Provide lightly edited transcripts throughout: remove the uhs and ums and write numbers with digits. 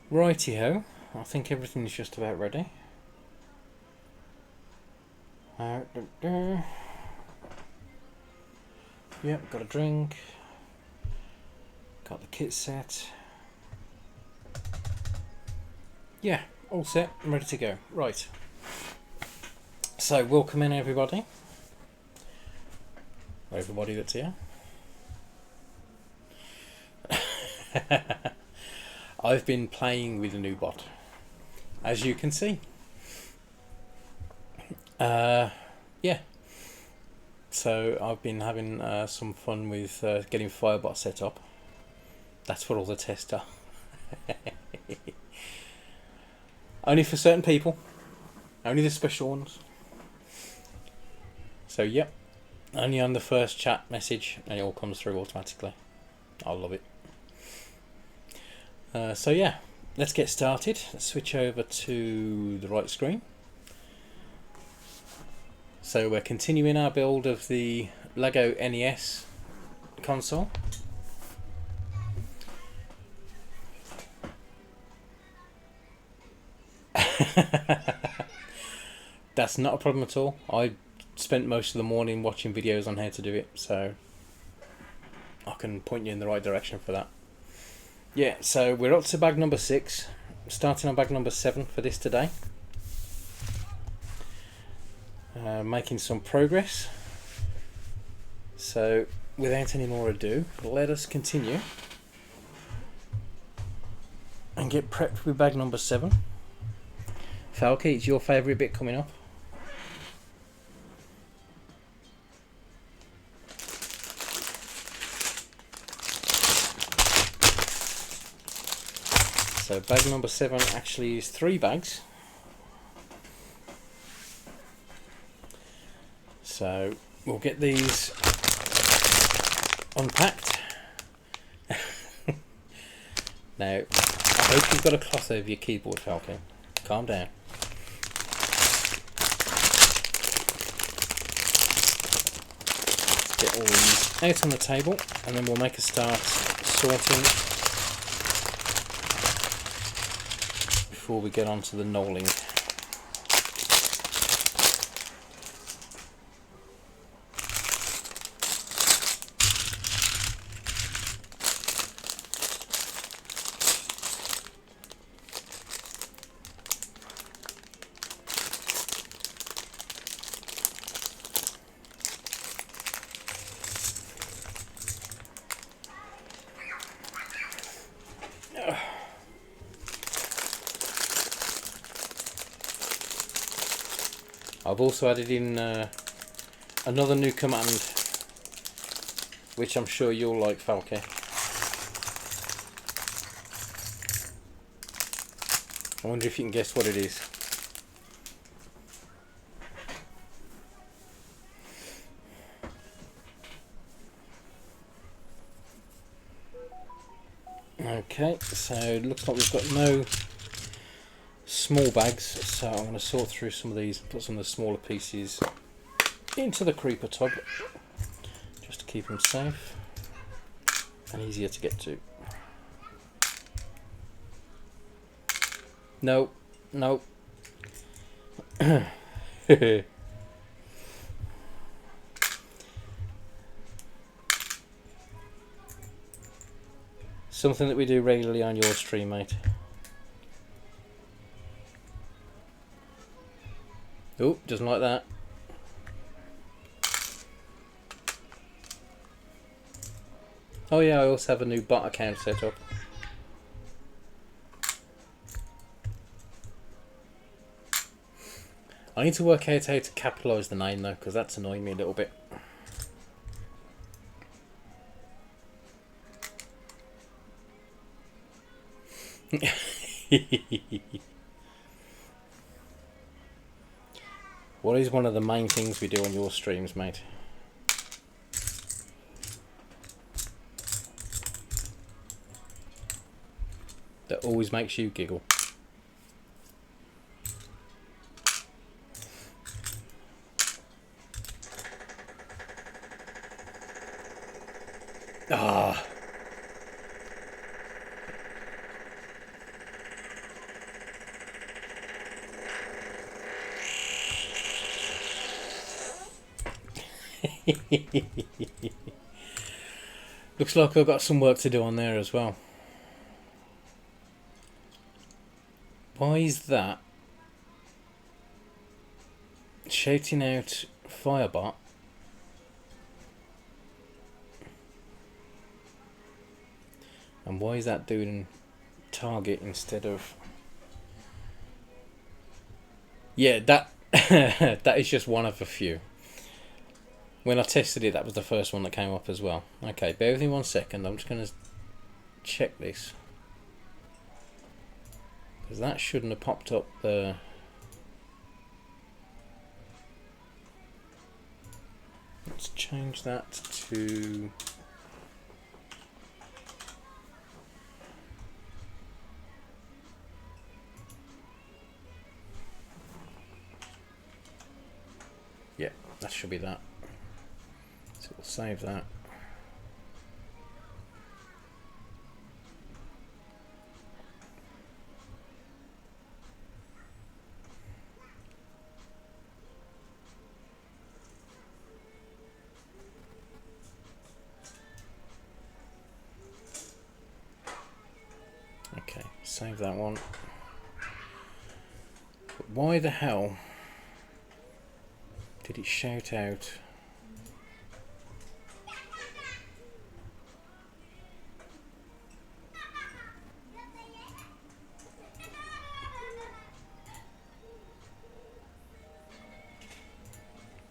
Righty-ho, I think everything's just about ready. Yep, got a drink. Got the kit set. Yeah, all set and ready to go. Right. So, welcome in everybody. Everybody that's here. I've been playing with a new bot, as you can see. Yeah. So I've been having some fun with getting Firebot set up. That's what all the tests are. Only for certain people. Only the special ones. So yep. Only on the first chat message and it all comes through automatically. I love it. So yeah, let's get started. Let's switch over to the right screen. So we're continuing our build of the Lego NES console. That's not a problem at all. I spent most of the morning watching videos on how to do it, so I can point you in the right direction for that. Yeah, so we're up to bag number 6, starting on bag number 7 for this today. Making some progress. So without any more ado, let us continue and get prepped with bag number 7. Falky, it's your favourite bit coming up. So bag number 7 actually is 3 bags. So we'll get these unpacked. Now, I hope you've got a cloth over your keyboard, Falcon. Calm down. Get all these out on the table and then we'll make a start sorting before we get on to the knolling. I've also added in another new command, which I'm sure you'll like, Falke. I wonder if you can guess what it is. Okay, so it looks like we've got no small bags, so I'm going to sort through some of these, put some of the smaller pieces into the creeper tub, just to keep them safe and easier to get to. No, no. Something that we do regularly on your stream, mate. Oh, doesn't like that. Oh yeah, I also have a new bot account set up. I need to work out how to capitalise the name though, because that's annoying me a little bit. What is one of the main things we do on your streams, mate? That always makes you giggle. Ah. Looks like I've got some work to do on there as well. Why is that shouting out Firebot? And why is that doing target instead of... Yeah, that that is just one of a few. When I tested it, that was the first one that came up as well. Okay, bear with me 1 second. I'm just going to check this. Because that shouldn't have popped up the... Let's change that to... Yeah, that should be that. So we'll save that. Okay, save that one. But why the hell did it shout out?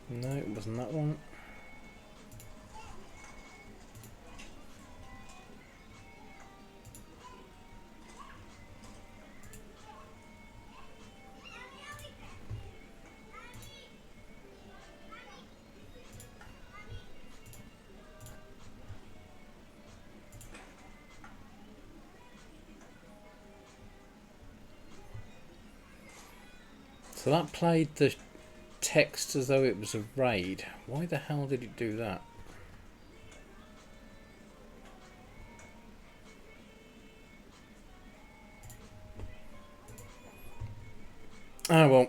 No, it wasn't that one. So that played the text as though it was a raid. Why the hell did it do that? Oh well,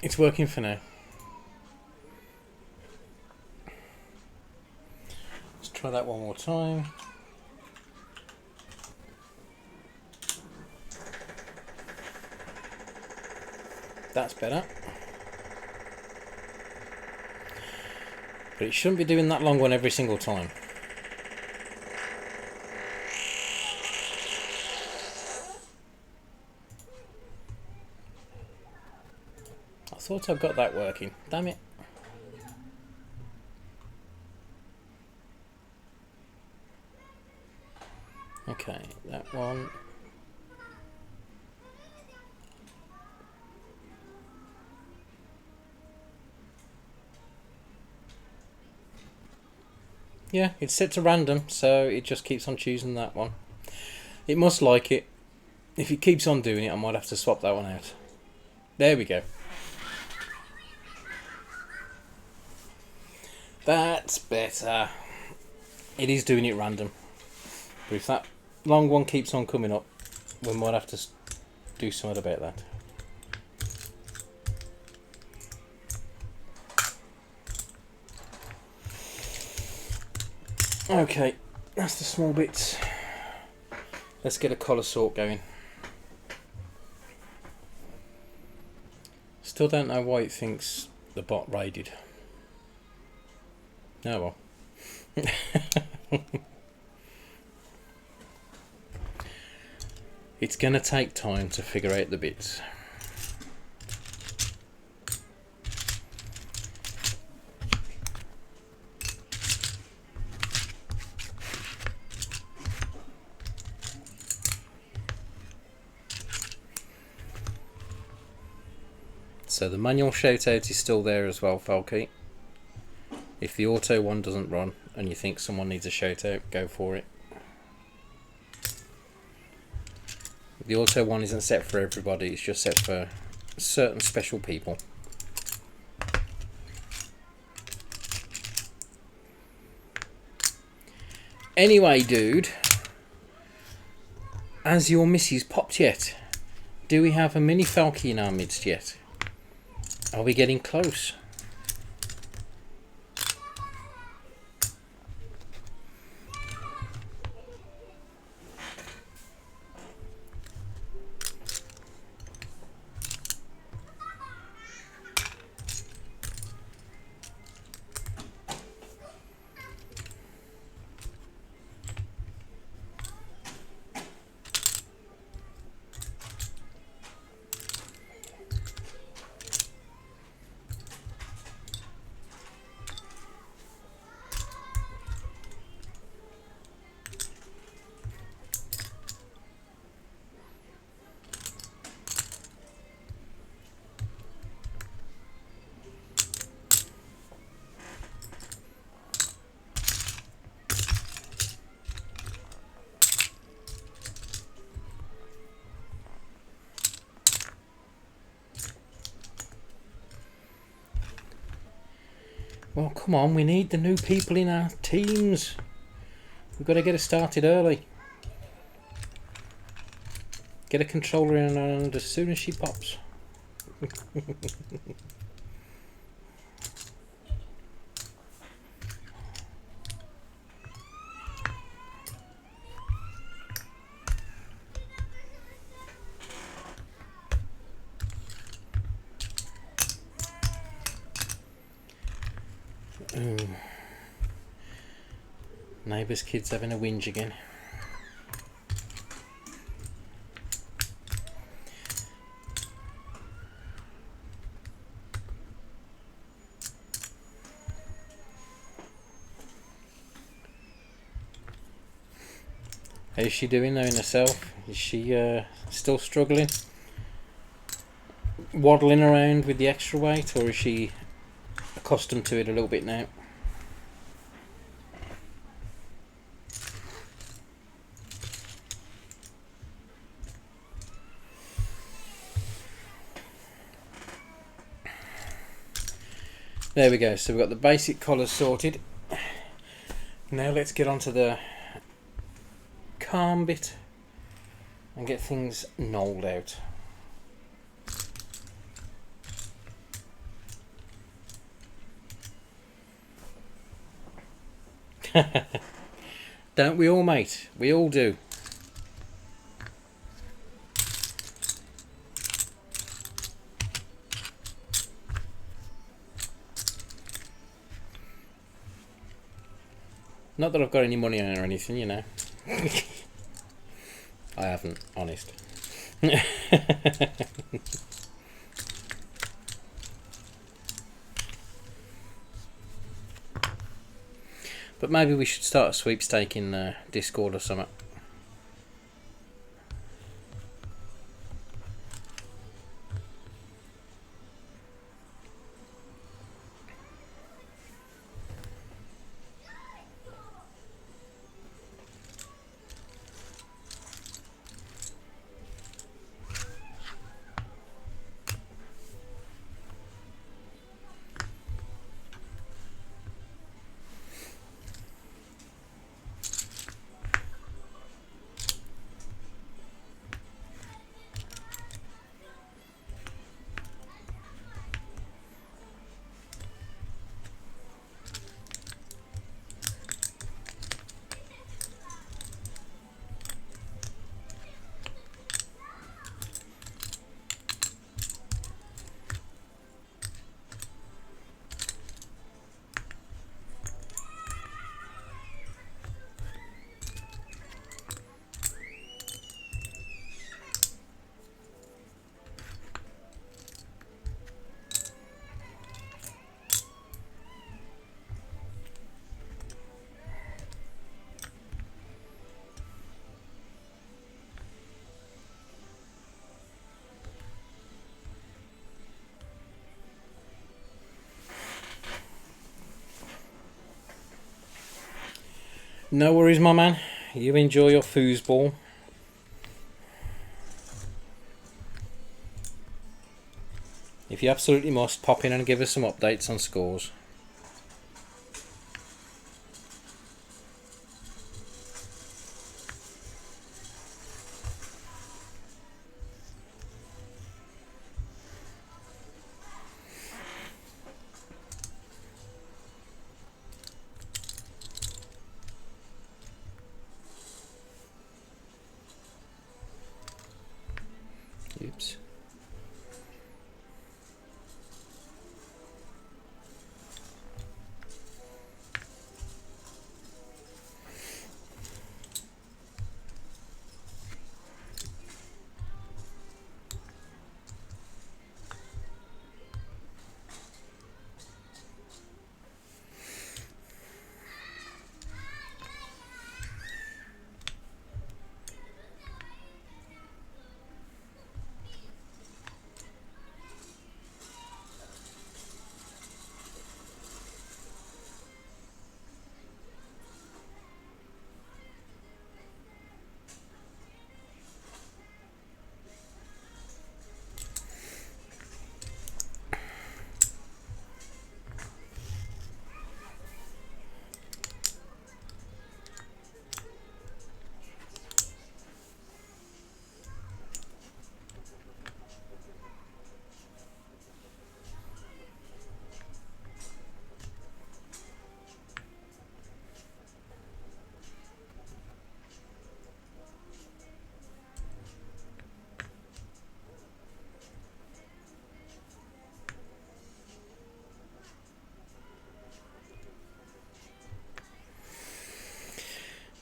it's working for now. Let's try that one more time. That's better. But it shouldn't be doing that long one every single time. I thought I'd got that working. Damn it. Okay, that one. Yeah, it's set to random, so it just keeps on choosing that one. It must like it. If it keeps on doing it, I might have to swap that one out. There we go. That's better. It is doing it random. But if that long one keeps on coming up, we might have to do something about that. Okay, that's the small bits. Let's get a colour sort going. Still don't know why it thinks the bot raided. Oh well. It's gonna take time to figure out the bits. So the manual shoutout is still there as well, Falky. If the auto one doesn't run and you think someone needs a shoutout, go for it. The auto one isn't set for everybody, it's just set for certain special people. Anyway, dude, has your missus popped yet? Do we have a mini Falky in our midst yet? Are we getting close? Well, come on, we need the new people in our teams. We've got to get it started early. Get a controller in and as soon as she pops. Ooh. Neighbour's kids having a whinge again. How's she doing though in herself? Is she still struggling? Waddling around with the extra weight, or is she accustomed to it a little bit now? There we go, so we've got the basic collars sorted. Now let's get on to the calm bit and get things knolled out. Don't we all, mate? We all do. Not that I've got any money on it or anything, you know. I haven't, honest. But maybe we should start a sweepstake in Discord or something. No worries, my man. You enjoy your foosball. If you absolutely must, pop in and give us some updates on scores. Oops.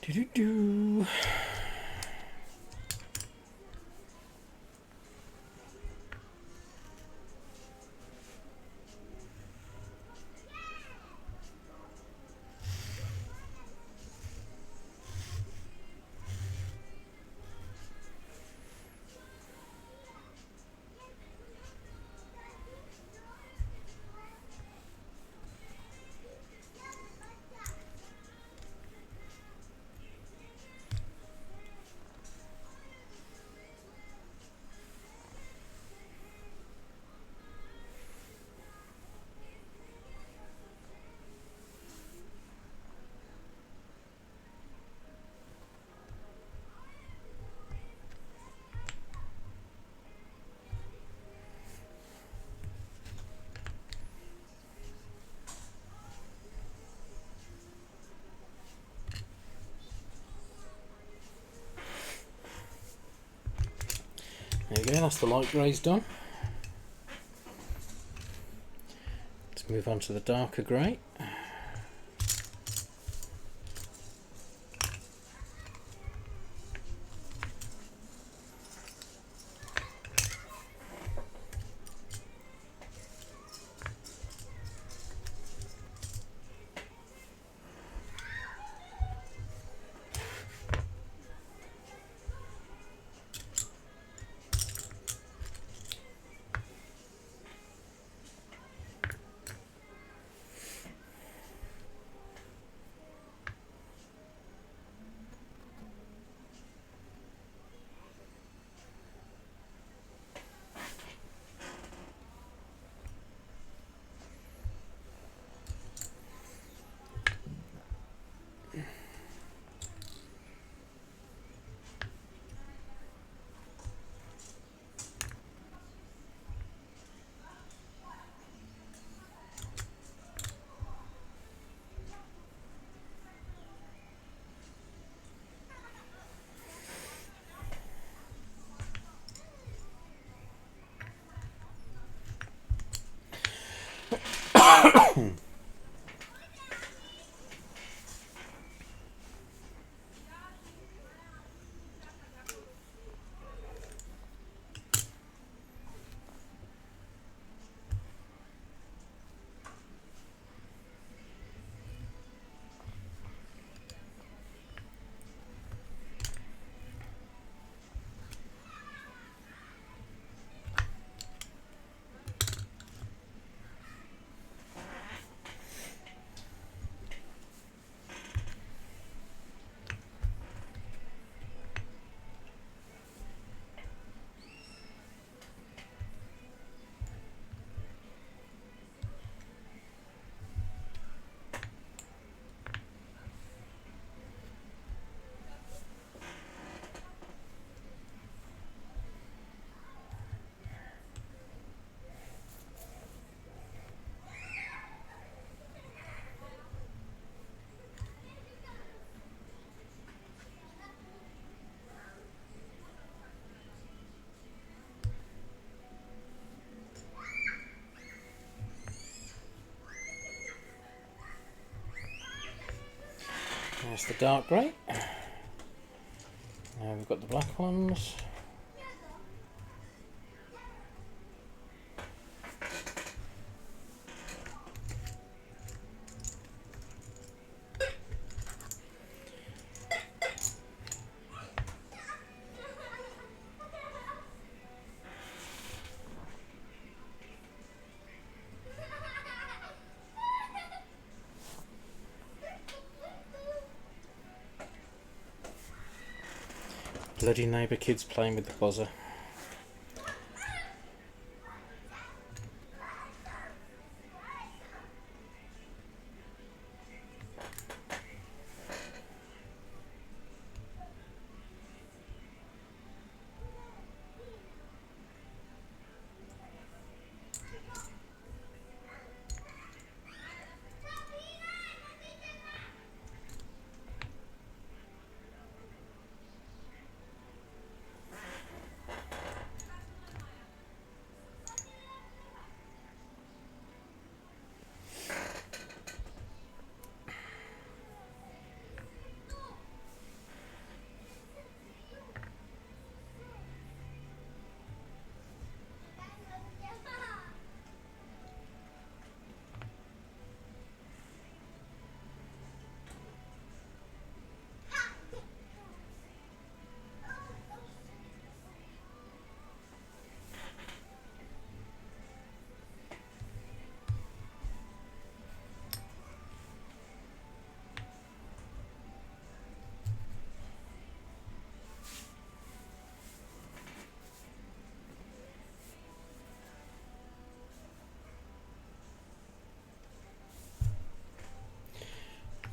Do-do-do. There you go, that's the light greys done. Let's move on to the darker grey. There's the dark grey. Now we've got the black ones. Bloody neighbour kids playing with the buzzer.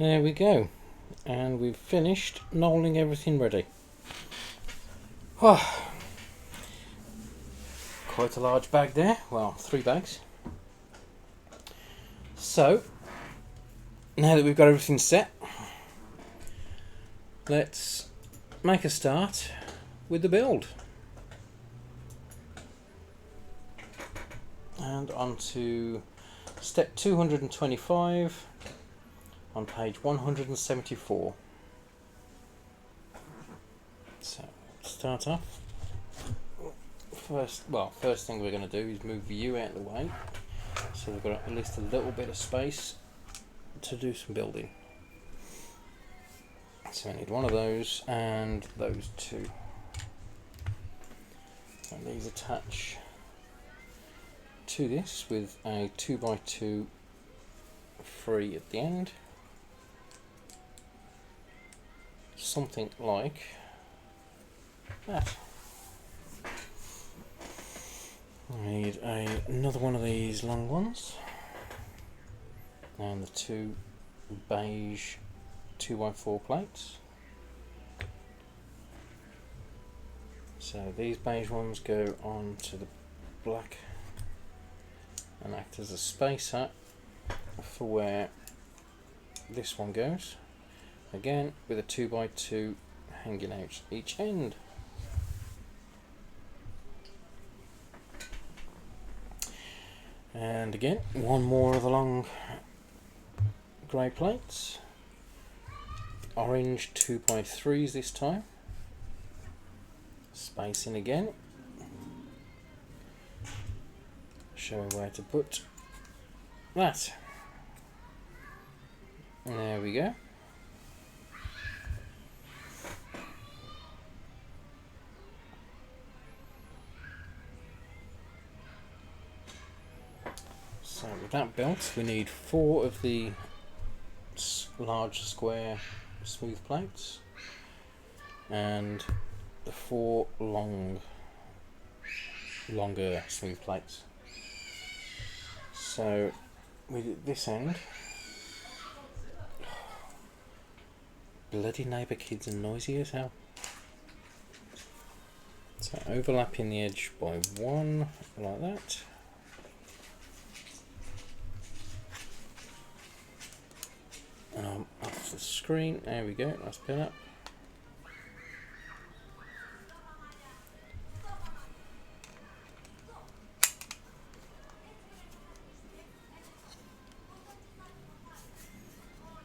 There we go. And we've finished knolling everything ready. Oh, quite a large bag there. Well, 3 bags. So, now that we've got everything set, let's make a start with the build. And on to step 225 on page 174. So, start off. First thing we're going to do is move you out of the way, so we've got at least a little bit of space to do some building. So I need one of those and those 2. And these attach to this with a 2x2 free at the end. Something like that. I need another one of these long ones and the 2 beige 2x4 plates. So these beige ones go on to the black and act as a spacer for where this one goes, again with a 2x2 hanging out each end. And again, one more of the long grey plates, orange 2x3s this time, spacing again, showing where to put that. There we go. So with that built, we need 4 of the large square smooth plates and the 4 longer smooth plates. So with this end, bloody neighbour kids are noisy as hell. So overlapping the edge by 1 like that. And I'm off the screen. There we go. Let's pin up.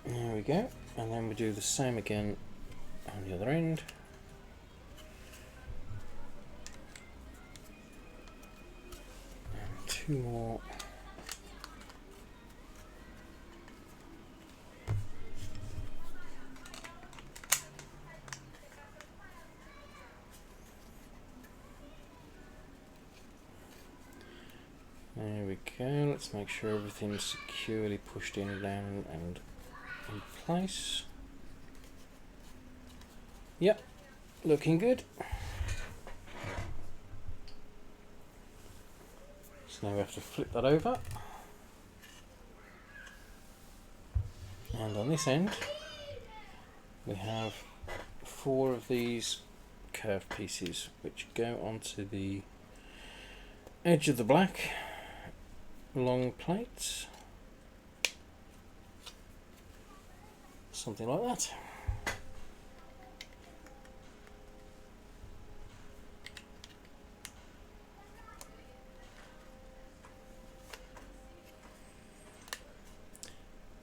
There we go. And then we do the same again on the other end. And 2 more. There we go, let's make sure everything's securely pushed in, down and in place. Yep, looking good. So now we have to flip that over. And on this end, we have 4 of these curved pieces which go onto the edge of the black long plates, something like that.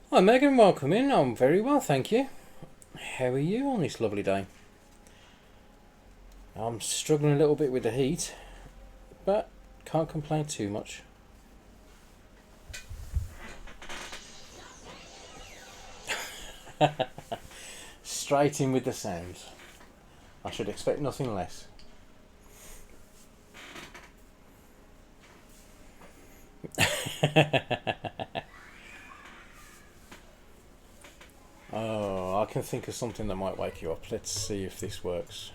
Hi Megan, welcome in. I'm very well, thank you. How are you on this lovely day? I'm struggling a little bit with the heat, but can't complain too much. Straight in with the sounds. I should expect nothing less. Oh, I can think of something that might wake you up. Let's see if this works.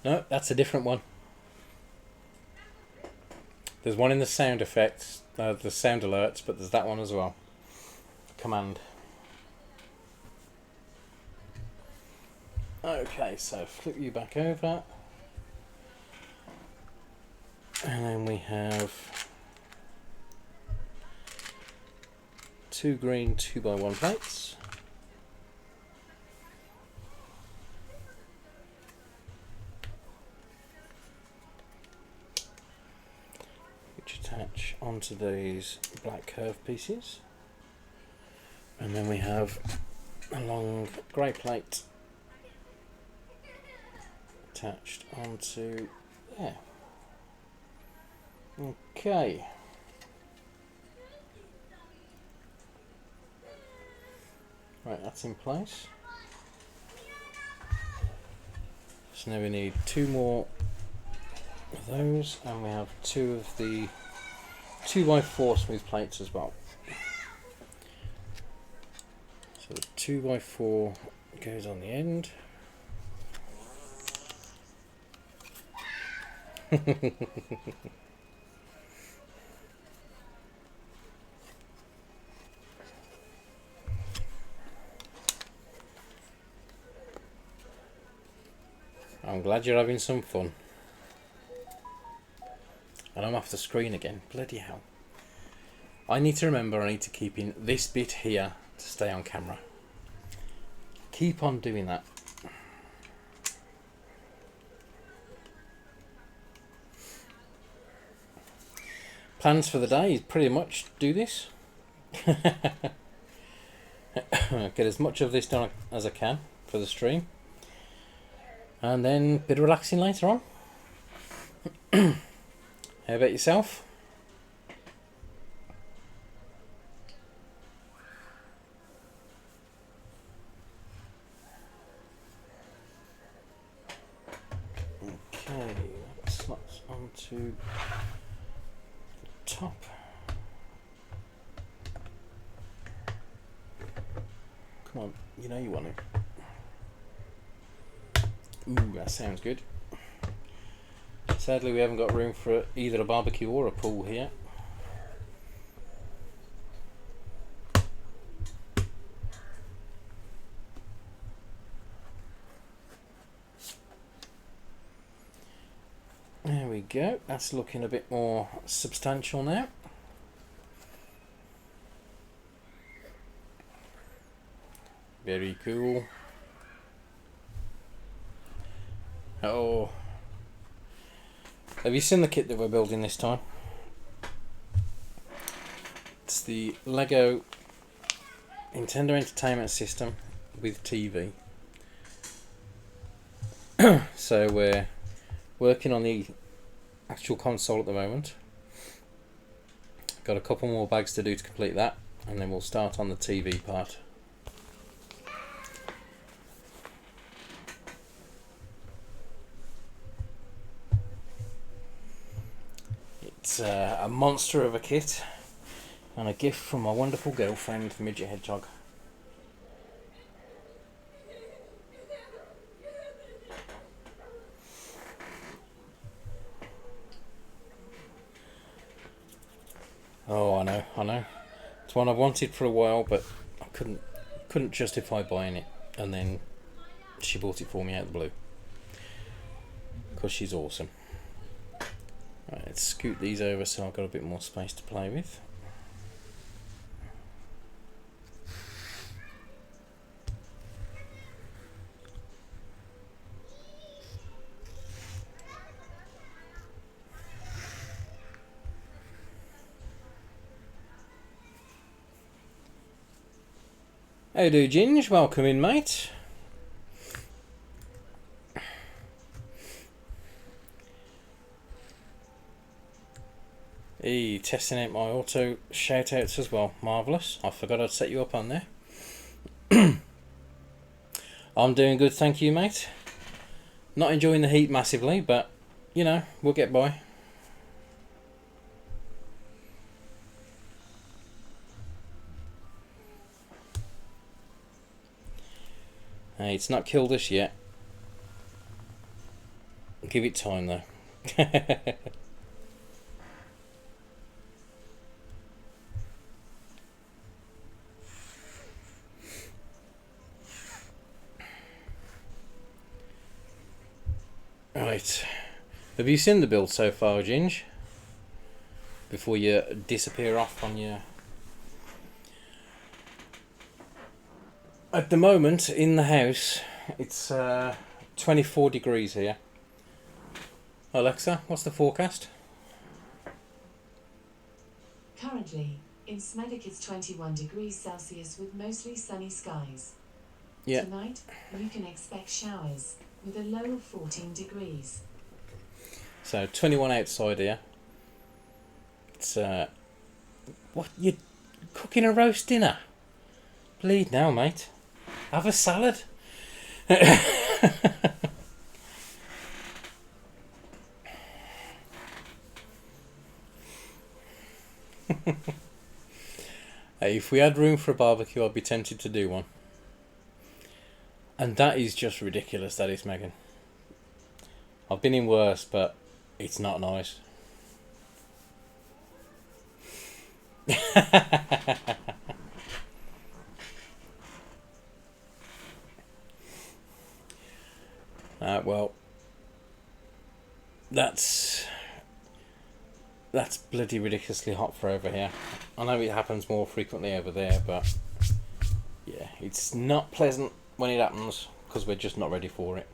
No, that's a different one. There's one in the sound effects, the sound alerts, but there's that one as well. Command. Okay, so flip you back over. And then we have 2 green 2x1 plates. Which attach onto these black curved pieces. And then we have a long grey plate attached onto there. Okay. Right, that's in place. So now we need 2 more of those, and we have 2 of the 2x4 smooth plates as well. So the 2x4 goes on the end. I'm glad you're having some fun. And I'm off the screen again. Bloody hell. I need to remember I need to keep in this bit here to stay on camera. Keep on doing that. Plans for the day is pretty much do this. Get as much of this done as I can for the stream. And then a bit of relaxing later on. How about yourself? Okay, that slots onto the top. Come on, you know you want it. Ooh, that sounds good. Sadly, we haven't got room for either a barbecue or a pool here. There we go. That's looking a bit more substantial now. Very cool. Oh. Have you seen the kit that we're building this time? It's the Lego Nintendo Entertainment System with TV. So we're working on the actual console at the moment. Got a couple more bags to do to complete that, and then we'll start on the TV part. It's a monster of a kit and a gift from my wonderful girlfriend, Midget Hedgehog. Oh, I know. It's one I've wanted for a while, but I couldn't justify buying it, and then she bought it for me out of the blue because she's awesome. Right, let's scoot these over so I've got a bit more space to play with. How do, Ginge? Welcome in, mate. Hey, testing out my auto shoutouts as well. Marvellous. I forgot I'd set you up on there. I'm doing good, thank you, mate. Not enjoying the heat massively, but, you know, we'll get by. Hey, it's not killed us yet. Give it time though. Right. Have you seen the build so far, Ginge? Before you disappear off on your... At the moment, in the house, it's 24 degrees here. Alexa, what's the forecast? Currently, in Smethwick it's 21 degrees Celsius with mostly sunny skies. Yeah. Tonight, you can expect showers, with a low of 14 degrees. So 21 outside here. It's what, you cooking a roast dinner? Bleed now, mate. Have a salad. Hey, if we had room for a barbecue, I'd be tempted to do one. And that is just ridiculous, that is, Megan. I've been in worse, but it's not nice. Well, that's bloody ridiculously hot for over here. I know it happens more frequently over there, but yeah, it's not pleasant when it happens because we're just not ready for it.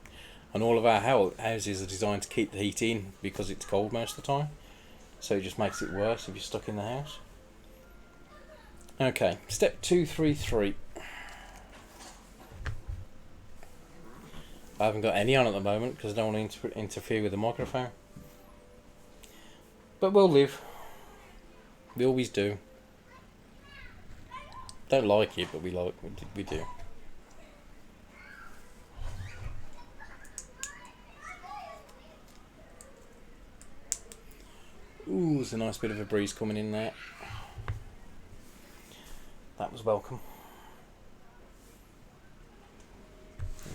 And all of our houses are designed to keep the heat in because it's cold most of the time, so it just makes it worse if you're stuck in the house. Okay, step 233. I haven't got any on at the moment because I don't want to interfere with the microphone. But we'll live. We always do. Don't like it, but we do. Ooh, there's a nice bit of a breeze coming in there. That was welcome.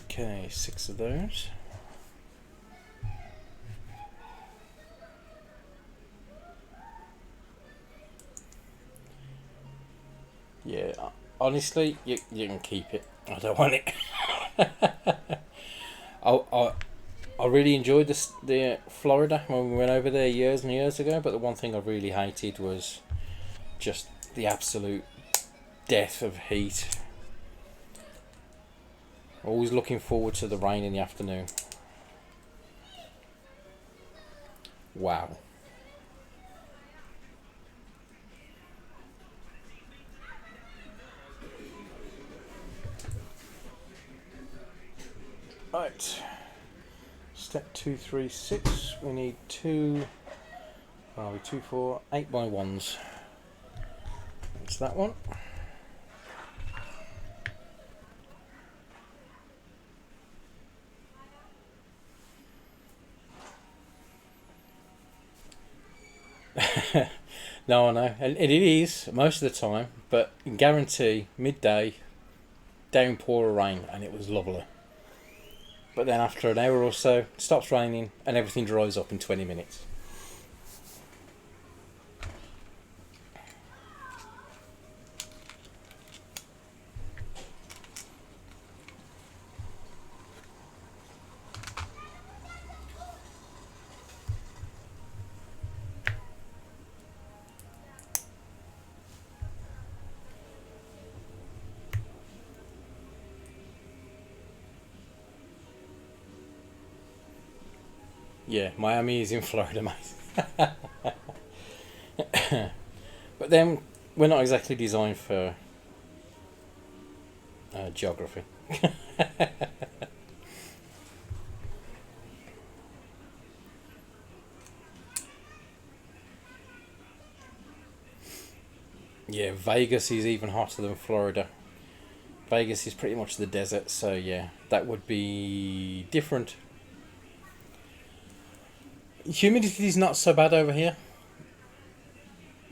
Okay, 6 of those. Yeah, honestly, you can keep it. I don't want it. I really enjoyed the Florida when we went over there years and years ago, but the one thing I really hated was just the absolute death of heat. Always looking forward to the rain in the afternoon. Wow. Right. Step 236. We need 2, 4, 8x1s. That's that one. No, I know, and it is most of the time, but guarantee midday, downpour of rain, and it was lovely. But then after an hour or so, it stops raining, and everything dries up in 20 minutes. Yeah, Miami is in Florida, mate. But then we're not exactly designed for geography. Yeah, Vegas is even hotter than Florida. Vegas is pretty much the desert, so yeah, that would be different. Humidity is not so bad over here.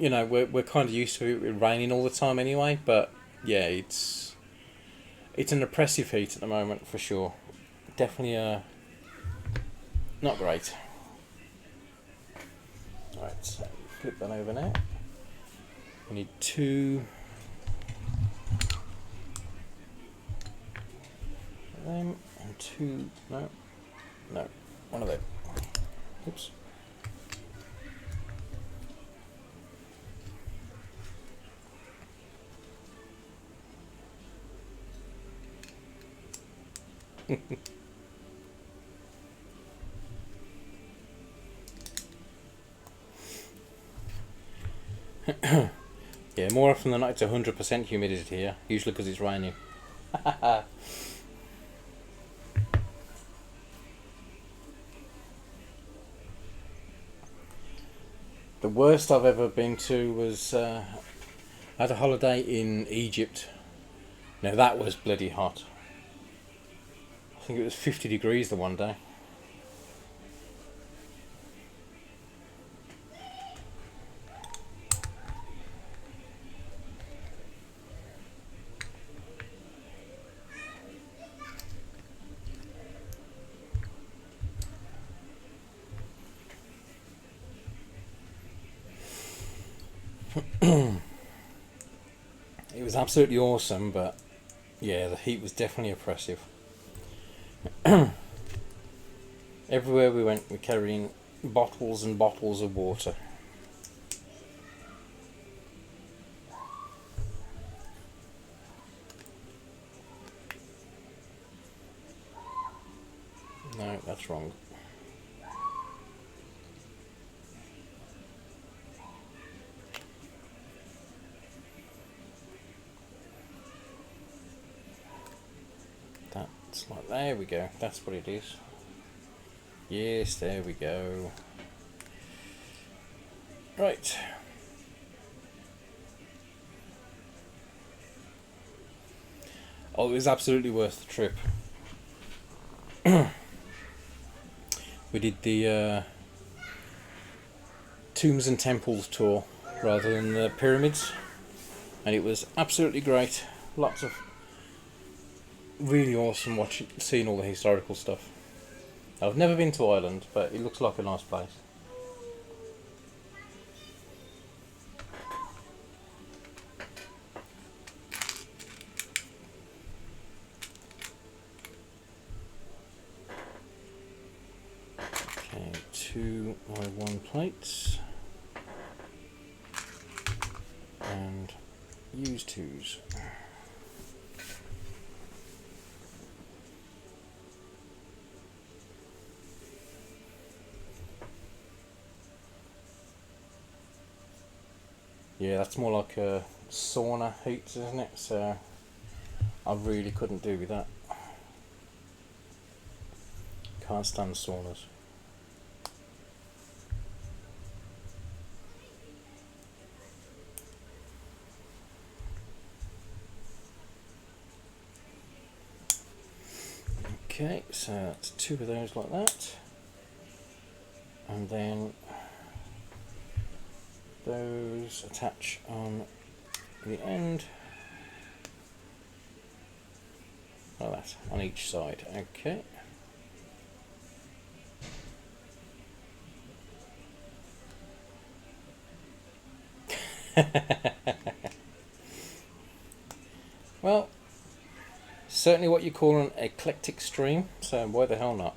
You know, we're kind of used to it raining all the time anyway, but yeah, it's an oppressive heat at the moment for sure. Definitely not great. Right, so flip that over now. We need 2 of them and 2. No, one of them. Oops. Yeah, more often than not it's 100% humidity here, usually because it's raining. The worst I've ever been to was I had a holiday in Egypt. Now that was bloody hot. I think it was 50 degrees the one day. It was absolutely awesome, but yeah, the heat was definitely oppressive. Everywhere we went, we were carrying bottles and bottles of water. No, that's wrong. That's like, there we go, that's what it is. Yes, there we go. Right. Oh, it was absolutely worth the trip. We did the Tombs and Temples tour rather than the pyramids, and it was absolutely great. Lots of really awesome seeing all the historical stuff. I've never been to Ireland, but it looks like a nice place. Okay, 2 by 1 plates and use 2s. Yeah, that's more like a sauna heat, isn't it? So I really couldn't do with that. Can't stand saunas. Okay, so that's 2 of those like that, and then those attach on the end like that on each side. Okay. Well, certainly what you call an eclectic stream, so why the hell not?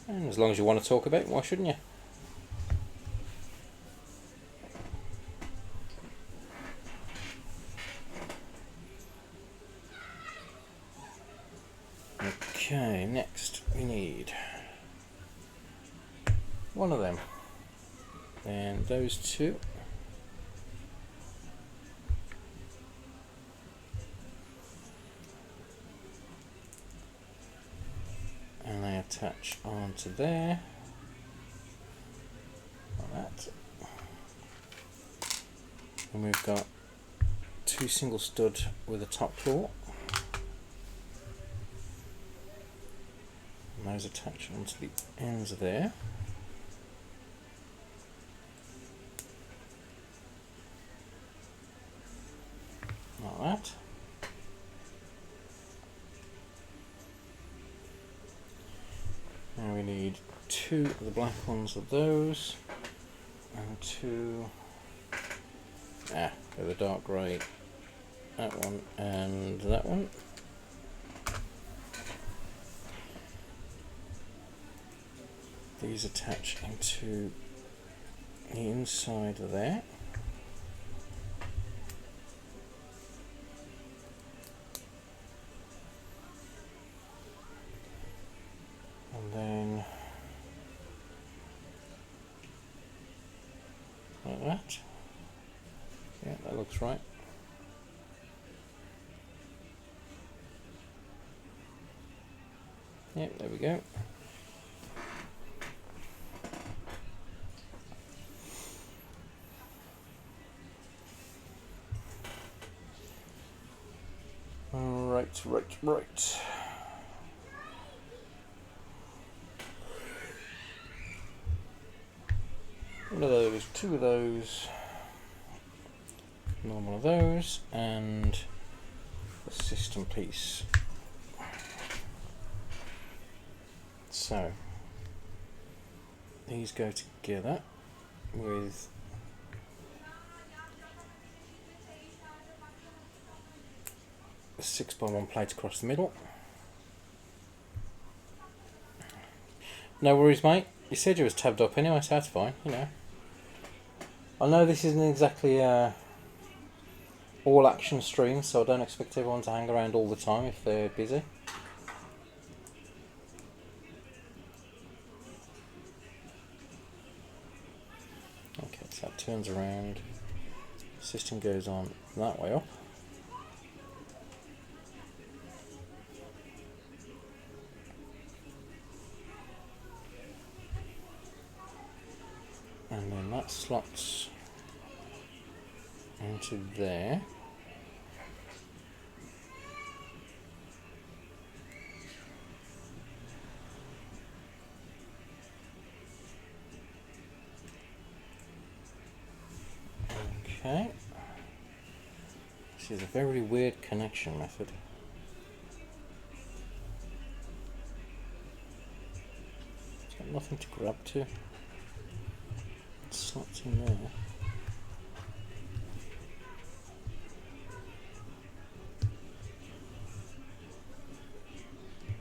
And as long as you want to talk about it, why shouldn't you? Okay, next we need one of them, then those 2, and they attach onto there like that. And we've got 2 single stud with a top claw, and those attach onto the ends there. Like that. 2 of the black ones of those, and 2 of the dark grey, that one and that one. These attach into the inside there. And then like that. Yeah, that looks right. Yep, there we go. Right. One of those, 2 of those, normal of those, and the system piece. So these go together with a 6x1 plate across the middle. No worries, mate. You said you was tabbed up anyway, so that's fine, you know. I know this isn't exactly all action stream, so I don't expect everyone to hang around all the time if they're busy. Okay, so that turns around, system goes on that way up. And then that slots into there. Okay. This is a very weird connection method. It's got nothing to grab to. It slots in there.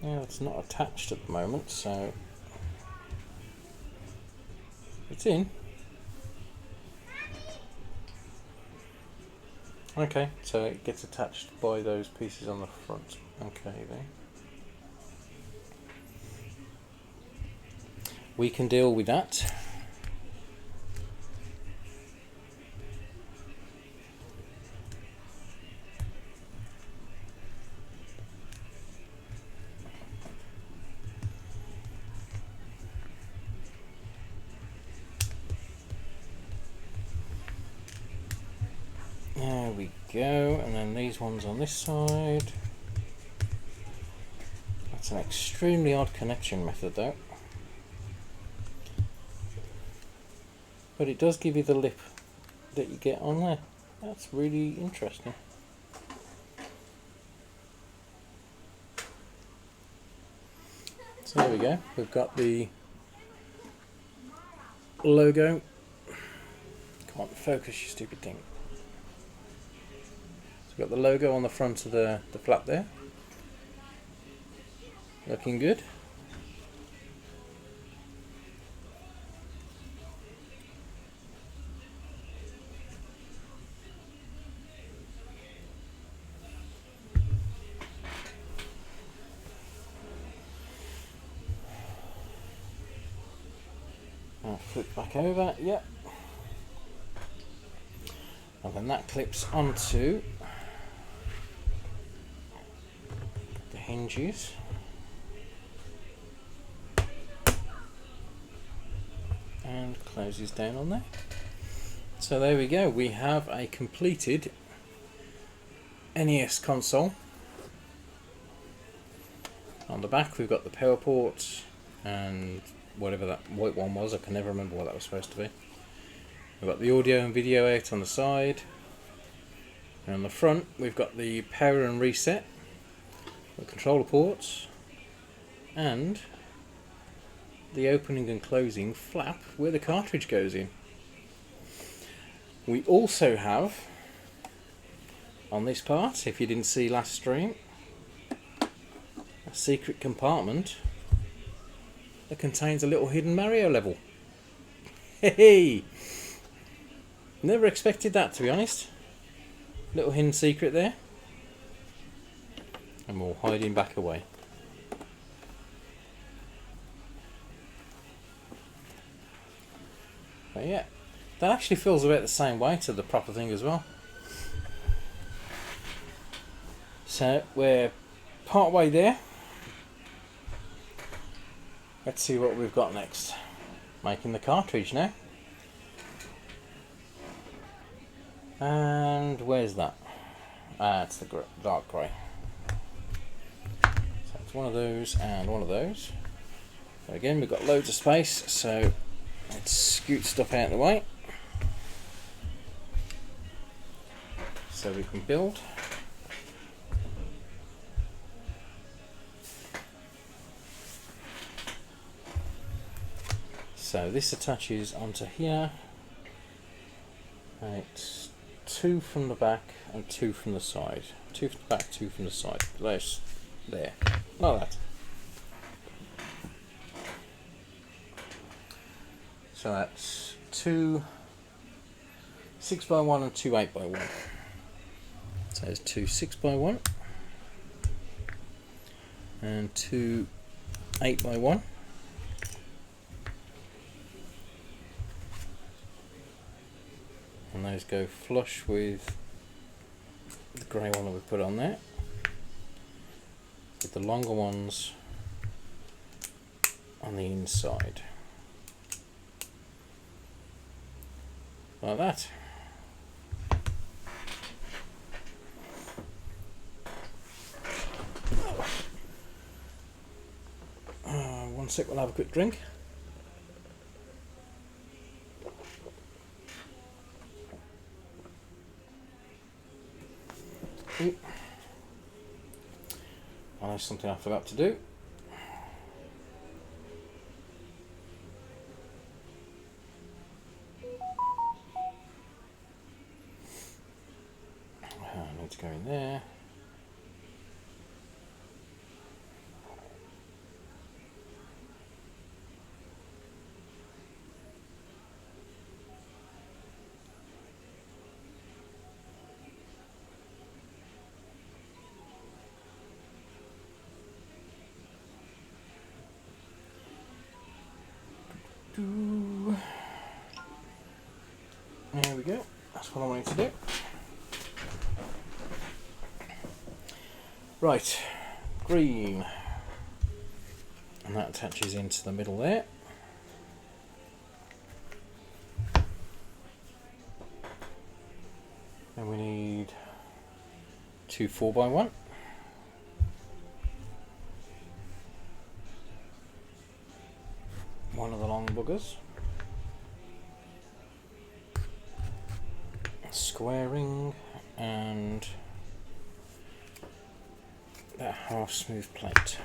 Yeah, it's not attached at the moment, so it's in. Okay, so it gets attached by those pieces on the front. Okay then. We can deal with that. There we go, and then these ones on this side. That's an extremely odd connection method though. But it does give you the lip that you get on there. That's really interesting. So there we go, we've got the logo. Come on, focus, you stupid thing. We've got the logo on the front of the flap there. Looking good. I'll flip back over, yep. And then that clips onto the hinges. And closes down on there. So there we go, we have a completed NES console. On the back we've got the power ports and whatever that white one was, I can never remember what that was supposed to be. We've got the audio and video out on the side. And on the front we've got the power and reset, the controller ports, and the opening and closing flap where the cartridge goes in. We also have, on this part, if you didn't see last stream, a secret compartment that contains a little hidden Mario level. Hey! Never expected that, to be honest. Little hidden secret there. And we'll hide him back away. But yeah, that actually feels about the same way to the proper thing as well. So we're part way there. Let's see what we've got next. Making the cartridge now. And where's that? It's the dark grey. So it's one of those and one of those. So again, we've got loads of space, so let's scoot stuff out of the way so we can build. So this attaches onto here. It's 2 from the back and 2 from the side. 2 from the back, 2 from the side. There. Like that. So that's 2 6x1 and 2 8x1. So there's 2 6x1 and 2 8x1. And those go flush with the grey one that we put on there, with the longer ones on the inside, like that. One sec, we'll have a quick drink. Oh, that's something I forgot to do. I need to go in there. There we go. That's what I wanted to do. Right, green, and that attaches into the middle there. And we need 2 4x1. One of the long boogers. Squaring and that half smooth plate.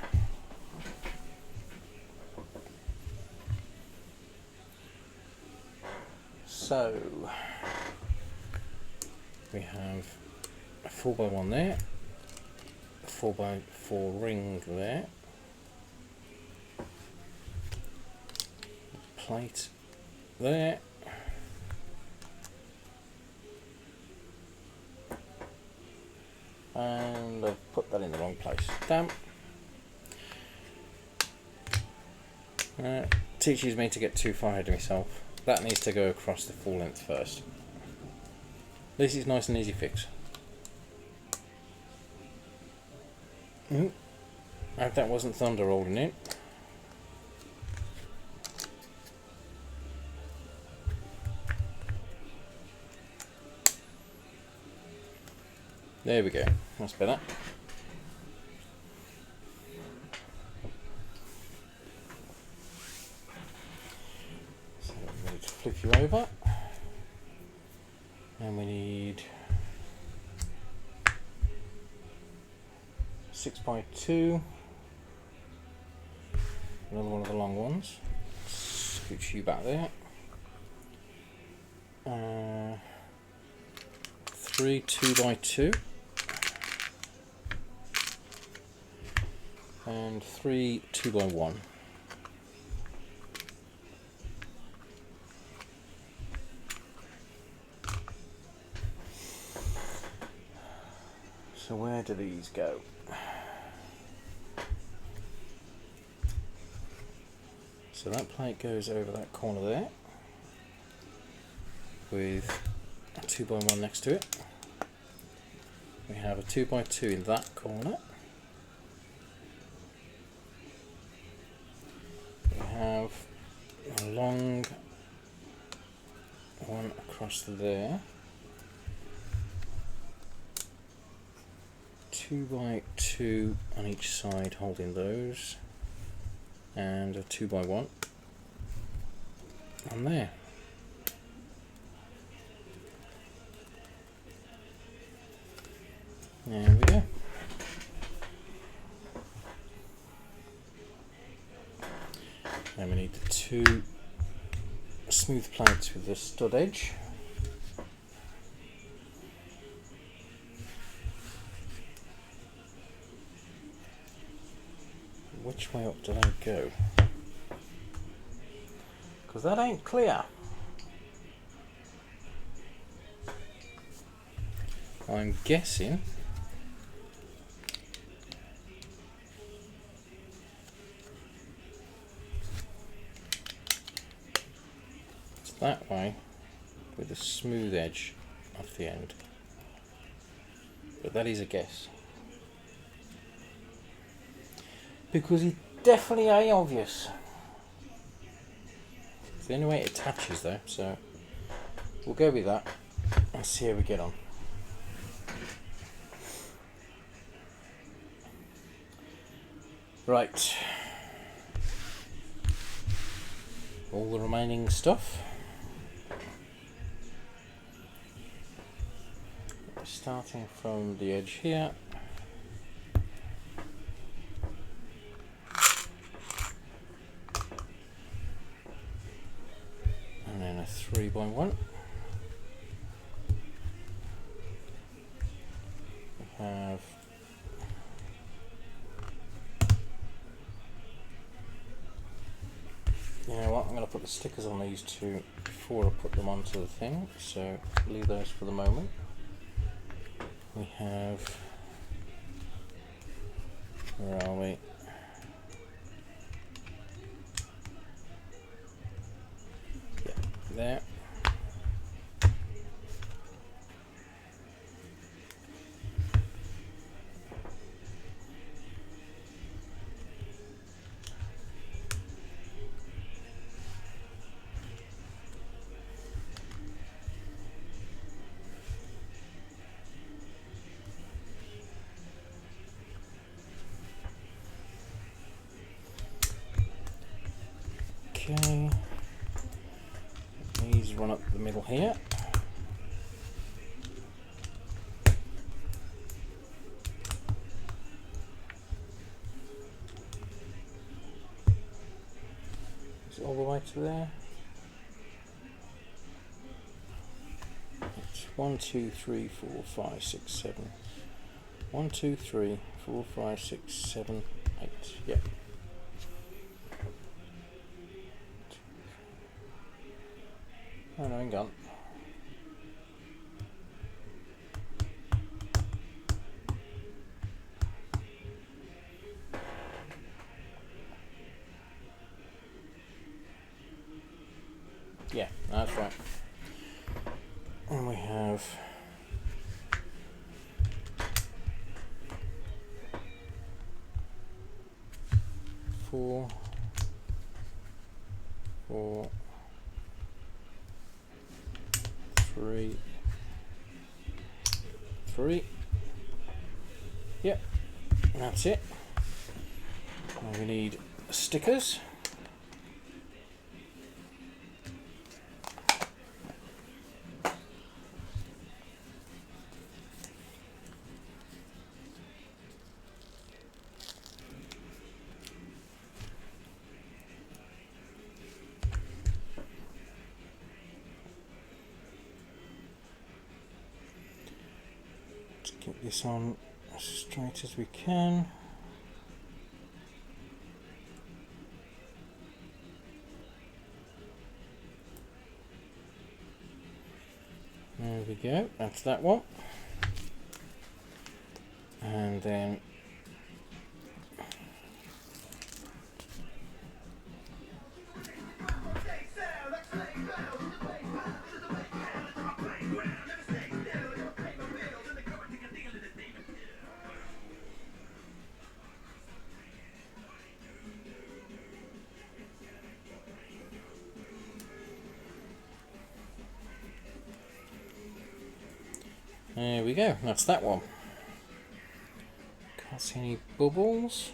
So we have a 4x1 there, a 4x4 ring there, plate there, and I've put that in the wrong place. Damn. Teaches me to get too far ahead of myself. That needs to go across the full length first. This is nice and easy fix. I hope that wasn't thunder rolling in. There we go, that's better. So we need to flip you over. And we need 6x2, another one of the long ones. Scooch you back there. 3 2x2 and 3 2x1. So where do these go? So that plate goes over that corner there with a 2x1 next to it. We have a 2x2 in that corner. We have a long one across there. 2x2 on each side holding those, and a 2x1 on there. There we go. And we need the 2 smooth plates with the stud edge. Which way up do they go? Because that ain't clear. I'm guessing it's that way with a smooth edge off the end. But that is a guess. Because it definitely ain't obvious. It's the only way it attaches though, so we'll go with that and see how we get on. Right. All the remaining stuff. Starting from the edge here. And then a 3x1. We have you know what, I'm going to put the stickers on these two before I put them onto the thing, so leave those for the moment. We have, where are we? Yeah, there. Okay, these run up the middle here. Is it all the way to there? It's 1, 2, 3, 4, 5, 6, 7. 1, 2, 3, 4, 5, 6, 7, 8. Yep. Oh no, hang on. Yeah, that's right. And we have 4, 4, 3, 3. Yep, that's it. Now we need stickers. Let's get this on as straight as we can. There we go, that's that one. And then there we go, that's that one. Can't see any bubbles.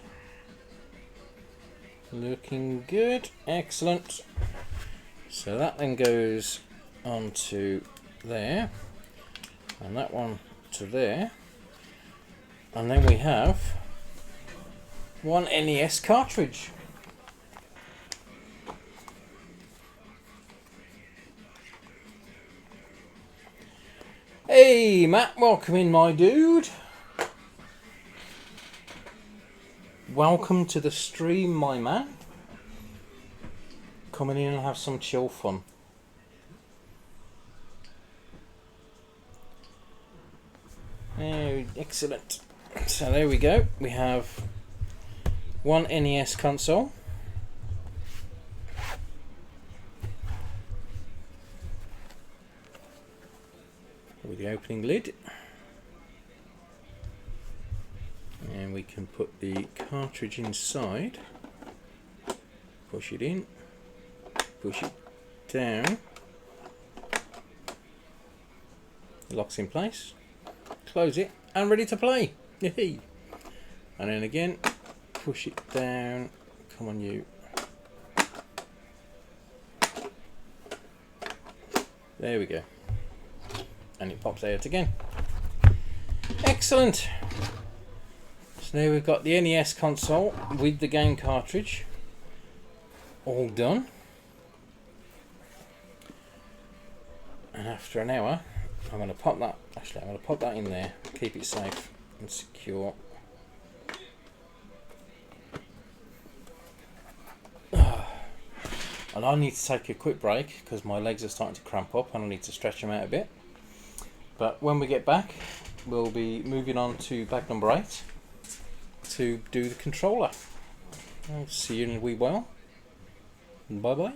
Looking good, excellent. So that then goes on to there, and that one to there. And then we have one NES cartridge. Hey Matt, welcome in my dude. Welcome to the stream, my man. Come in and have some chill fun. Oh, excellent. So there we go. We have one NES console. With the opening lid. And we can put the cartridge inside. Push it in. Push it down. It locks in place. Close it and ready to play. Yay! And then again, push it down. Come on, you. There we go. And it pops out again. Excellent. So now we've got the NES console with the game cartridge all done. And after an hour, I'm going to pop that. Actually, I'm going to pop that in there, keep it safe and secure. And I need to take a quick break because my legs are starting to cramp up and I need to stretch them out a bit. But when we get back, we'll be moving on to bag number 8 to do the controller. I'll see you in a wee while. Bye bye.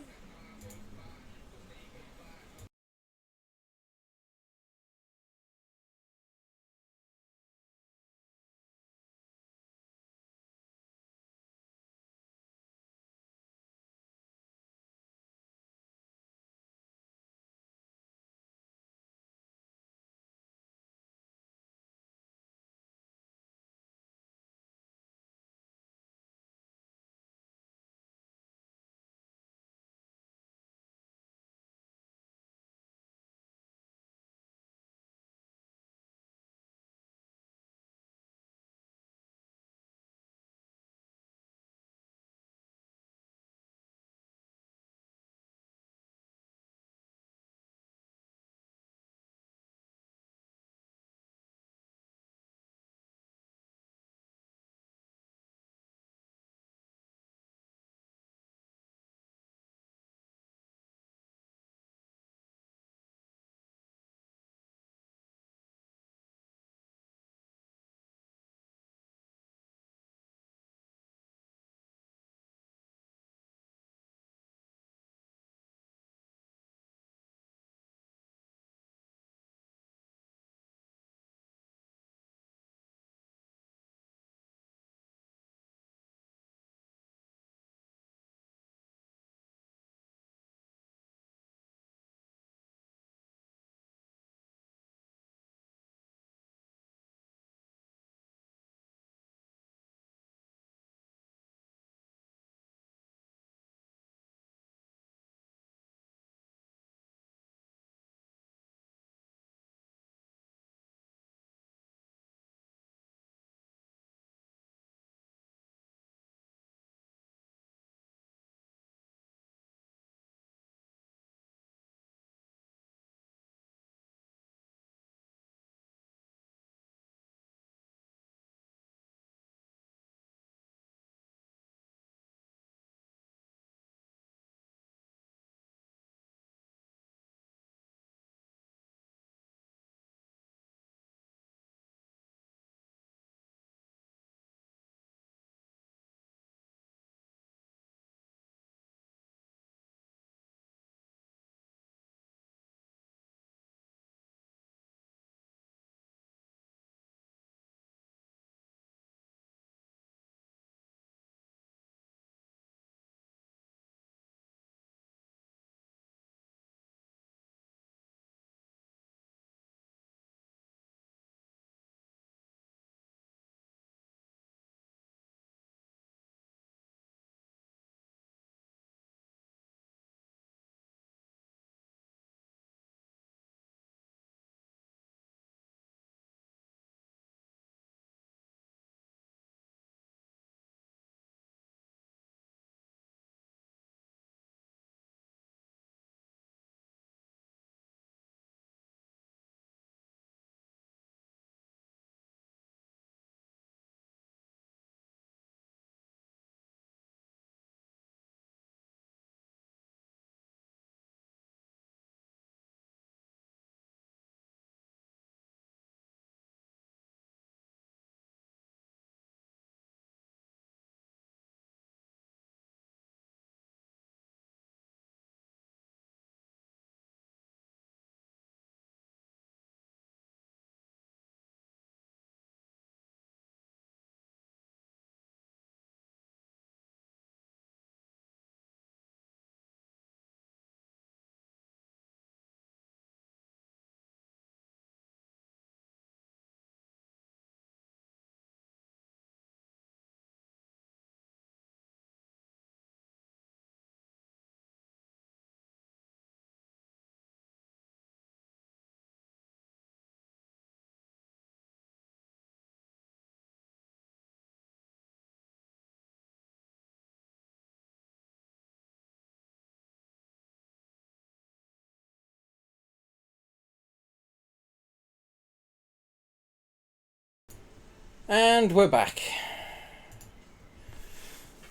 And we're back.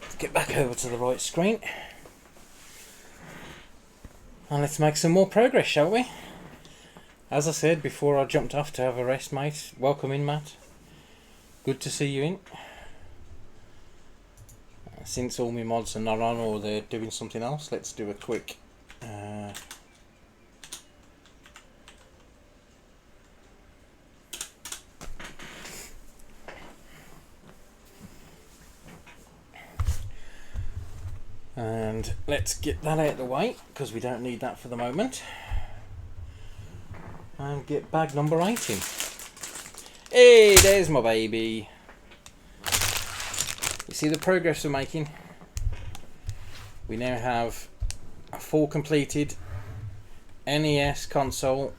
Let's get back over to the right screen. And let's make some more progress, shall we? As I said before I jumped off to have a rest, mate. Welcome in, Matt. Good to see you in. Since all my mods are not on or they're doing something else, let's do a quick and let's get that out of the way because we don't need that for the moment, and get bag number 18. Hey, there's my baby. You see the progress we're making? We now have a full completed NES console,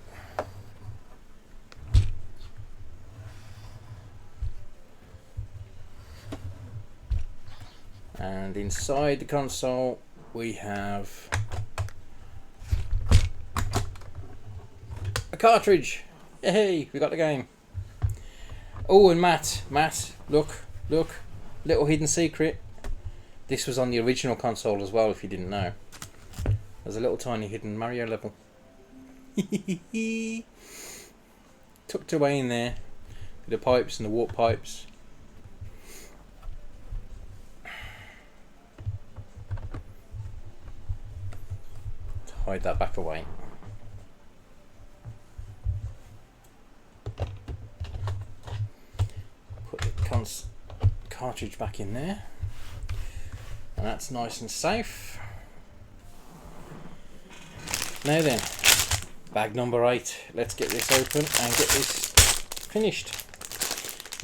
and inside the console we have a cartridge. Hey, we got the game. Oh, and Matt, look, little hidden secret. This was on the original console as well, if you didn't know. There's a little tiny hidden Mario level. Tucked away in there. The pipes and the warp pipes. Hide that back away. Put the cartridge back in there. And that's nice and safe. Now then, bag number 8. Let's get this open and get this finished.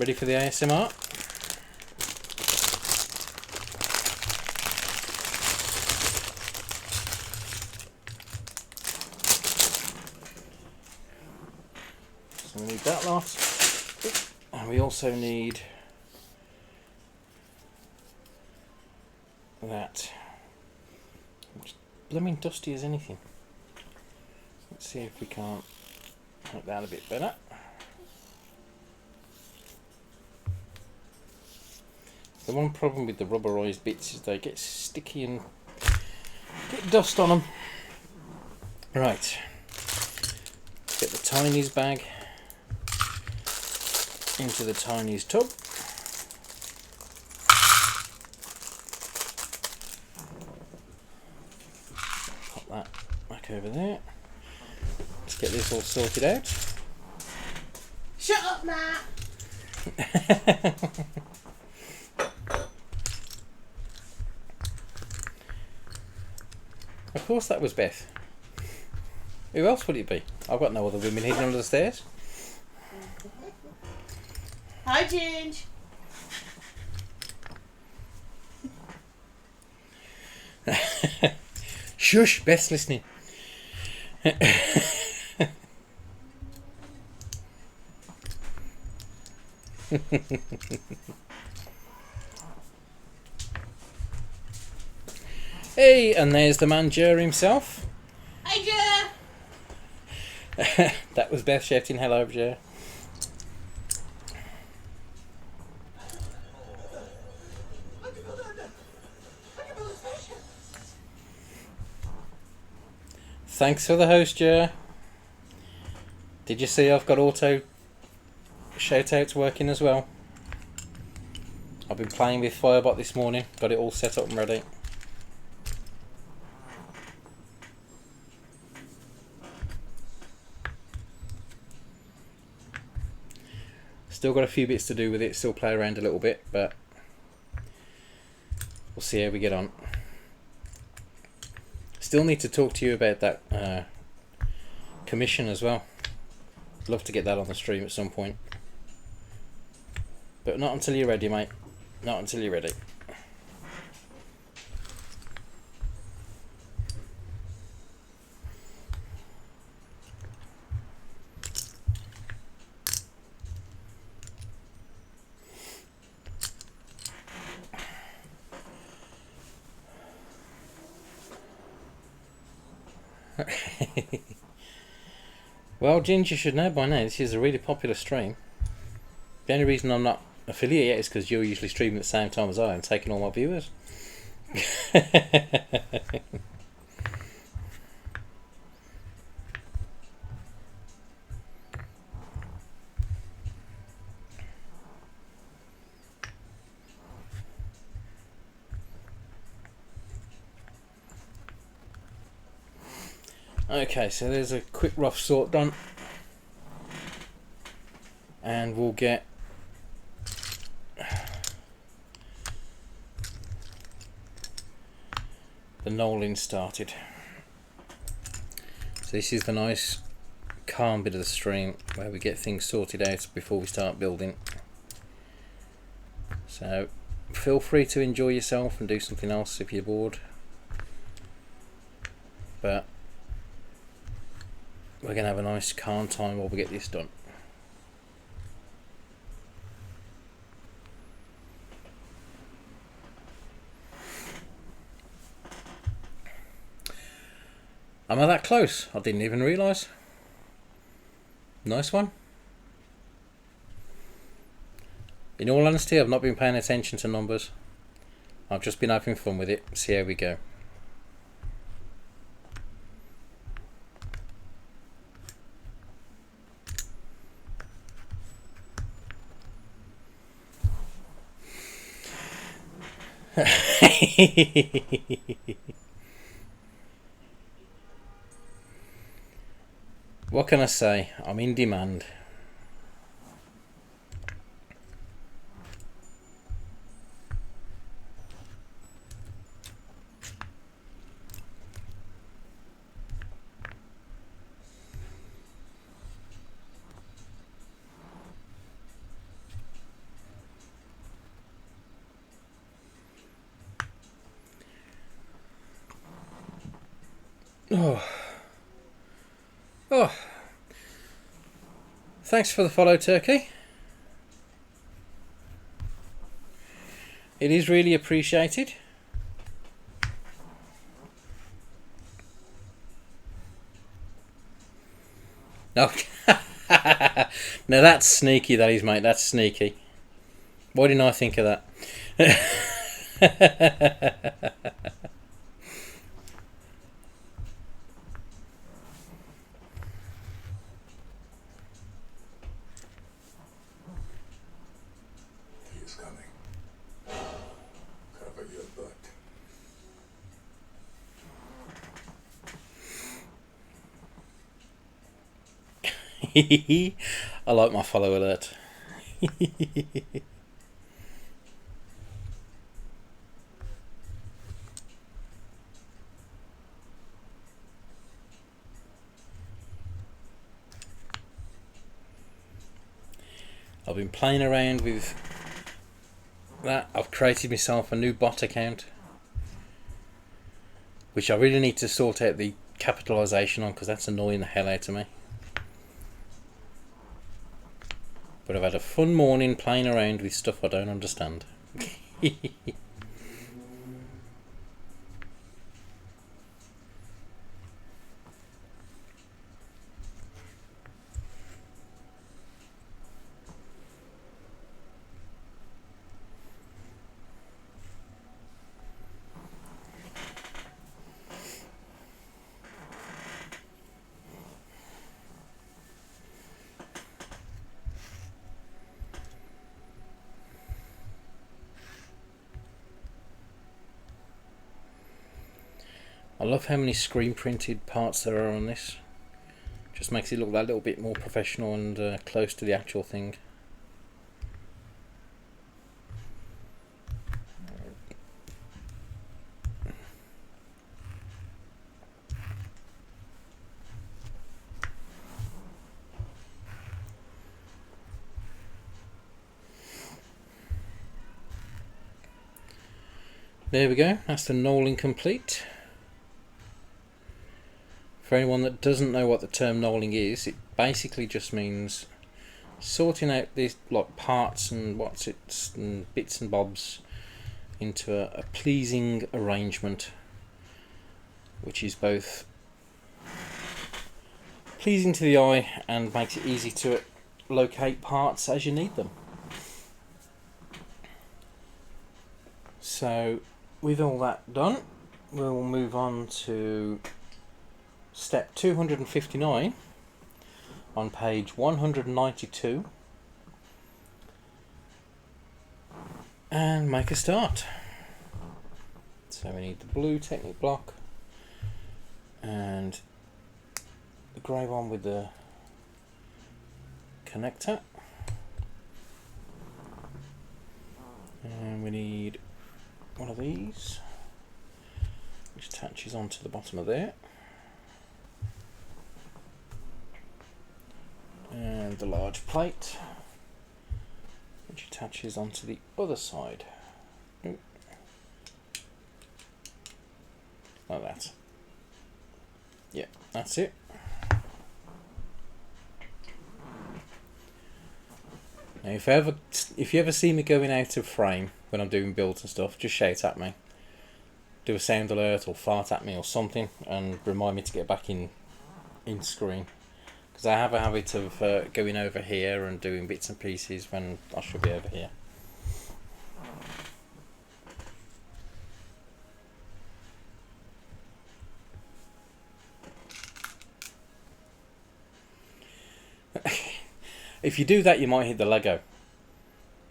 Ready for the ASMR? So we need that lot. And we also need that. It's blooming dusty as anything. Let's see if we can't make that a bit better. The one problem with the rubberized bits is they get sticky and get dust on them. Right, get the Tiny's bag into the Tiny's tub. Pop that back over there. Let's get this all sorted out. Shut up, Matt! Of course that was Beth. Who else would it be? I've got no other women hidden under the stairs. Hi, Ginge! Shush, Beth's listening. Hey, and there's the man Jer himself. Hi, Jer! That was Beth shouting hello, Jer. Thanks for the host, Jer. Did you see I've got auto shoutouts working as well? I've been playing with Firebot this morning, got it all set up and ready. Still got a few bits to do with it, still play around a little bit, but we'll see how we get on. Still need to talk to you about that commission as well. Love to get that on the stream at some point. But not until you're ready, mate. Not until you're ready. Well, Ginger should know by now, this is a really popular stream. The only reason I'm not affiliate yet. It's because you're usually streaming at the same time as I am, taking all my viewers. Okay, so there's a quick rough sort done, and we'll get the knolling started. So this is the nice calm bit of the stream where we get things sorted out before we start building. So feel free to enjoy yourself and do something else if you're bored, but we're going to have a nice calm time while we get this done. Am I that close? I didn't even realise. Nice one. In all honesty, I've not been paying attention to numbers. I've just been having fun with it. See how we go. What can I say? I'm in demand. Oh, thanks for the follow, Turkey. It is really appreciated. No, now that's sneaky, that is, mate. That's sneaky. Why didn't I think of that? He's coming. Cover your butt. I like my follow alert. I've been playing around with that. I've created myself a new bot account, which I really need to sort out the capitalisation on, because that's annoying the hell out of me. But I've had a fun morning playing around with stuff I don't understand. I love how many screen printed parts there are on this. Just makes it look that little bit more professional and close to the actual thing. There we go, that's the knolling complete. For anyone that doesn't know what the term knolling is, it basically just means sorting out these like parts and and bits and bobs into a pleasing arrangement, which is both pleasing to the eye and makes it easy to locate parts as you need them. So with all that done, we'll move on to step 259 on page 192 and make a start. So we need the blue Technic block and the grey one with the connector, and we need one of these which attaches onto the bottom of there, and the large plate which attaches onto the other side. Ooh. Like that. Yeah, that's it. Now if you ever see me going out of frame when I'm doing builds and stuff, just shout at me. Do a sound alert or fart at me or something and remind me to get back in screen. Because I have a habit of going over here and doing bits and pieces when I should be over here. If you do that, you might hit the Lego.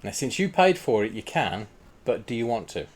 Now, since you paid for it, you can, but do you want to?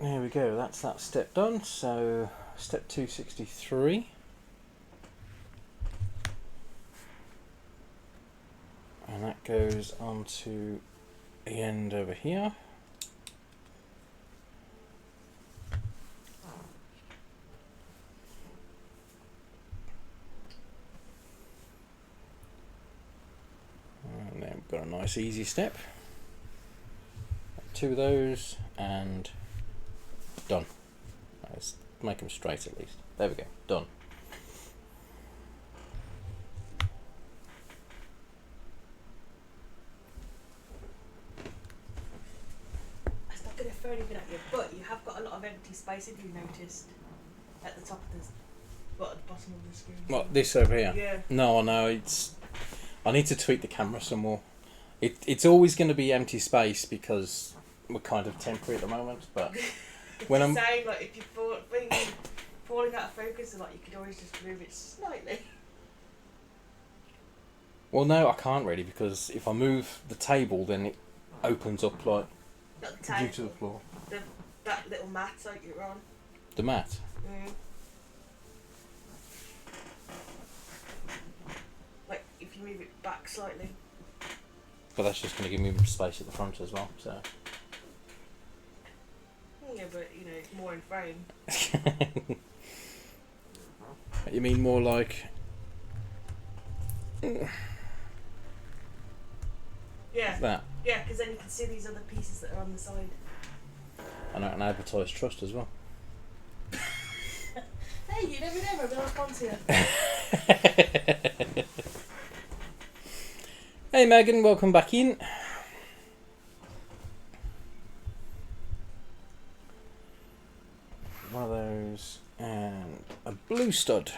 There we go, that's that step done. So step 263. And that goes on to the end over here. And then we've got a nice easy step. 2 of those and done. Let's make them straight at least. There we go, done. That's not going to throw anything at you, but you have got a lot of empty space, if you noticed, at the top of the, well, at the bottom of the screen. What, this over here? Yeah. No, I know, I need to tweak the camera some more. It's always going to be empty space because we're kind of temporary at the moment, but when I'm saying, like, if you're falling out of focus a lot, you could always just move it slightly. Well, no, I can't really, because if I move the table, then it opens up like Not the table, due to the floor. that little mat like you're on. The mat. Like if you move it back slightly. But that's just going to give me space at the front as well. So. Yeah, but you know, it's more in frame. You mean more like? Yeah. That. Yeah, because then you can see these other pieces that are on the side. And I can advertise trust as well. Hey, you never know, maybe I'll sponsor you. Hey Megan, welcome back in. One of those and a blue stud.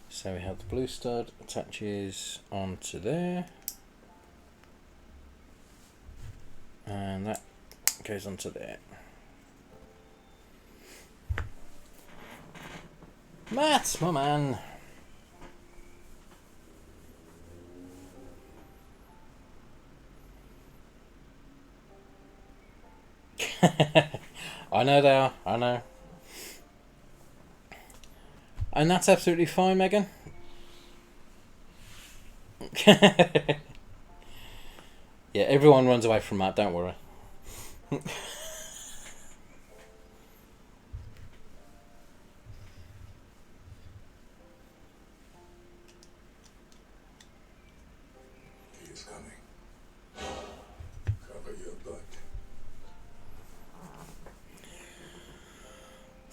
So we have the blue stud attaches onto there, and that goes onto there. Matt, my man. I know they are, I know. And that's absolutely fine, Megan. Yeah, everyone runs away from Matt, don't worry. He's coming. Cover your butt.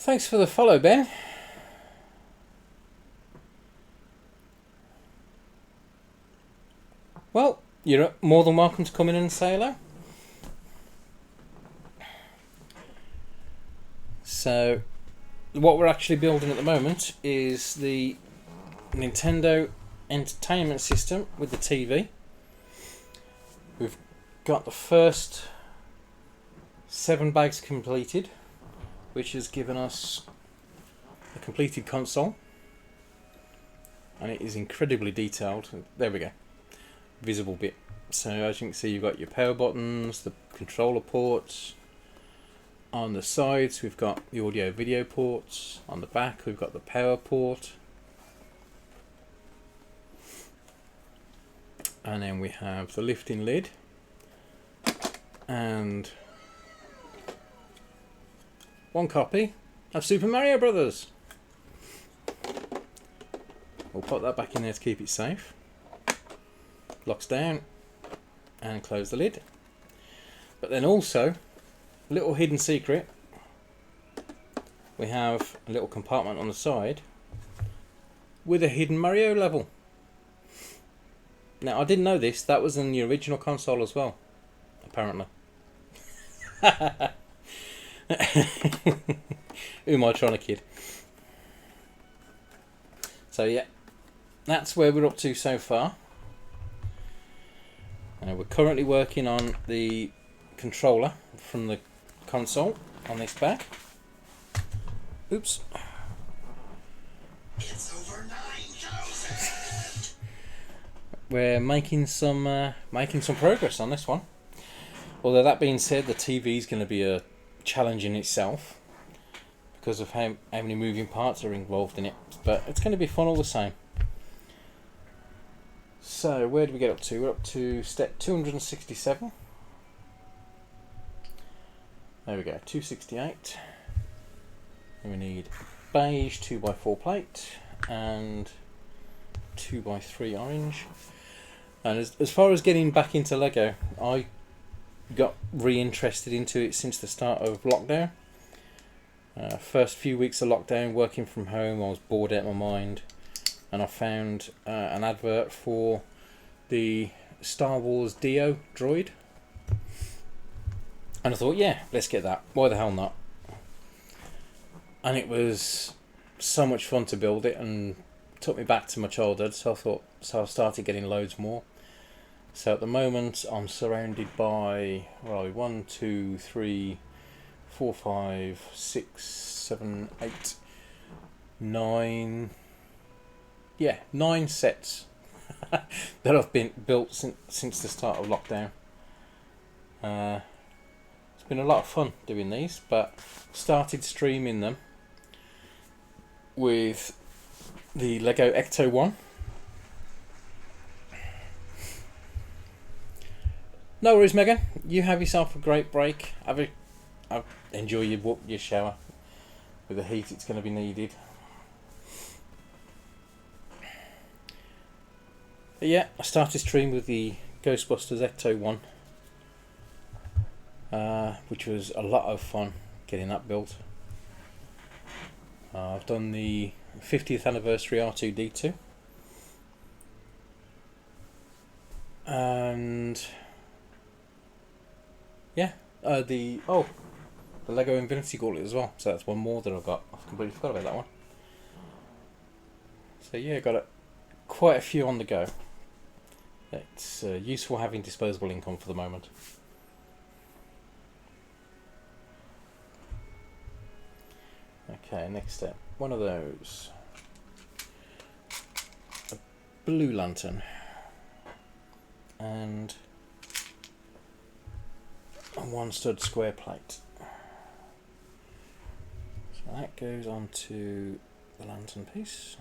Thanks for the follow, Ben. Well, you're more than welcome to come in and say hello. So, what we're actually building at the moment is the Nintendo Entertainment System with the TV. We've got the first 7 bags completed, which has given us a completed console, and it is incredibly detailed. There we go, visible bit. So as you can see, you've got your power buttons, the controller ports. On the sides we've got the audio video ports. On the back we've got the power port, and then we have the lifting lid and one copy of Super Mario Brothers. We'll put that back in there to keep it safe. Locks down and close the lid. But then also, little hidden secret, we have a little compartment on the side with a hidden Mario level. Now I didn't know this, that was in the original console as well, apparently. Who am I trying to kid? So yeah, that's where we're up to so far. We're currently working on the controller from the console on this bag. Oops. It's over 9,000! We're making some progress on this one. Although that being said, the TV is going to be a challenge in itself because of how many moving parts are involved in it. But it's going to be fun all the same. So where do we get up to? We're up to step 267. There we go, 268. And we need beige 2x4 plate and 2x3 orange. And as far as getting back into Lego, I got re-interested into it since the start of lockdown. First few weeks of lockdown, working from home, I was bored out of my mind, and I found an advert for the Star Wars Dio droid. And I thought, yeah, let's get that. Why the hell not? And it was so much fun to build it and took me back to my childhood. So I started getting loads more. So at the moment, I'm surrounded by 1, 2, 3, 4, 5, 6, 7, 8, 9. Yeah, 9 sets that have been built since the start of lockdown. It's been a lot of fun doing these, but started streaming them with the Lego Ecto 1. No worries, Megan. You have yourself a great break. Enjoy your shower. With the heat, it's going to be needed. But yeah, I started stream with the Ghostbusters Ecto 1, which was a lot of fun getting that built. I've done the 50th anniversary R2-D2, and yeah, the Lego Infinity Gauntlet as well. So that's one more that I've got. I've completely forgot about that one. So yeah, got quite a few on the go. It's useful having disposable income for the moment. Okay, next step. One of those. A blue lantern. And a 1 stud square plate. So that goes onto the lantern piece.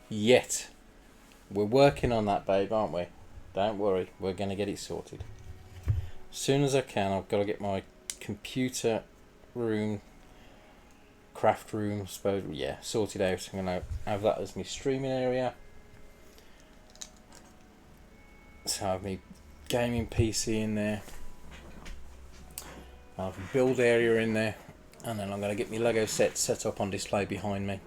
Yet. We're working on that, babe, aren't we? Don't worry, we're going to get it sorted. As soon as I can, I've got to get my computer room, craft room, sorted out. I'm going to have that as my streaming area. So I have my gaming PC in there. I have a build area in there, and then I'm going to get my Lego set up on display behind me,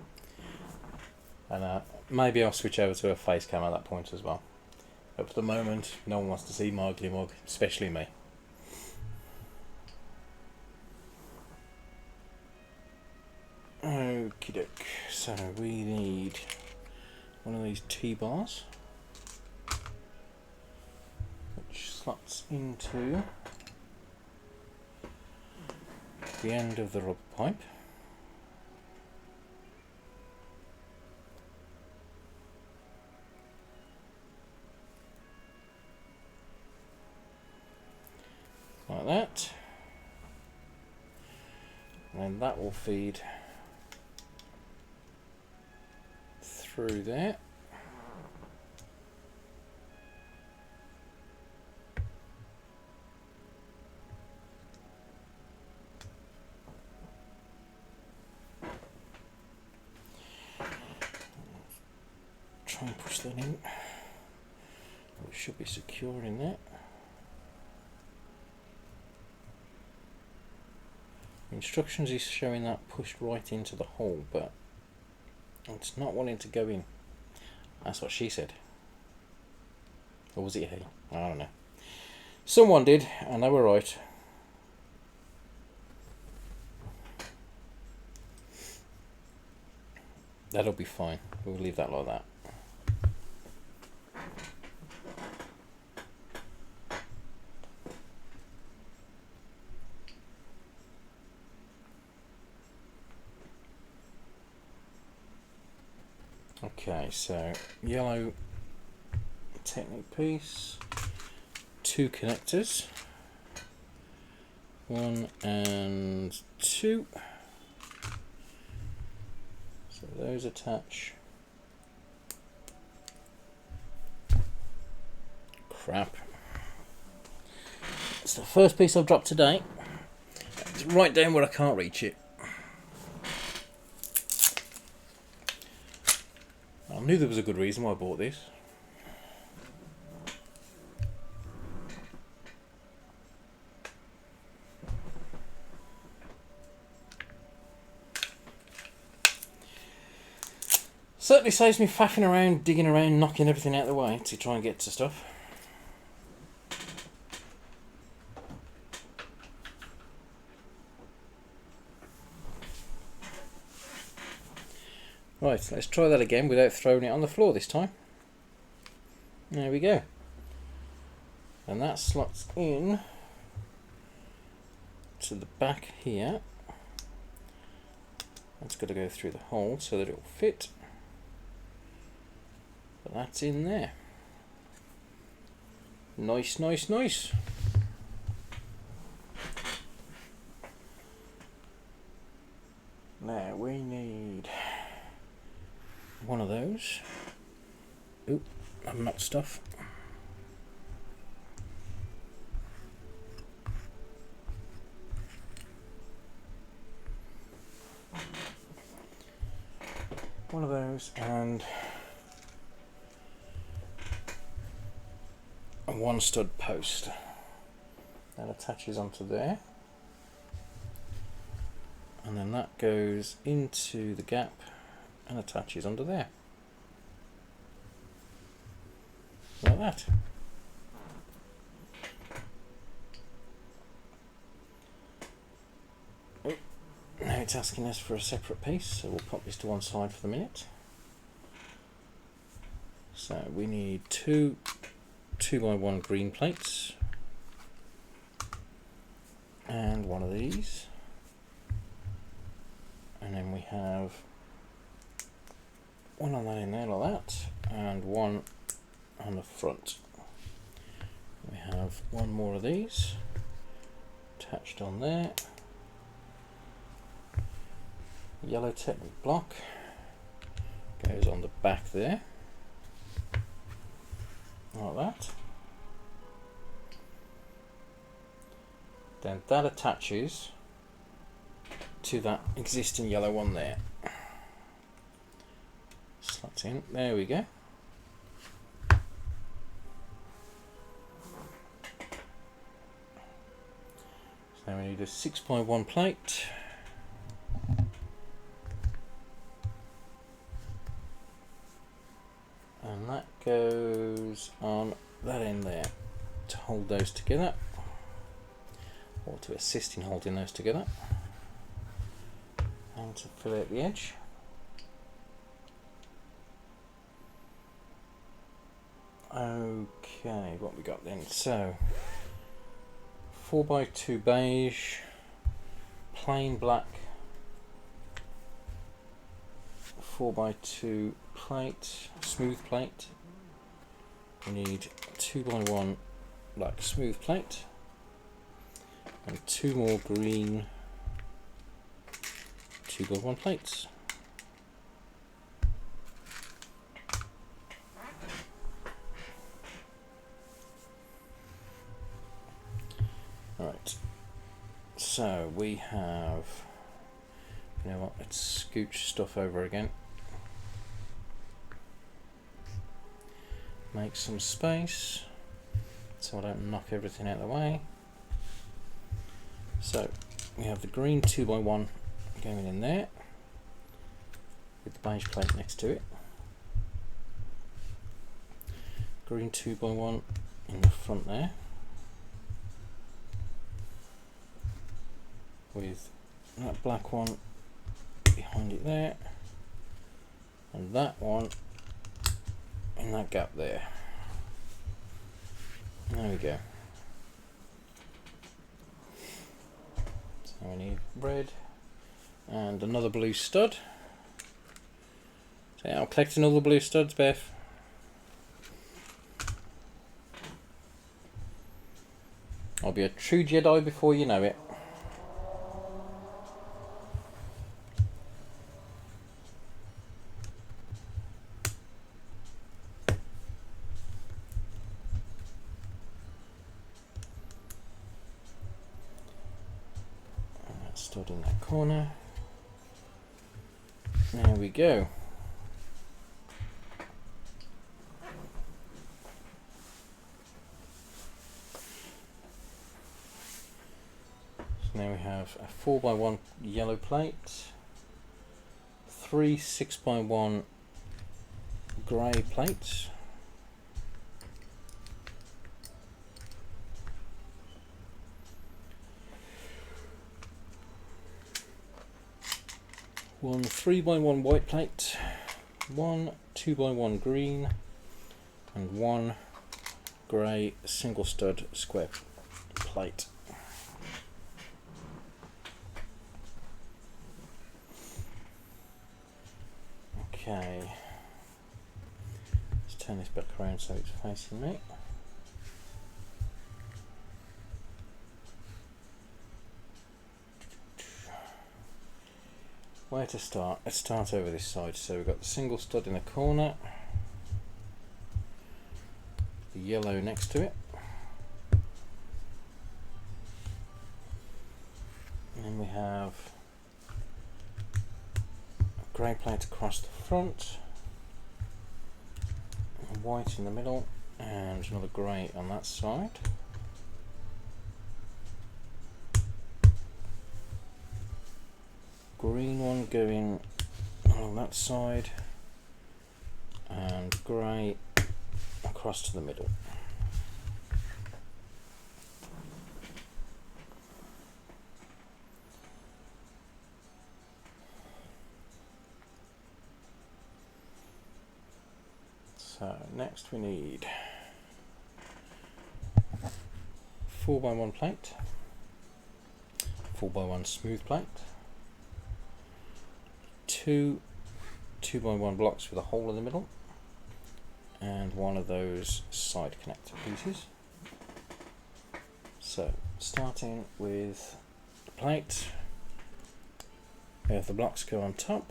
and maybe I'll switch over to a face cam at that point as well. But for the moment, no one wants to see my ugly mug, especially me. Okie doke, so we need one of these T-bars, which slots into the end of the rubber pipe. Like that. And then that will feed through there. Try and push that in. It should be secure in there. Instructions is showing that pushed right into the hole, but it's not wanting to go in. That's what she said. Or was it he? I don't know. Someone did, and they were right. That'll be fine. We'll leave that like that. Okay, so yellow Technic piece, 2 connectors, 1 and 2. So those attach. Crap. It's the first piece I've dropped today. It's right down where I can't reach it. I knew there was a good reason why I bought this. Certainly saves me faffing around, digging around, knocking everything out of the way to try and get to stuff. Right, let's try that again without throwing it on the floor this time. There we go. And that slots in to the back here. That's got to go through the hole so that it will fit. But that's in there. Nice, nice, nice. Now we need one of those. Oop, I've knocked stuff. One of those and a 1 stud post. That attaches onto there. And then that goes into the gap and attaches under there. Like that. Oh, now it's asking us for a separate piece, so we'll pop this to one side for the minute. So we need 2 2x1 green plates and one of these. And then we have one on that in there like that, and one on the front. We have one more of these attached on there. Yellow Technic block goes on the back there, like that. Then that attaches to that existing yellow one there. Slot in, there we go. So we need a 6x1 plate. And that goes on that end there to hold those together, or to assist in holding those together, and to fill out the edge. Okay, what we got then? So 4x2 beige, plain black, 4x2 plate, smooth plate. We need 2x1 black smooth plate, and 2 more green 2x1 plates. Right, so we have, you know what, let's scooch stuff over again. Make some space so I don't knock everything out of the way. So we have the green 2x1 going in there with the beige plate next to it. Green 2x1 in the front there with that black one behind it there, and that one in that gap there. There we go. So we need red and another blue stud. So I'll collect another blue studs, Beth. I'll be a true Jedi before you know it. Stud in that corner. There we go. So now we have a 4x1 yellow plate, 3 6x1 grey plates, one 3x1 white plate, one 2x1 green, and one grey single stud square plate. Okay, let's turn this back around so it's facing me. Where to start? Let's start over this side. So we've got the single stud in the corner, the yellow next to it, and then we have a grey plate across the front, and white in the middle, and another grey on that side. Green one going along that side, and grey across to the middle. So next we need 4x1 plate, 4x1 smooth plate, 2 2x1 blocks with a hole in the middle, and one of those side connector pieces. So starting with the plate, we have the blocks go on top,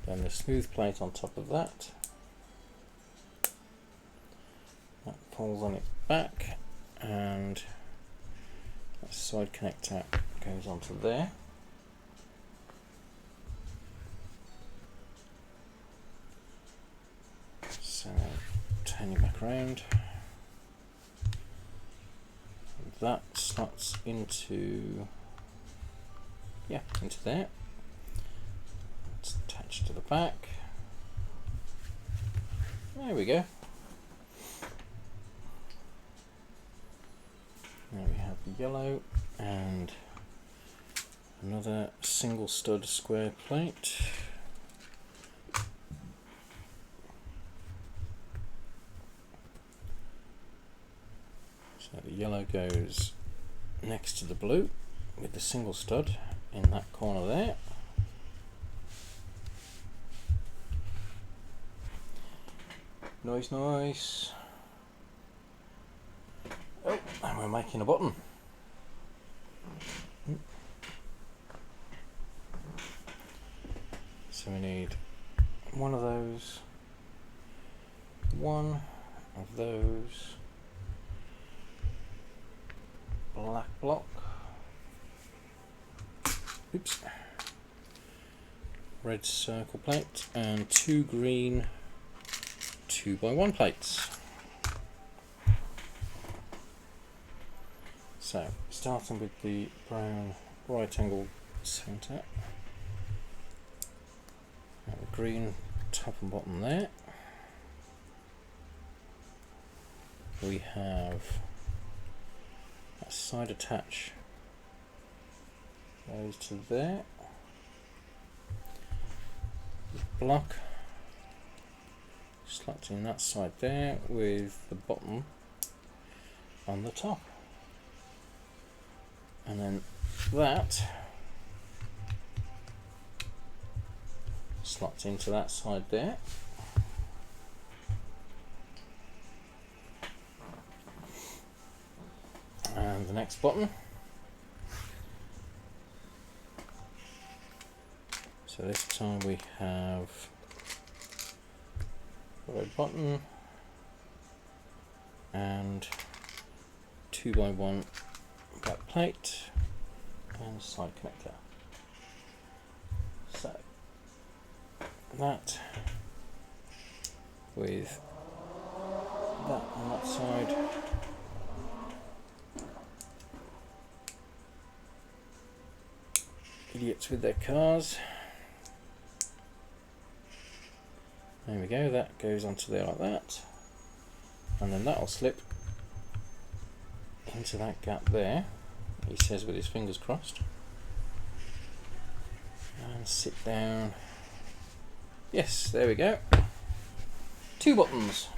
then the smooth plate on top of that. That falls on its back, and that side connector goes onto there. So turn it back around. that slots into, yeah, into there. It's attached to the back. There we go. Now we have the yellow and another single stud square plate. So the yellow goes next to the blue with the single stud in that corner there. Noise, noise. Oh, and we're making a button. So we need one of those, one of those, black block, oops, red circle plate, and 2 green 2x1 plates. So, starting with the brown right angle centre, and the green top and bottom there. We have a side attach goes to there. Block slots in that side there with the bottom on the top. And then that slots into that side there. And the next button. So this time we have a red button and 2x1 black plate and side connector. So that with that on that side. Idiots with their cars. There we go, that goes onto there like that. And then that'll slip into that gap there, he says with his fingers crossed. And sit down. Yes, there we go. 2 buttons.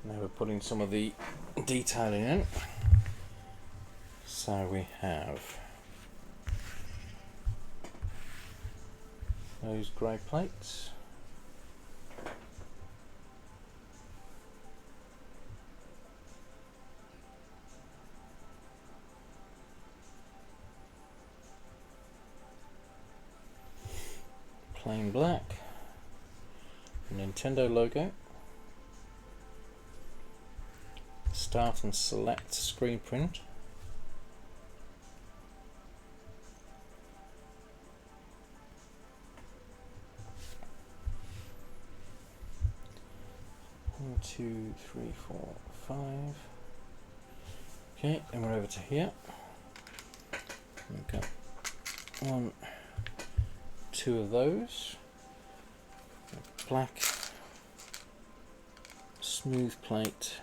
Now we're putting some of the detailing in. So we have those grey plates. Plain black. Nintendo logo. Start and select screen print. One, 2, 3, 4, 5. Okay, and we're over to here. We've got 1, 2 of those. Black smooth plate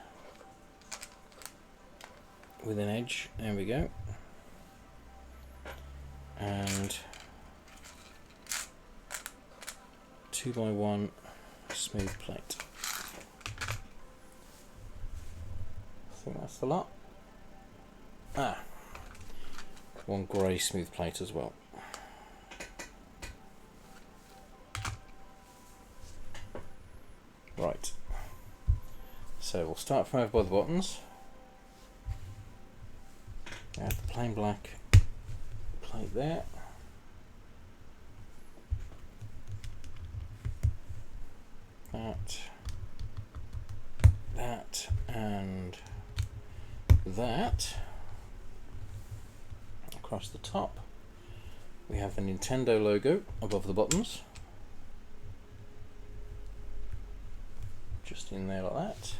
with an edge, there we go, and 2x1 smooth plate. I think that's the lot. Ah, 1 grey smooth plate as well. Right, so we'll start from over by the buttons. We have the plain black plate there. That, and that. Across the top, we have the Nintendo logo above the buttons. just in there like that.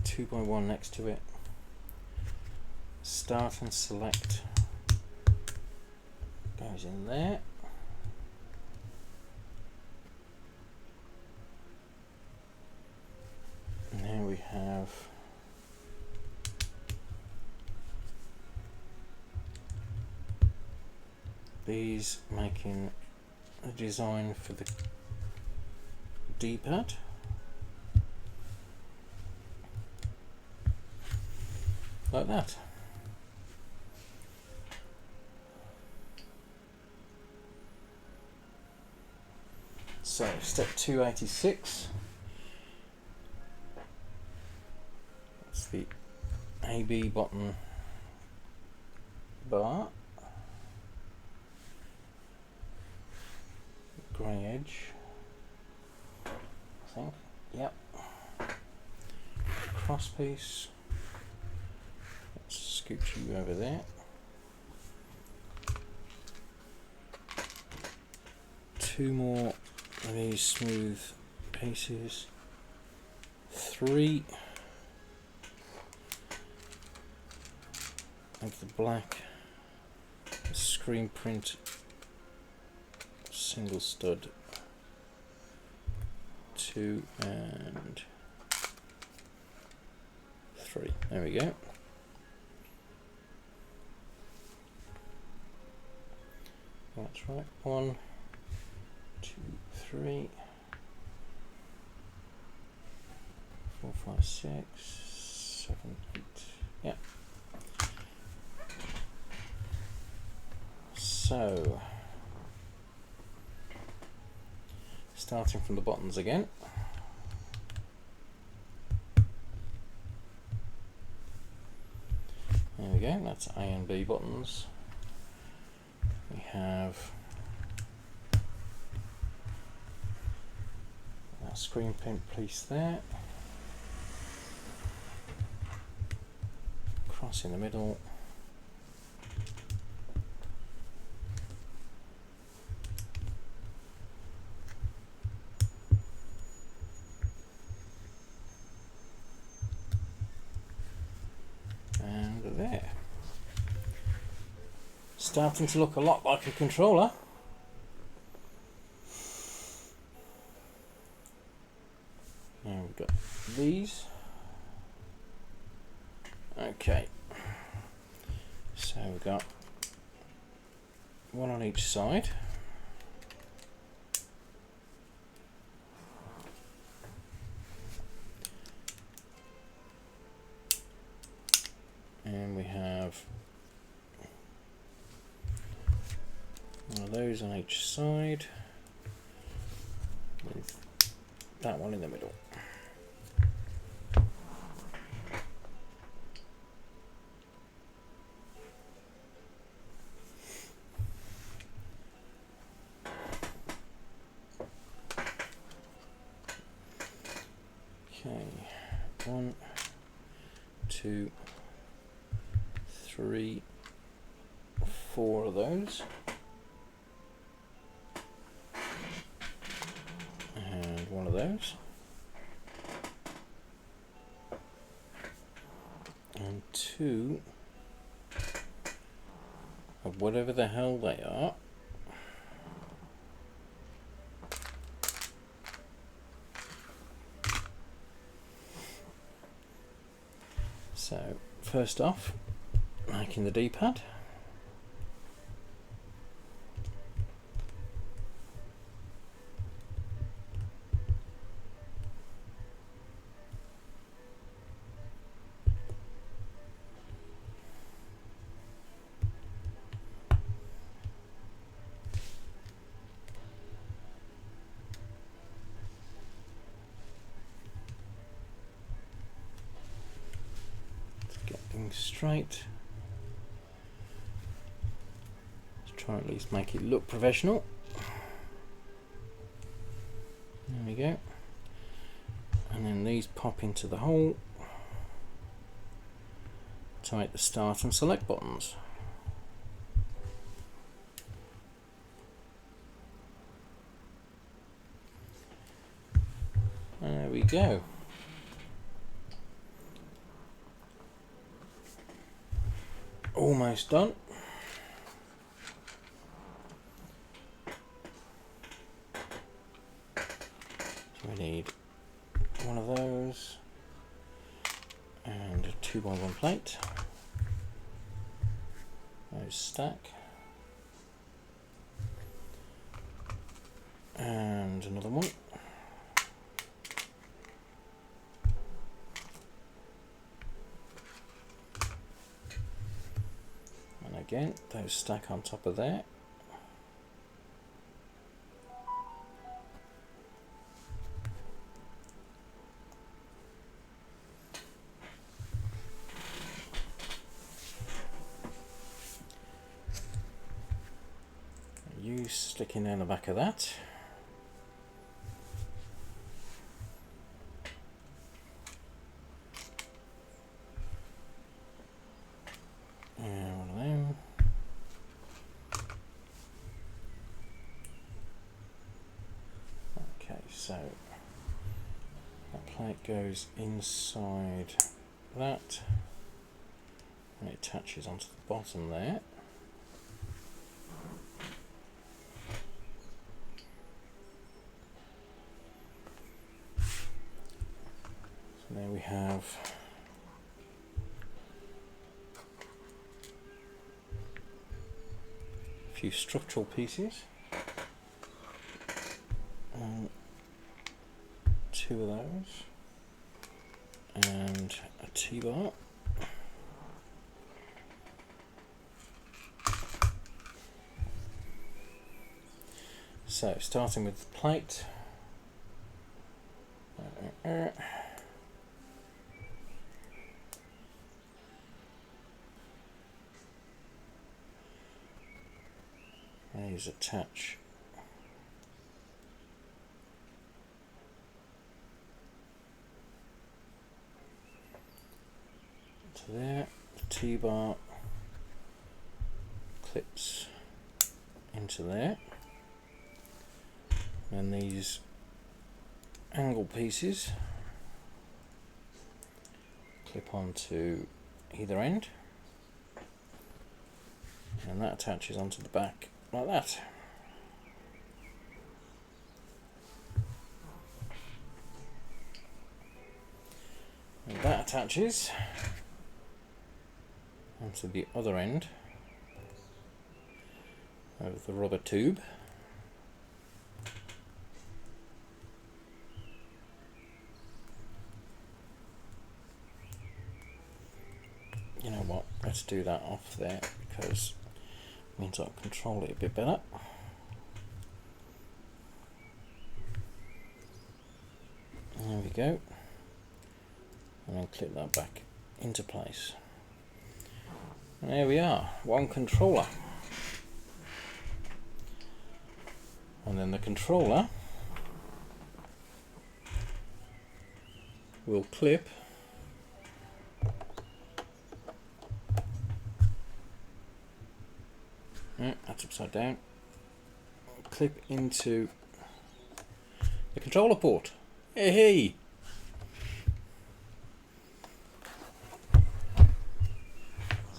2x1 next to it. Start and select goes in there. Now we have these making a design for the D-pad. Like that. So step 286. That's the AB button bar. Grey edge. I think. Yep. Cross piece. Let's scoot you over there. 2 more of these smooth pieces. 3 of the black screen print single stud. 2 and 3. There we go. That's right. 1, 2, 3, 4, 5, 6, 7, 8. Yeah. So, starting from the buttons again. There we go. That's A and B buttons. We have that screen print piece there, cross in the middle, and there. Starting to look a lot like a controller. Now we've got these. Okay. So we've got one on each side. And we have one of those on each side with that one in the middle. Okay, 1, 2, 3, 4 of those. And one of those. And 2 of whatever the hell they are. So, first off, making the D-pad. Straight. Let's try at least make it look professional. There we go. And then these pop into the hole to make the start and select buttons. go. Almost done. So we need one of those and a 2x1 plate. Those stack. And another one. And again, those stack on top of there. You sticking down the back of that. And one of them. Okay, so that plate goes inside that and it attaches onto the bottom there. So there we have a few structural pieces. Two of those and a T-bar. So starting with the plate. These attach to there. The T-bar clips into there, and these angle pieces clip onto either end, and that attaches onto the back like that. And that attaches onto the other end of the rubber tube. You know what, let's do that off there because it means I'll control it a bit better. There we go. And then clip that back into place. And there we are, one controller. And then the controller will clip that's upside down. Clip into the controller port. Hey!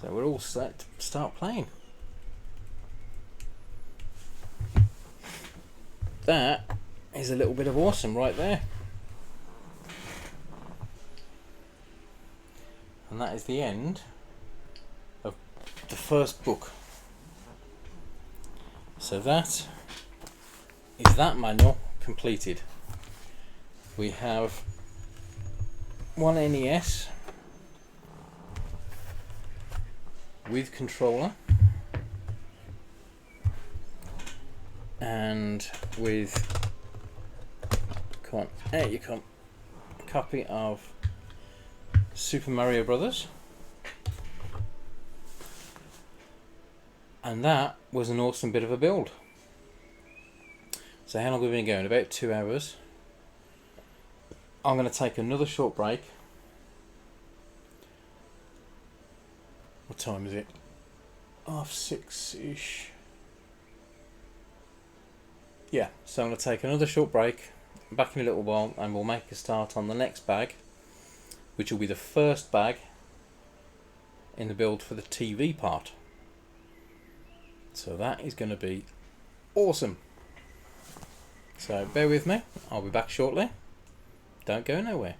So we're all set to start playing. That is a little bit of awesome right there. And that is the end of the first book. So that is that manual completed. We have one NES with controller and with, come on, there you come, a copy of Super Mario Brothers. And that was an awesome bit of a build. So how long have we been going? About 2 hours. I'm going to take another short break. What time is it? 6:30-ish. Yeah, so I'm going to take another short break back in a little while and we'll make a start on the next bag, which will be the first bag in the build for the TV part. So that is going to be awesome. So bear with me, I'll be back shortly. Don't go nowhere.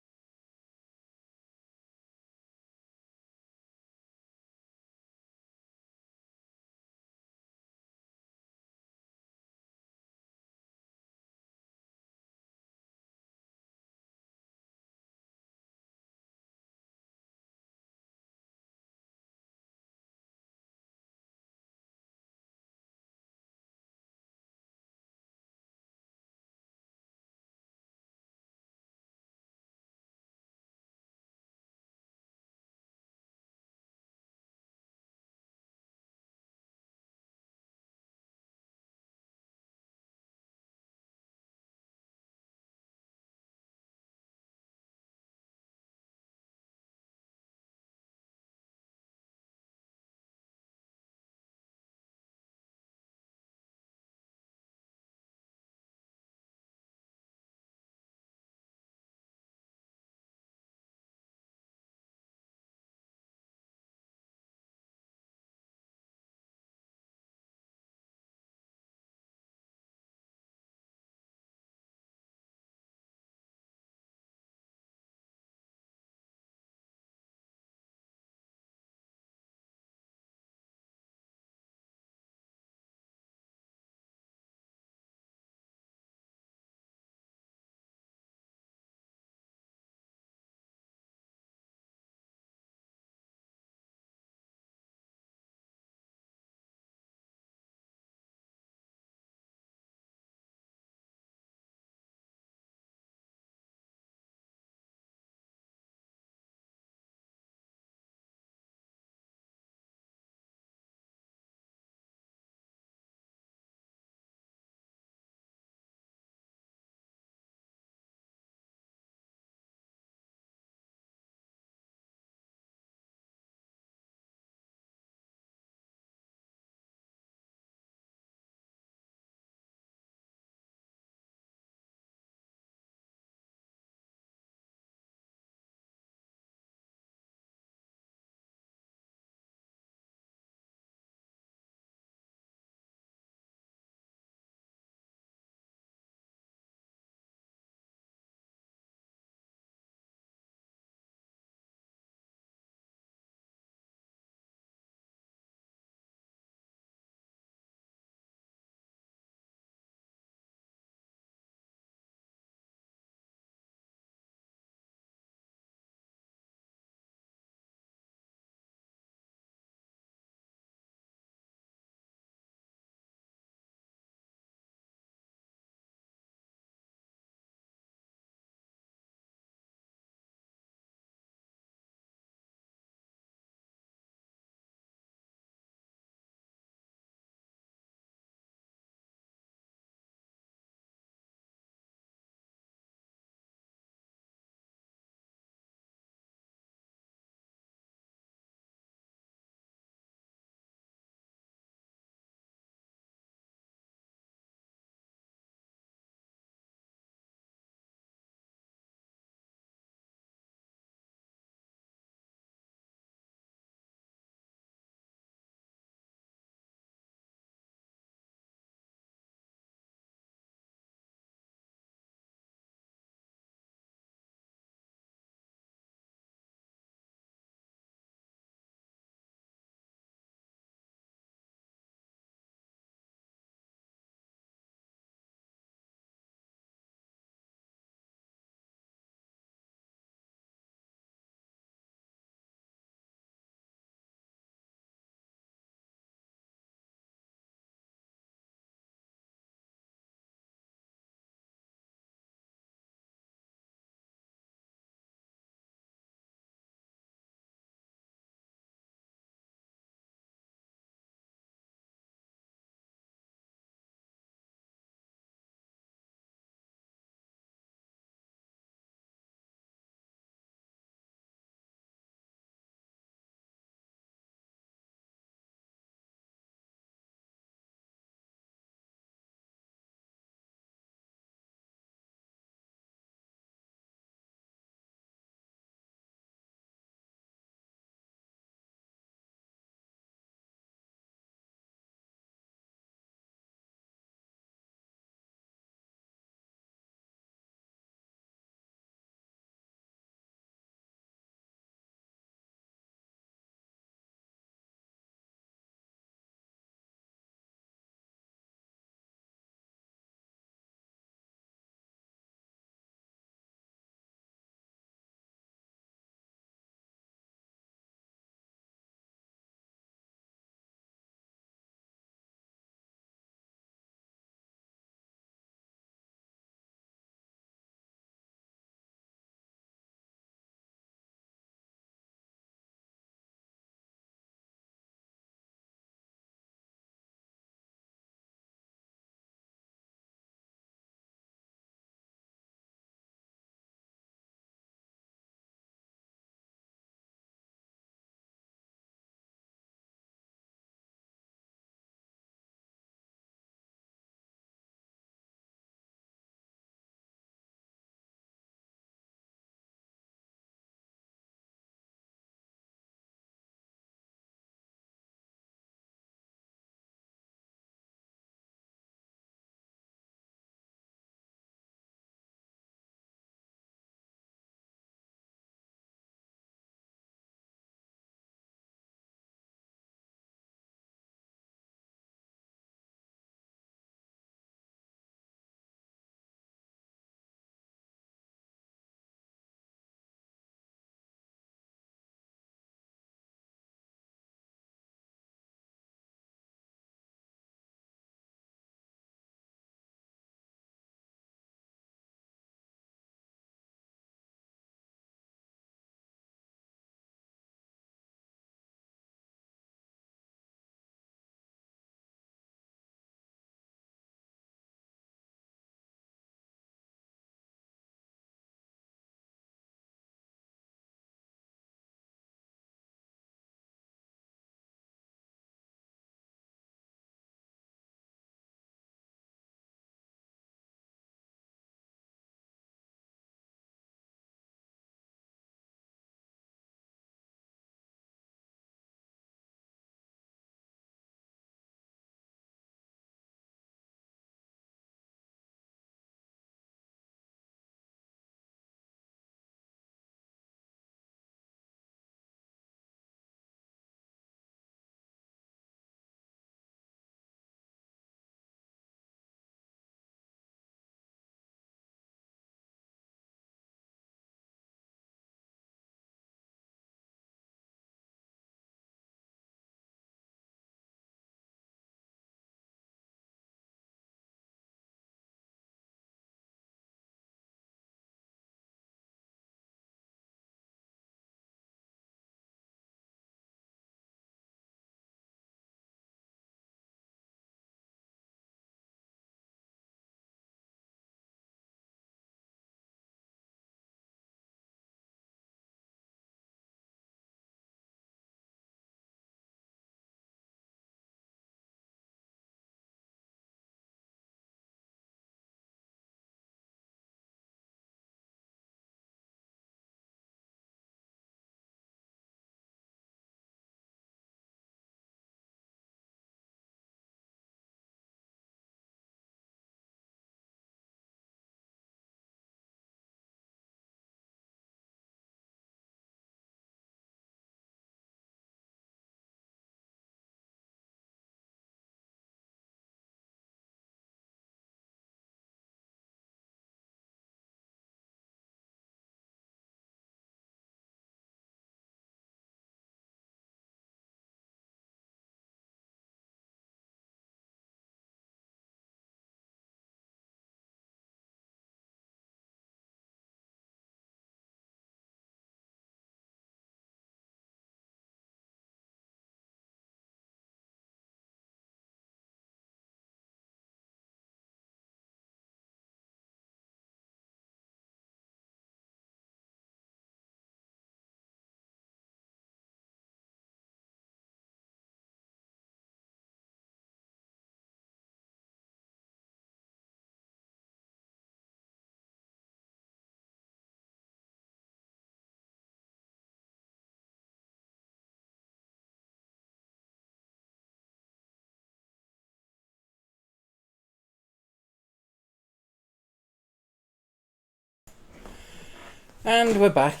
And we're back.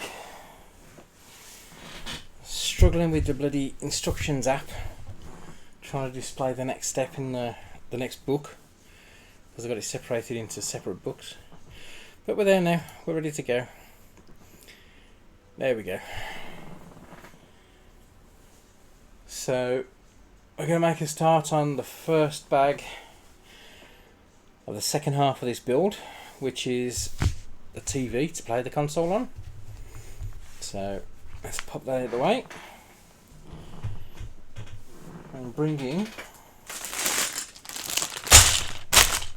Struggling with the bloody instructions app. Trying to display the next step in the next book. Because I've got it separated into separate books. But we're there now. We're ready to go. There we go. So, we're going to make a start on the first bag of the second half of this build, which is the TV to play the console on. So let's pop that out of the way and bring in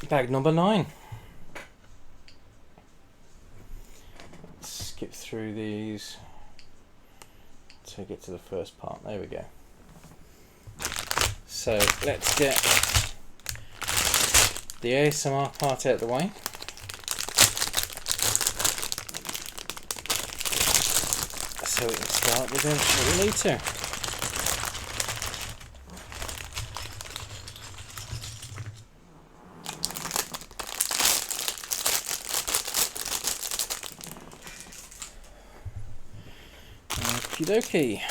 bag number 9. Let's skip through these to get to the first part. There we go. So let's get the ASMR part out of the way. So we can start with what we need to. Okie dokie.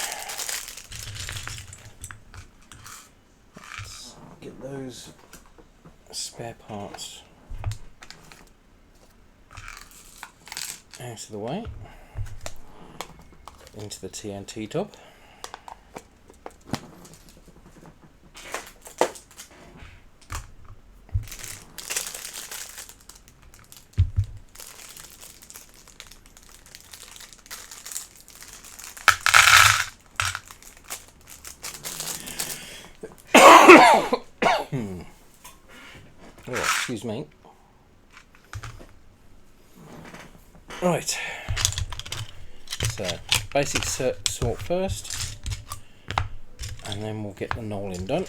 Let's get those spare parts out of the way. Into the TNT tub. Oh, excuse me. Right. So, basic sort first, and then we'll get the knolling done.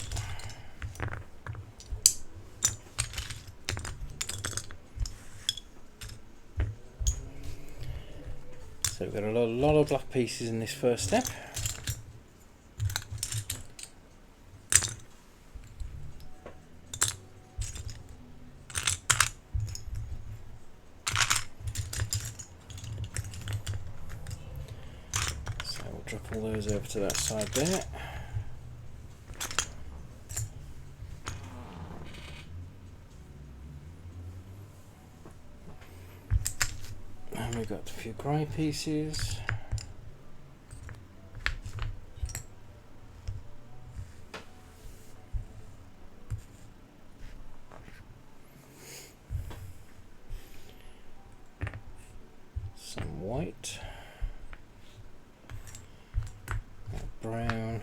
So we've got a lot of black pieces in this first step. Drop all those over to that side there. And we've got a few grey pieces. Some white. Brown.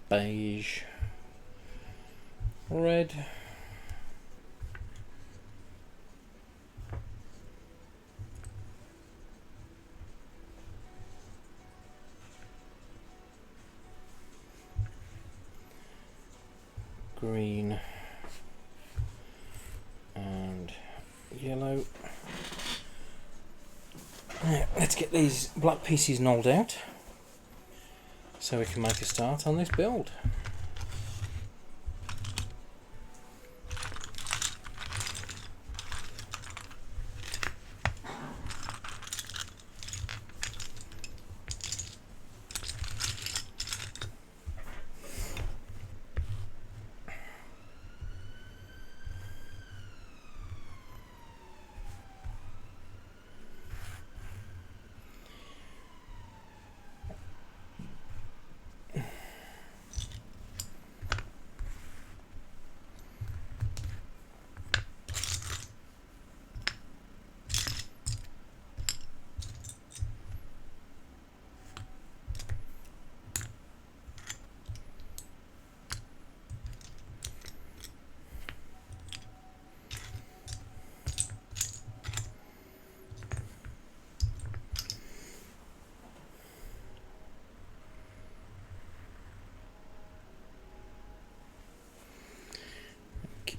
Beige. Red. Green and yellow. Right, let's get these black pieces knolled out so we can make a start on this build.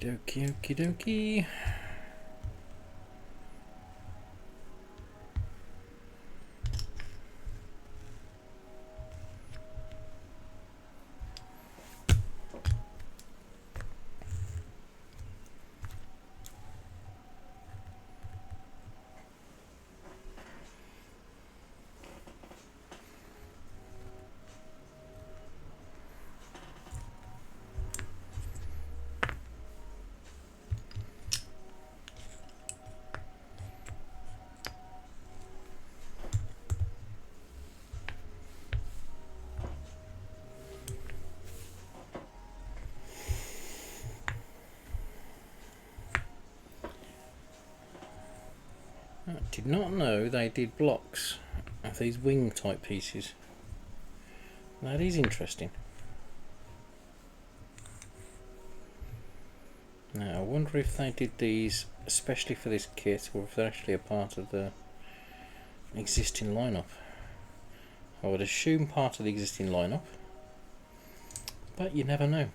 Okie dokie. Did not know they did blocks of these wing type pieces. That is interesting. Now I wonder if they did these especially for this kit or if they're actually a part of the existing lineup. I would assume part of the existing lineup, but you never know.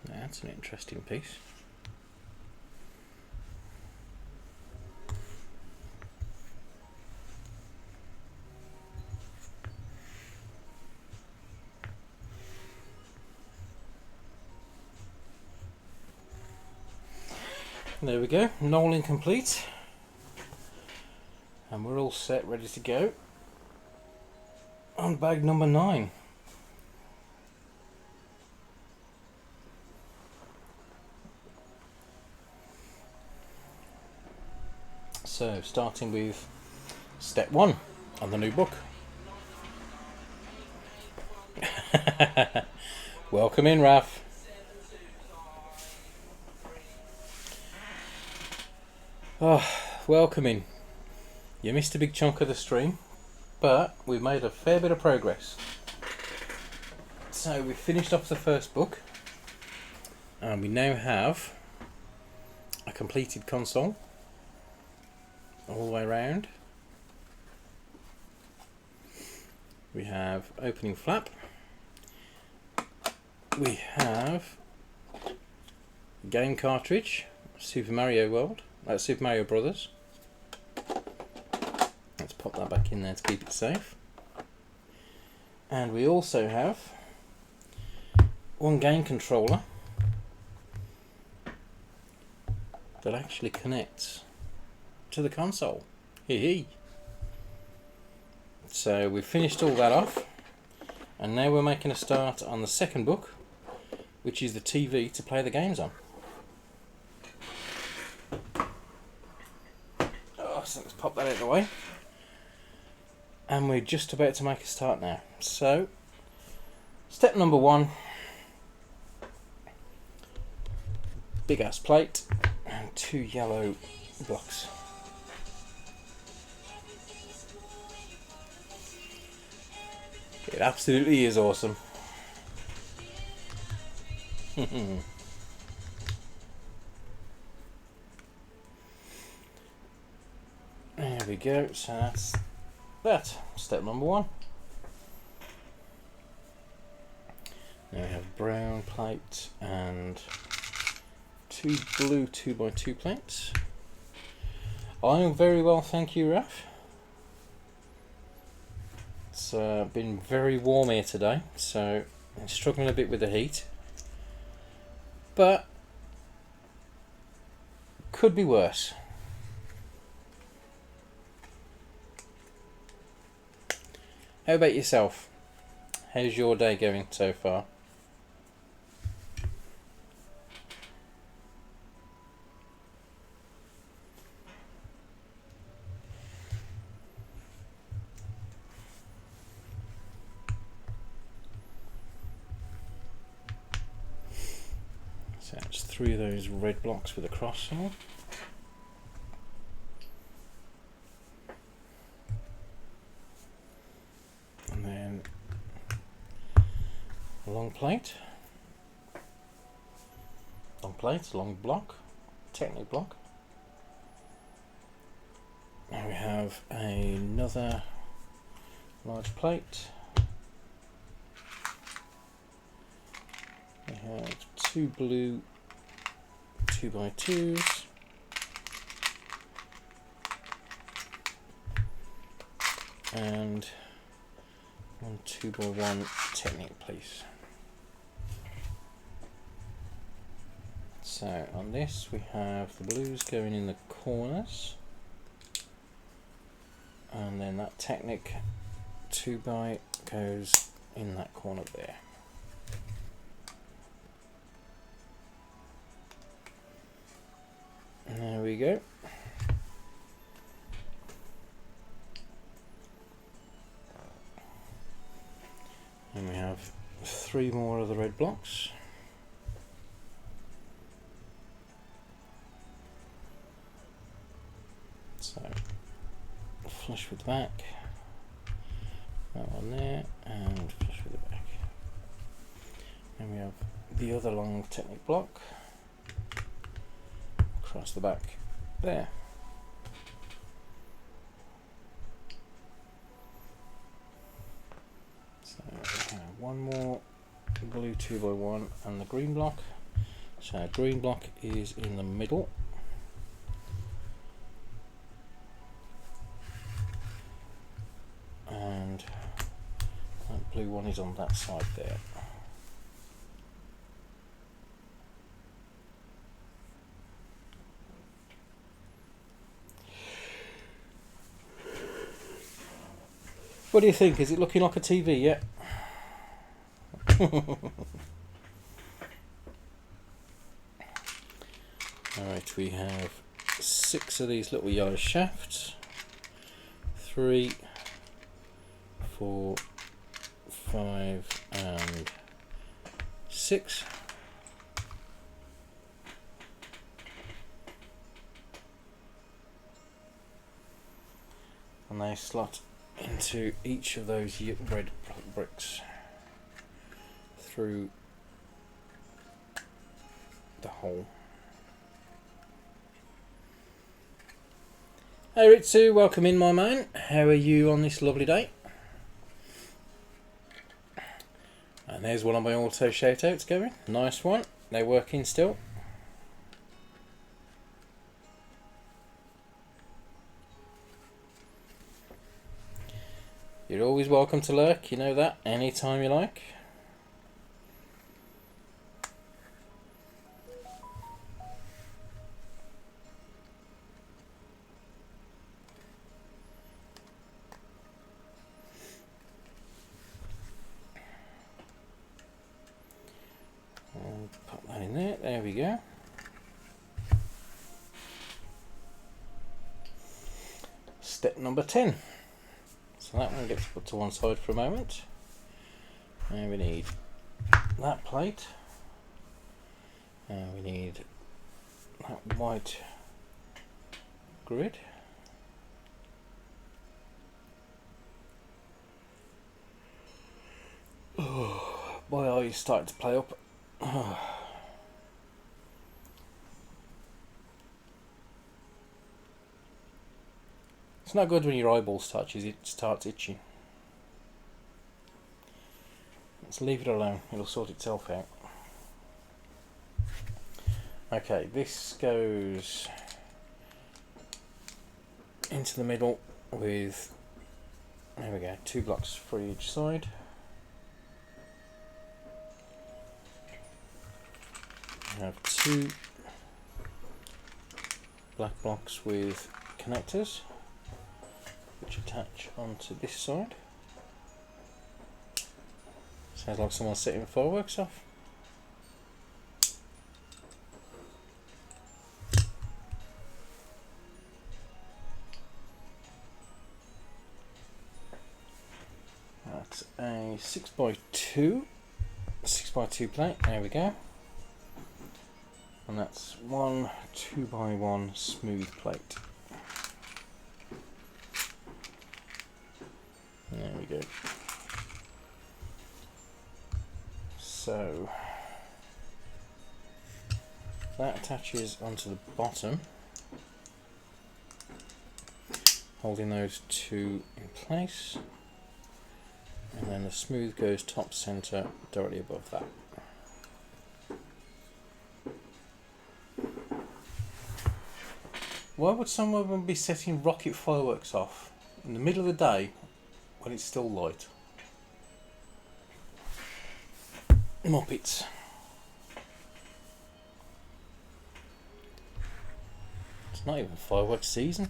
That's an interesting piece. There we go, knolling complete. And we're all set, ready to go on bag number 9. So, starting with step 1 on the new book. Welcome in, Raf. Oh, welcome in. You missed a big chunk of the stream, but we've made a fair bit of progress. So we've finished off the first book, and we now have a completed console all the way around. We have opening flap. We have game cartridge, Super Mario World, Super Mario Brothers. Let's pop that back in there to keep it safe. And we also have one game controller that actually connects to the console. Hee hee. So we've finished all that off, and now we're making a start on the second book, which is the TV to play the games on. Oh, so let's pop that out of the way. And we're just about to make a start now. So, step number 1, big ass plate and 2 yellow blocks. It absolutely is awesome. There we go, so that's that. Step number 1. Now we have brown plate and 2 blue 2x2 plates. I am very well, thank you, Raf. It's been very warm here today, so I'm struggling a bit with the heat, but could be worse. How about yourself? How's your day going so far? So that's 3 of those red blocks with a cross on them. And then a long plate, long block, Technic block. Now we have another large plate. We have 2 blue 2x2s. And 1 2x1 Technic, please. So on this we have the blues going in the corners, and then that Technic 2x goes in that corner there. And there we go. And we have 3 more of the red blocks. So flush with the back, that one there, and flush with the back. And we have the other long Technic block across the back there. So we have one more blue 2x1 and the green block. So green block is in the middle. And that blue one is on that side there. What do you think? Is it looking like a TV yet? Alright, we have 6 of these little yellow shafts. 3, 4, 5 and 6. And they slot into each of those red bricks through the hole. Hey Ritsu, welcome in my man. How are you on this lovely day? And there's one of my auto shoutouts going. Nice one. They're working still. You're always welcome to lurk, you know that, anytime you like. And pop that in there, there we go. Step number 10. So that one gets put to one side for a moment. And we need that plate. And we need that white grid. Oh, my eyes starting to play up. It's not good when your eyeballs touches, it starts itching. Let's leave it alone, it'll sort itself out. Okay, this goes into the middle with, there we go, 2 blocks for each side. We have 2 black blocks with connectors which attach onto this side. Sounds like someone's setting fireworks off. That's a 6x2 plate, there we go. And that's 1 2x1 smooth plate. There we go. So that attaches onto the bottom, holding those 2 in place, and then the smooth goes top center directly above that. Why would someone be setting rocket fireworks off in the middle of the day when it's still light? Muppets. It's not even fireworks season.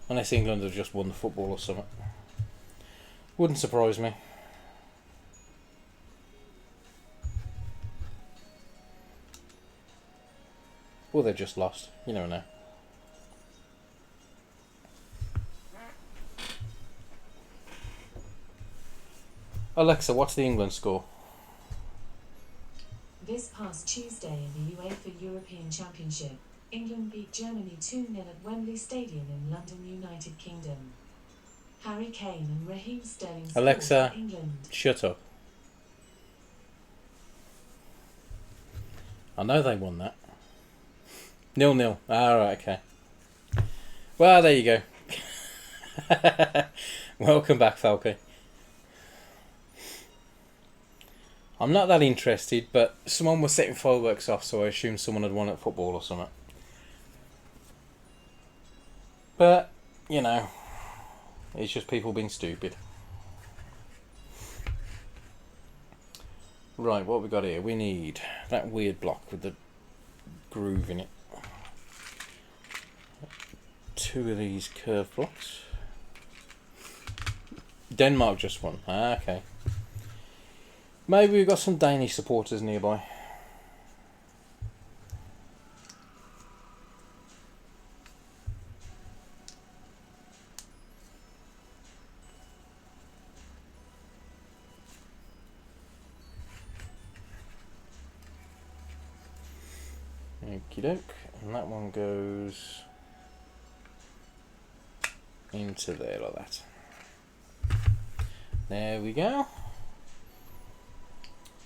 Unless England have just won the football or something. Wouldn't surprise me. Or they're just lost. You never know. Alexa, what's the England score? This past Tuesday in the UEFA European Championship, England beat Germany 2-0 at Wembley Stadium in London, United Kingdom. Harry Kane and Raheem Sterling scored Alexa, for England. shut up. I know they won that. 0-0. Alright, okay. Well, there you go. Welcome back, Falky. I'm not that interested, but someone was setting fireworks off, so I assumed someone had won at football or something. But, you know, it's just people being stupid. Right, what have we got here? We need that weird block with the groove in it. 2 of these curved blocks. Denmark just won. Ah, okay. Maybe we've got some Danish supporters nearby. Okie doke. And that one goes into there like that. There we go.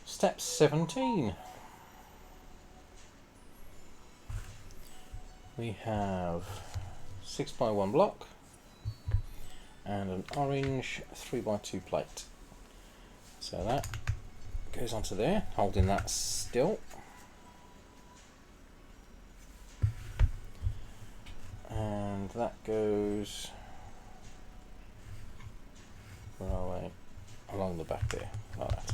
Step 17. We have 6x1 block and an orange 3x2 plate. So that goes onto there, holding that still. And that goes, where are we? Along the back there, like that.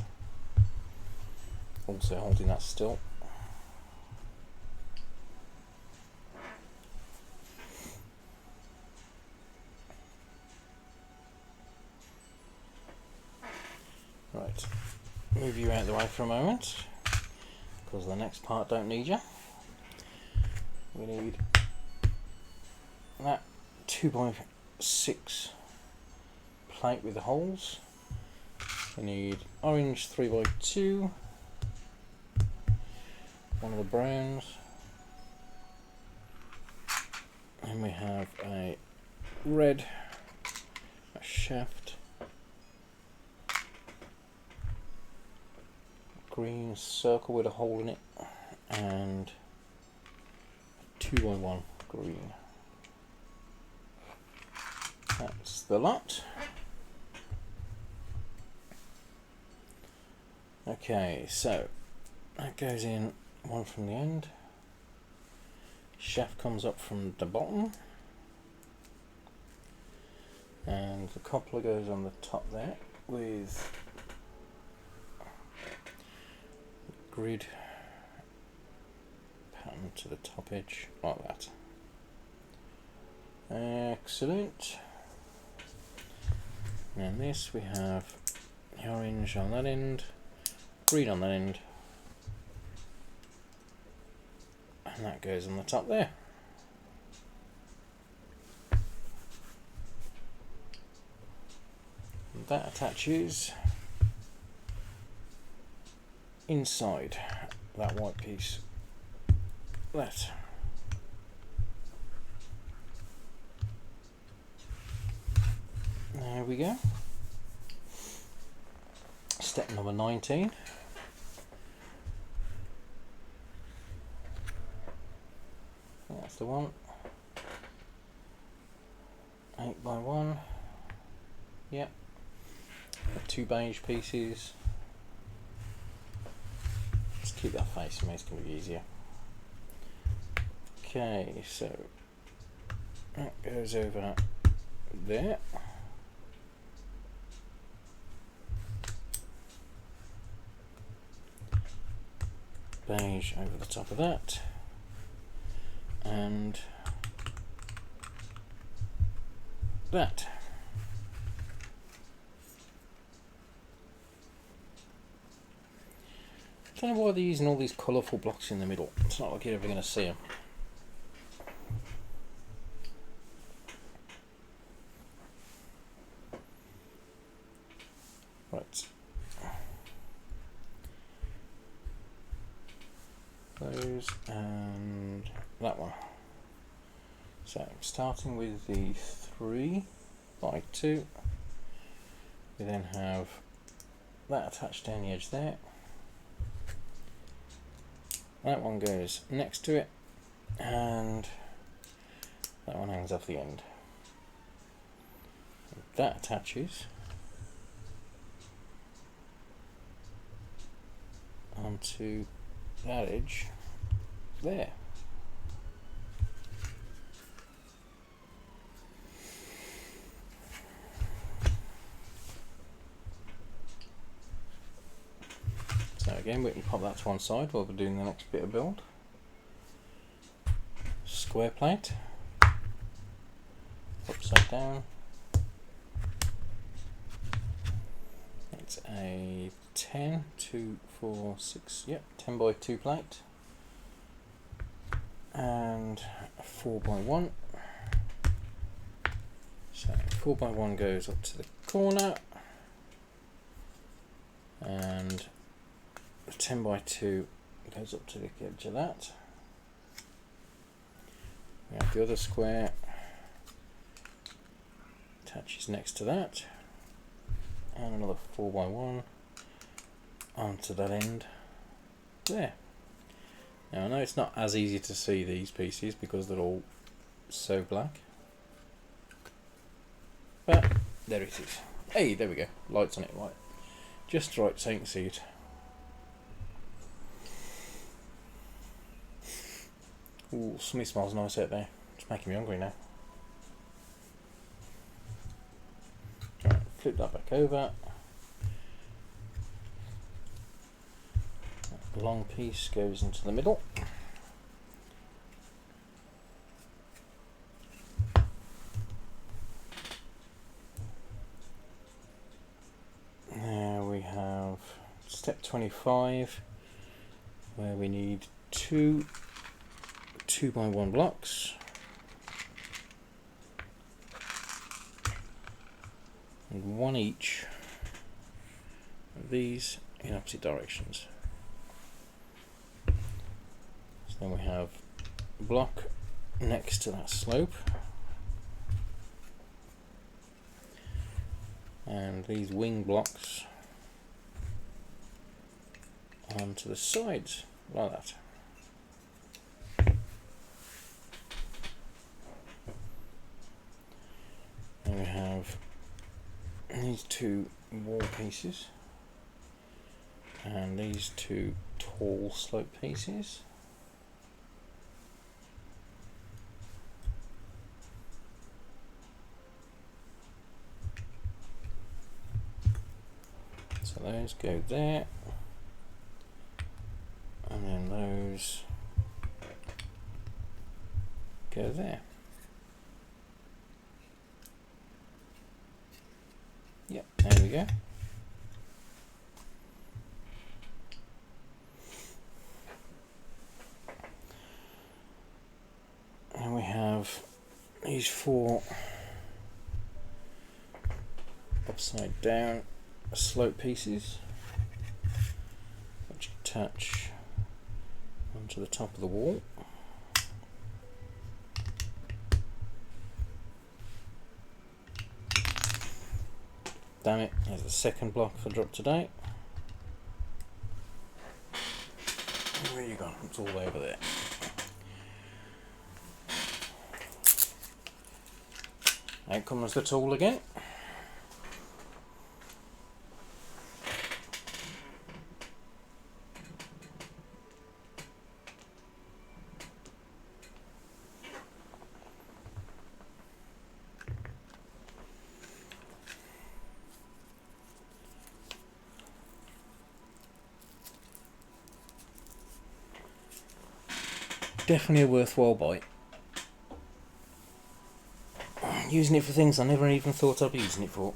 Also holding that still. Right, move you out of the way for a moment, because the next part don't need you. We need that 2x6 plate with the holes. We need orange 3x2, one of the browns, and we have a red, a shaft, green circle with a hole in it, and 2x1 green. That's the lot. Okay, so that goes in one from the end. Shaft comes up from the bottom, and the coupler goes on the top there with grid pattern to the top edge like that. Excellent. And this we have the orange on that end, green on that end, and that goes on the top there. And that attaches inside that white piece. That. There we go. Step number 19. That's the one. 8x1. Yep. 2 beige pieces. Just keep that facing me, it's going to be easier. Okay, so that goes over there. Beige over the top of that, and that. I don't know why they're using all these colourful blocks in the middle. It's not like you're ever going to see them. Right. Those and that one. So starting with the 3x2, we then have that attached down the edge there. That one goes next to it, and that one hangs off the end. That attaches onto that edge there. So again, we can pop that to one side while we're doing the next bit of build. Square plate, upside down. It's a 10, 2, 4, 6, yep, 10 by 2 plate, and a 4 by 1. So 4 by 1 goes up to the corner, and 10 by 2 goes up to the edge of that. We have the other square attaches next to that, and another 4 by 1 onto that end there. Now I know it's not as easy to see these pieces because they're all so black, but there it is. Hey, there we go, lights on it, right, just right so you can see it. Ooh, something smells nice out there. It's making me hungry now. Right, flip that back over. That long piece goes into the middle. Now we have step 25, where we need two 2 by 1 blocks, and one each of these in opposite directions. So then we have a block next to that slope, and these wing blocks onto the sides like that. And we have these two wall pieces and these two tall slope pieces. So those go there, and then those go there. Yep, there we go. And we have these 4 upside down slope pieces which attach onto the top of the wall. Damn it, there's the second block for drop today. Where you gone? It's all over there. Out comes the tool again. Definitely a worthwhile buy. Using it for things I never even thought I'd be using it for.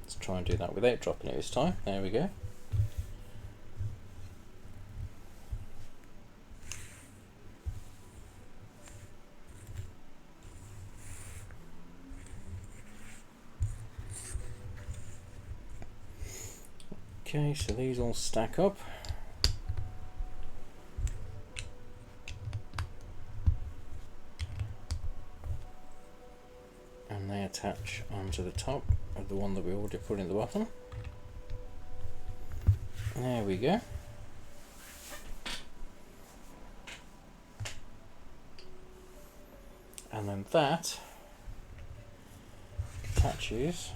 Let's try and do that without dropping it this time. There we go. Okay, so these all stack up. And they attach onto the top of the one that we already put in the bottom. There we go. And then that attaches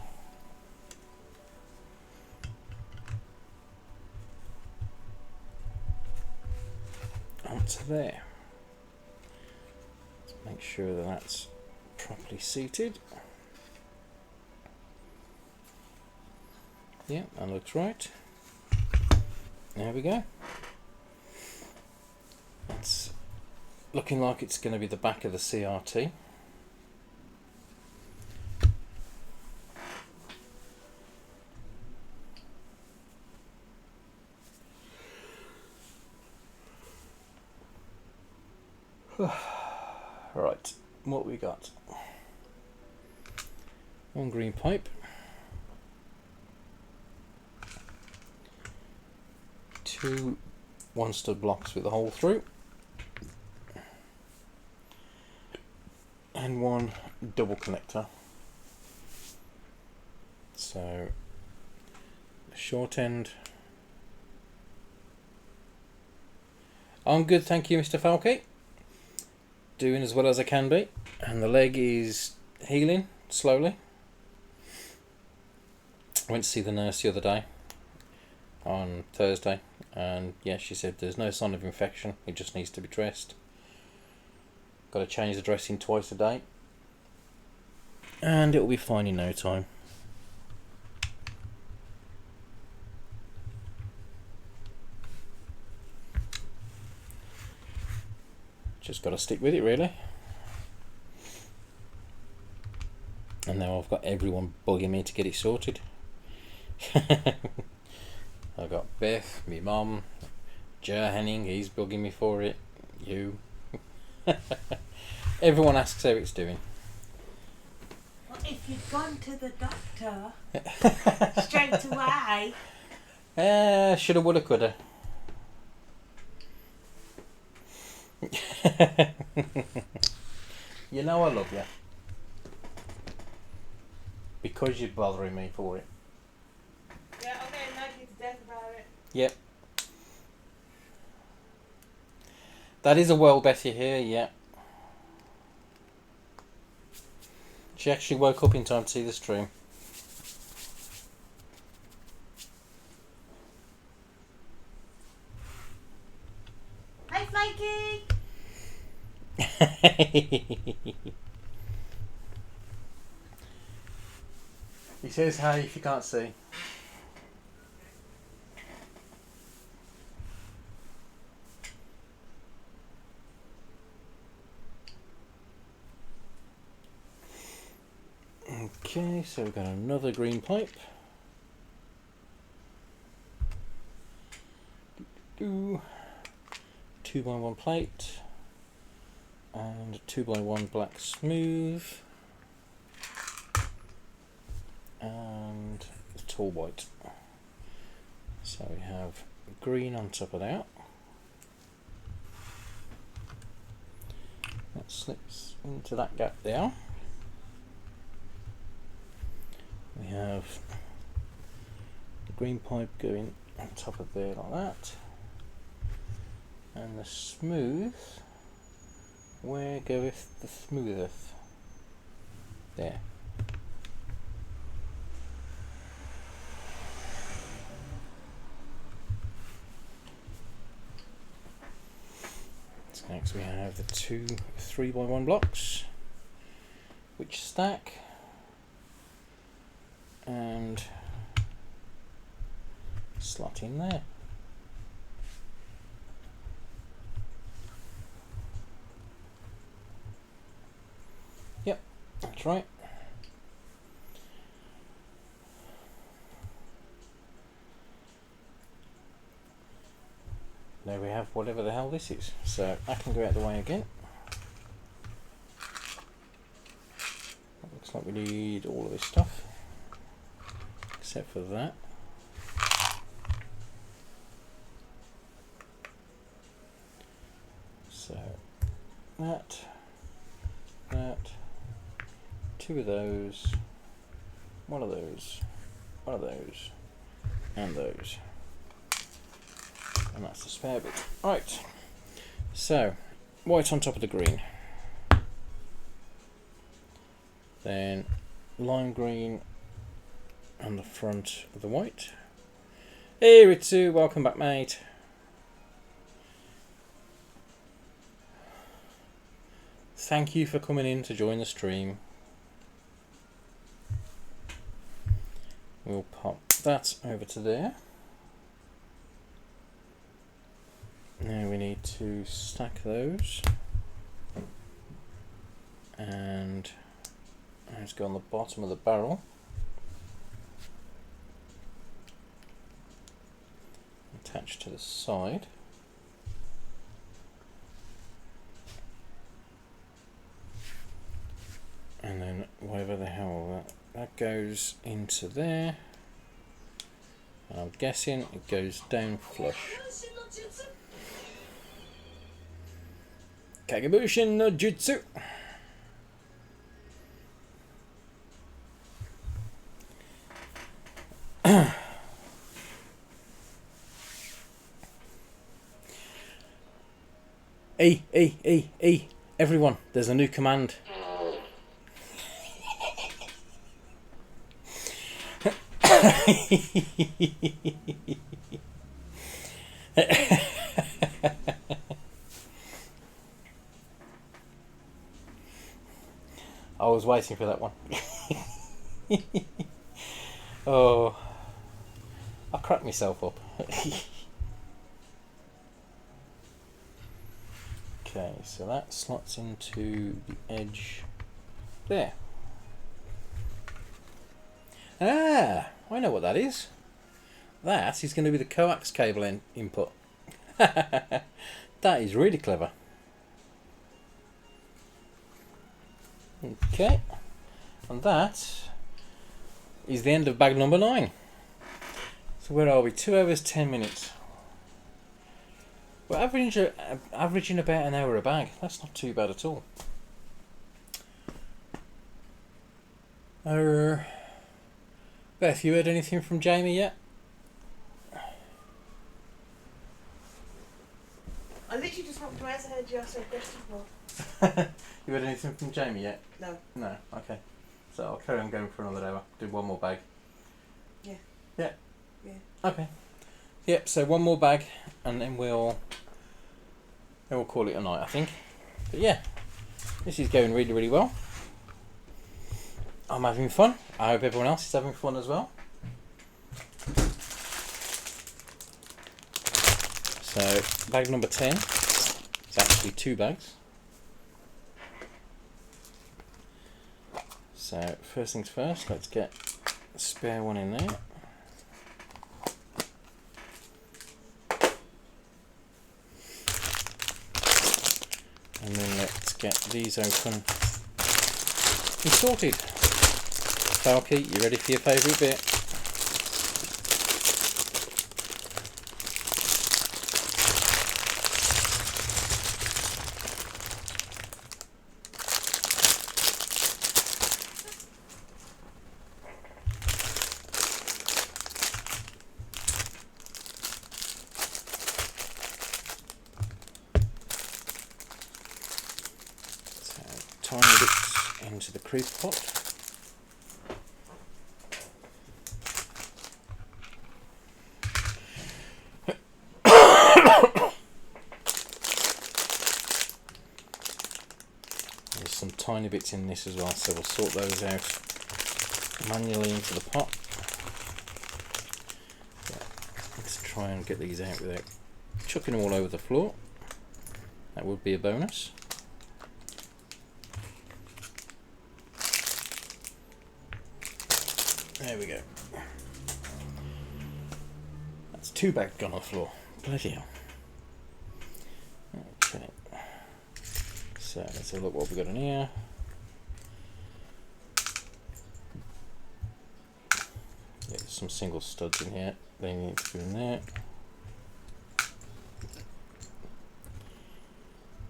onto there. Let's make sure that that's properly seated. Yeah, that looks right. There we go. It's looking like it's going to be the back of the CRT. Right, what we got? One green pipe, two 1-stud blocks with a hole through, and one double connector. So the short end. I'm good, thank you, Mr. Falke. Doing as well as I can be, and the leg is healing slowly. I went to see the nurse the other day on Thursday, and yeah, she said there's no sign of infection, it just needs to be dressed. Got to change the dressing twice a day, and it'll be fine in no time. Just got to stick with it, really. And now I've got everyone bugging me to get it sorted. I've got Beth, my mum, Jer Henning, he's bugging me for it. You. Everyone asks how it's doing. Well, if you'd gone to the doctor straight away. Shoulda, woulda, coulda. You know I love you. Because you're bothering me for it. Yeah, I'm getting naggy to death about it. Yep. That is a well Betty here, yeah. She actually woke up in time to see the stream. Hi, Flaky! He says hi if you can't see. Okay, so we've got another green pipe. 2x1 plate and a 2x1 black smooth and a tall white. So we have green on top of that. That slips into that gap there. We have the green pipe going on top of there like that. And the smooth, where goeth the smootheth? There. So next we have the two 3x1 blocks, which stack, and slot in there. Yep, that's right. There we have whatever the hell this is. So I can go out the way again. Looks like we need all of this stuff, except for that. So that, two of those, one of those, one of those, and those. And that's the spare bit. Right, so white on top of the green, then lime green on the front of the white. Hey Ritsu, welcome back mate. Thank you for coming in to join the stream. We'll pop that over to there. Now we need to stack those, and let's go on the bottom of the barrel. Attach to the side. And then whatever the hell that goes into there. And I'm guessing it goes down flush. Kagebushin no Jutsu. Hey, everyone, there's a new command. I was waiting for that one. Oh, I cracked myself up. Okay, so that slots into the edge there. Ah, I know what that is. That is going to be the coax cable input. That is really clever. Okay, and that is the end of bag number 9. So where are we? 2 hours 10 minutes. We're averaging about an hour a bag. That's not too bad at all. Beth, you heard anything from Jamie yet? I literally just walked away as I heard you ask a question for. You heard anything from Jamie yet? No. No, okay. So I'll carry on going for another hour. Do one more bag. Yeah. Yeah. Yeah. Okay. Yep, so one more bag and then we'll call it a night, I think. But yeah, this is going really, really well. I'm having fun. I hope everyone else is having fun as well. So bag number 10 is actually 2 bags. So first things first, let's get a spare one in there. And then let's get these open and sorted. Falky, you ready for your favourite bit? Tiny bits into the creeper pot. There's some tiny bits in this as well, so we'll sort those out manually into the pot. Yeah. try and get these out without chucking them all over the floor. That would be a bonus. There we go. That's 2 bags gone on the floor. Bloody hell. Okay. So let's have a look what we've got in here. Yeah, there's some single studs in here. They need to go in there.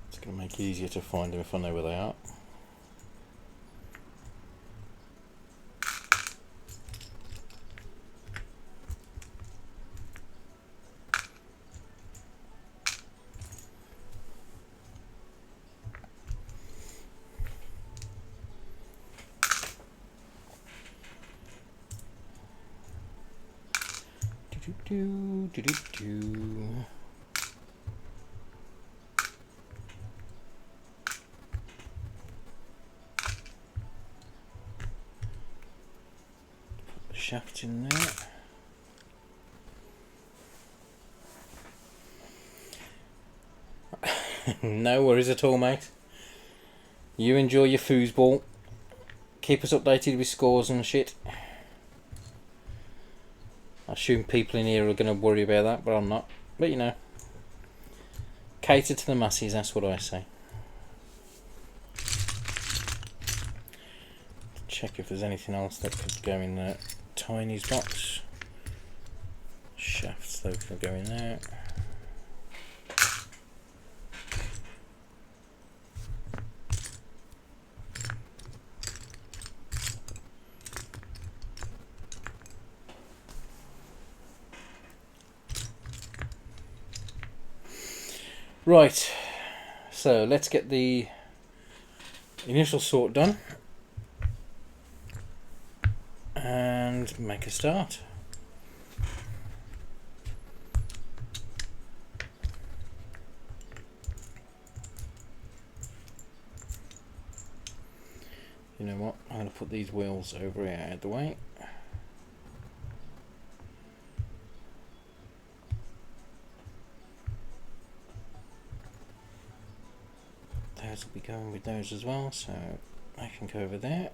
It's going to make it easier to find them if I know where they are. Do. Put the shaft in there. No worries at all, mate. You enjoy your foosball. Keep us updated with scores and shit. I assume people in here are going to worry about that, but I'm not. But you know, cater to the masses, that's what I say. Check if there's anything else that could go in the Tiny's box. Shafts, those can go in there. Right, so let's get the initial sort done and make a start. You know what, I'm going to put these wheels over here out of the way. Those will be going with those as well, so I can go over there.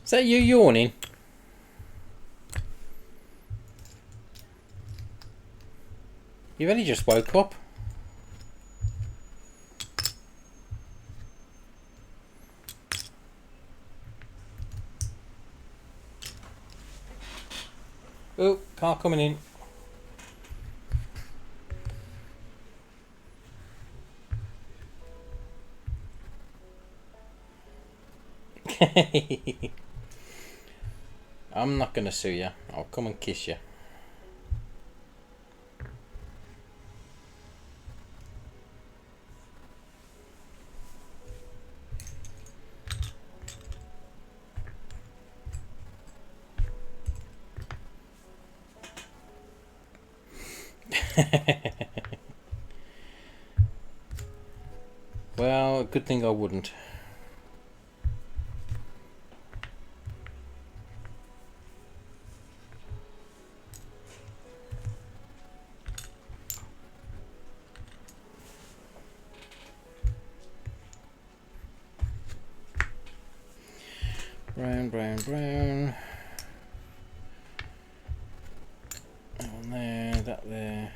Is that you yawning? You've only just woke up. Oh, car coming in. I'm not gonna sue you. I'll come and kiss you. Well, good thing I wouldn't. Brown, brown, brown. That one there, that there.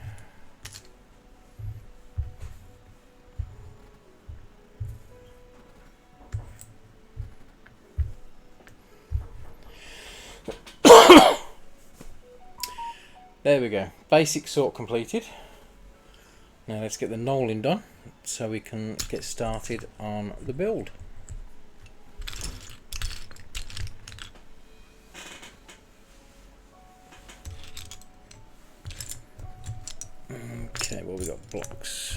There we go. Basic sort completed. Now let's get the knolling done so we can get started on the build. Okay, well, we got blocks.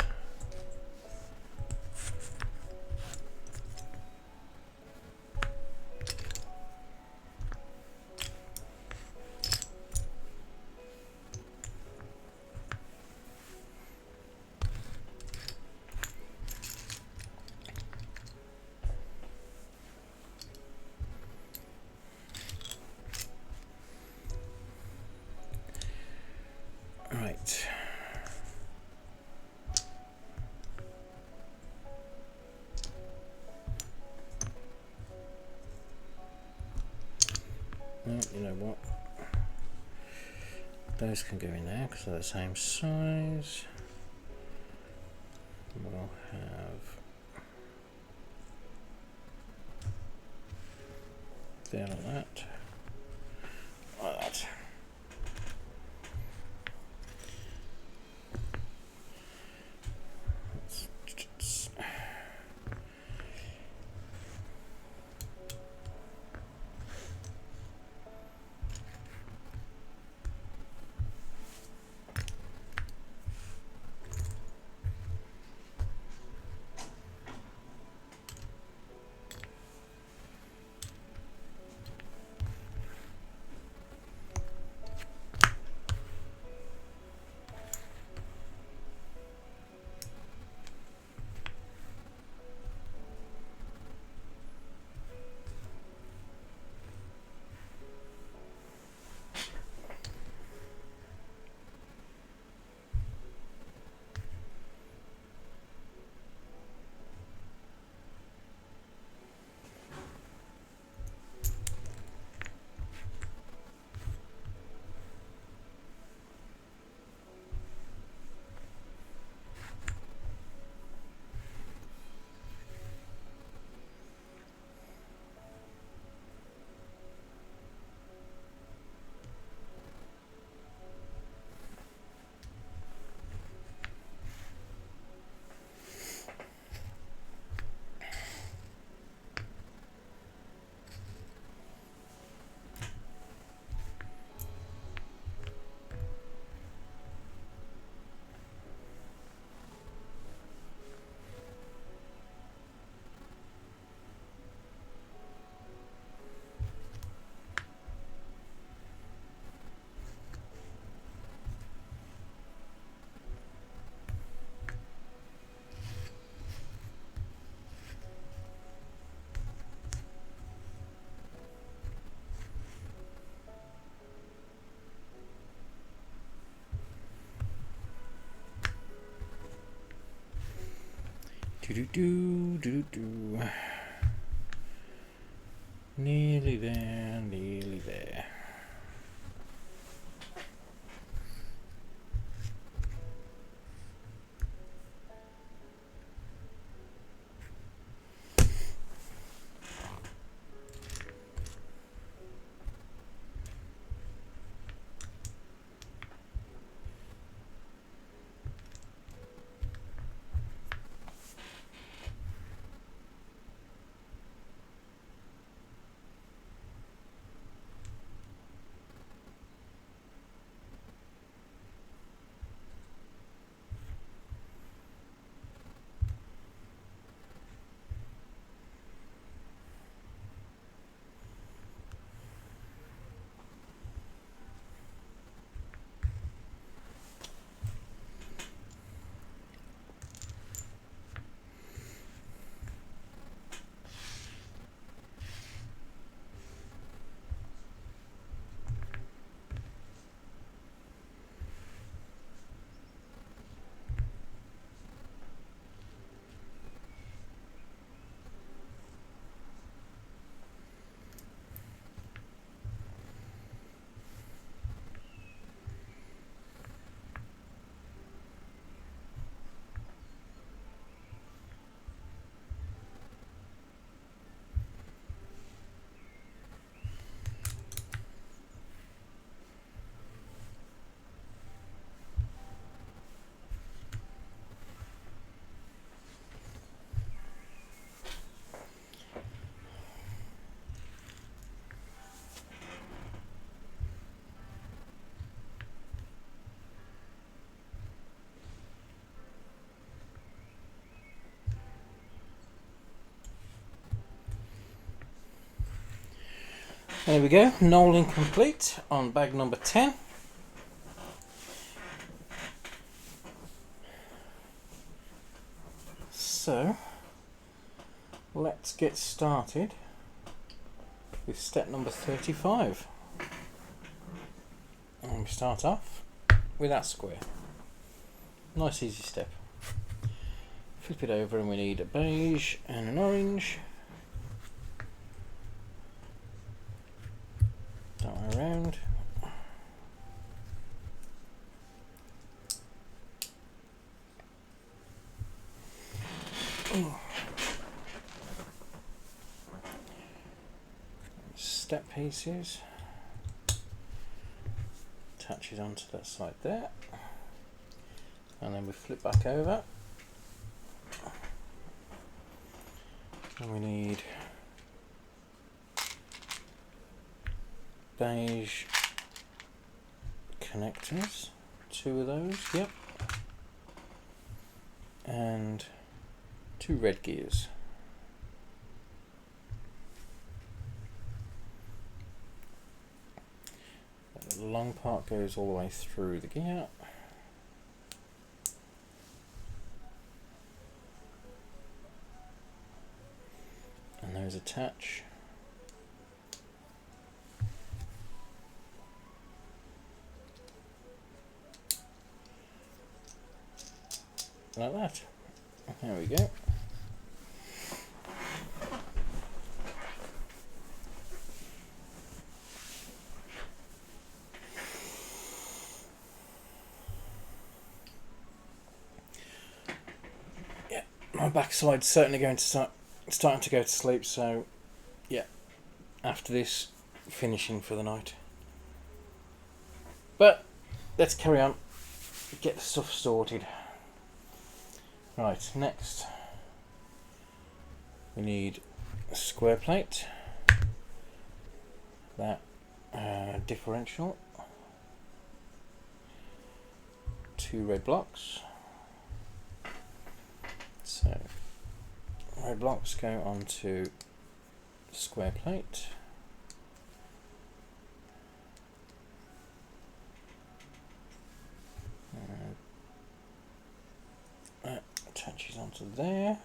Right. Well, you know what? Those can go in there because they're the same size. We'll have there like that. Like that. Do. Nearly there, nearly there. There we go, null incomplete on bag number 10. So, let's get started with step number 35. And we start off with that square. Nice easy step. Flip it over and we need a beige and an orange. That way around. Step pieces. Attaches onto that side there. And then we flip back over. And we need beige connectors, 2 of those, yep, and 2 red gears. The long part goes all the way through the gear. And those attach. Like that. There we go. Yeah, my backside's certainly going to starting to go to sleep, so yeah, after this, finishing for the night. But let's carry on, get the stuff sorted. Right, next we need a square plate, that differential, 2 red blocks. So red blocks go onto the square plate. That attaches onto there.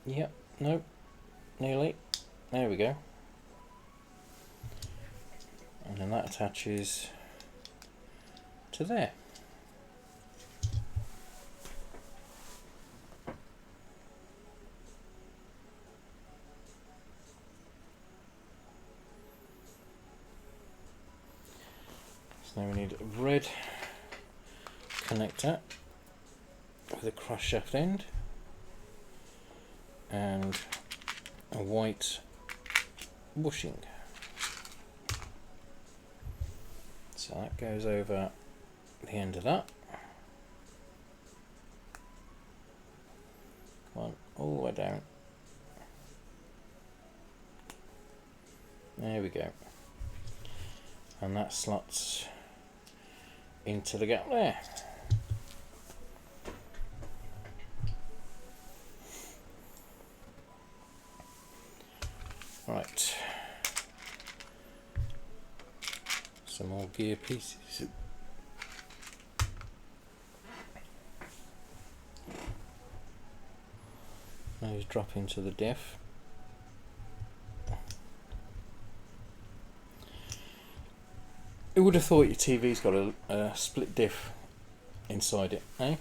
Yep, nope, nearly. There we go. And then that attaches to there. So now we need a red connector with a cross shaft end and a white bushing. So that goes over the end of that. Come on, all the way down. There we go. And that slots into the gap there. Right. Some more gear pieces. Those drop into the diff. Who would have thought your TV's got a split diff inside it, eh?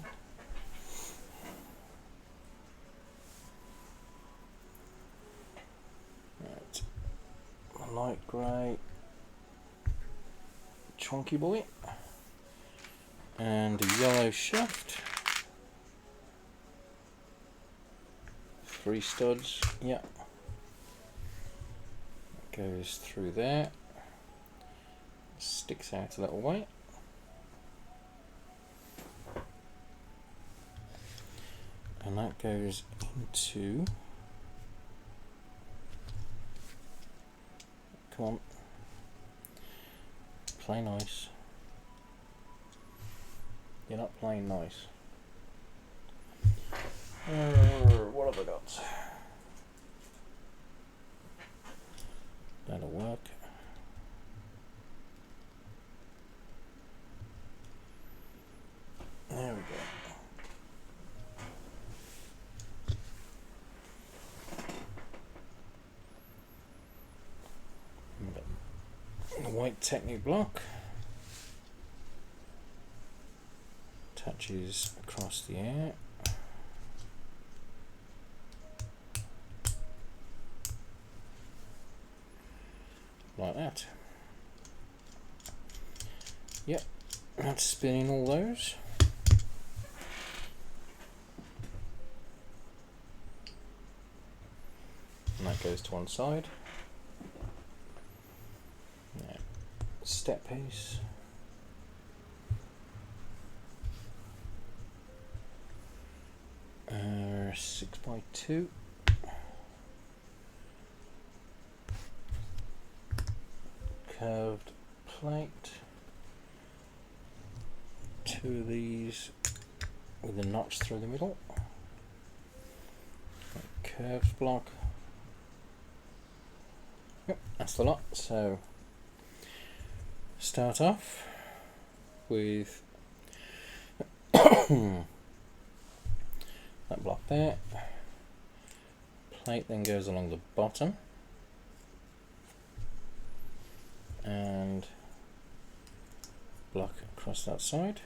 Right. A light grey chunky boy and a yellow shaft. 3 studs, yeah. That goes through there. Sticks out a little way. And that goes into, come on, play nice. You're not playing nice. What have I got? That'll work. There we go. The white Technic block touches across the air. Like that. Yep, that's spinning all those. And that goes to one side. Now, step piece. Uh, 6x2. Curved plate. Two of these with a notch through the middle. Curved block. Yep, that's the lot. So start off with that block there. Plate then goes along the bottom and block across that side.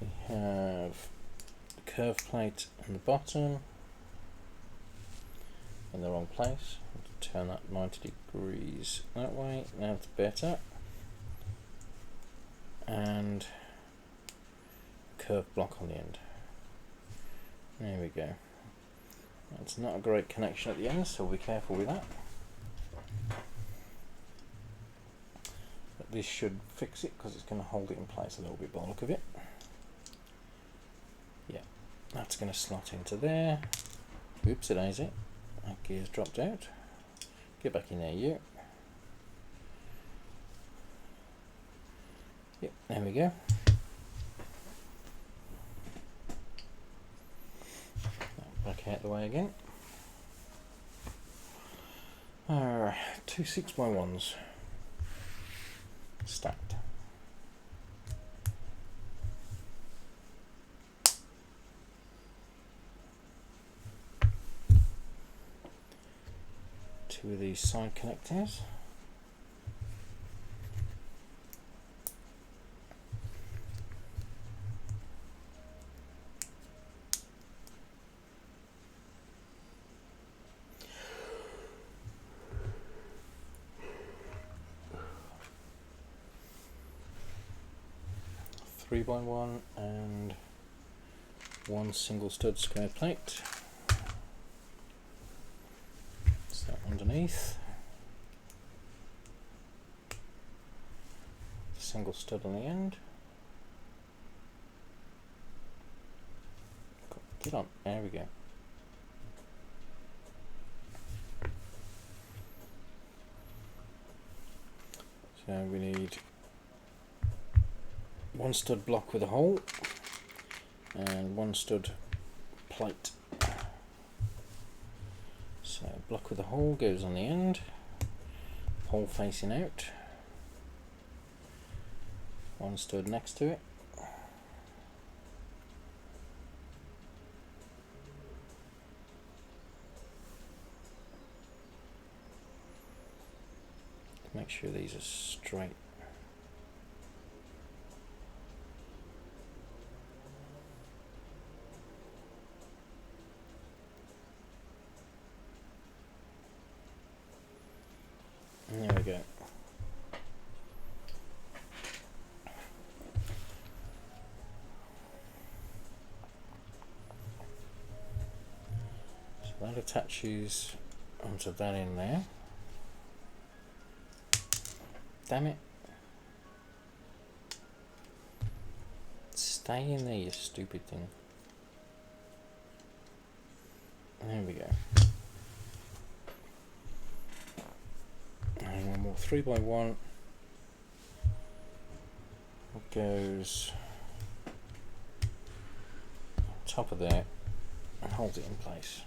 We have the curved plate on the bottom in the wrong place. Turn that 90 degrees that way. Now it's better. And curved block on the end. There we go. That's not a great connection at the end, so be careful with that. But this should fix it because it's going to hold it in place a little bit by the look of it. Yeah, that's going to slot into there. Oops, daisy. That gear's dropped out. Get back in there, you. Yep, there we go. Back out the way again. Two 6x1s stacked. Two of these side connectors. Three by one and one single stud square plate. So underneath, single stud on the end. Get on, there we go. So we need one stud block with a hole and one stud plate. So block with a hole goes on the end, hole facing out, one stud next to it. Make sure these are straight. There we go. So that attaches onto that in there. Damn it. Stay in there, you stupid thing. There we go. And one more 3x1 goes on top of there and holds it in place.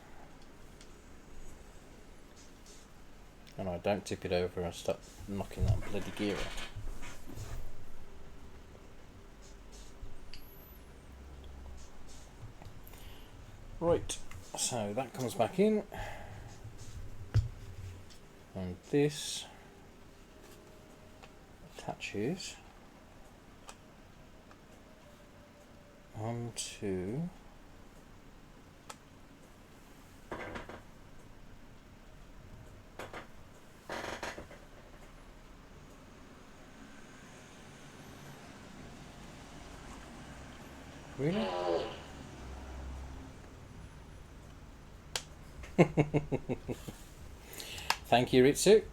And I don't tip it over and start knocking that bloody gear off. Right, so that comes back in, and this attaches onto really? Thank you, Ritsu.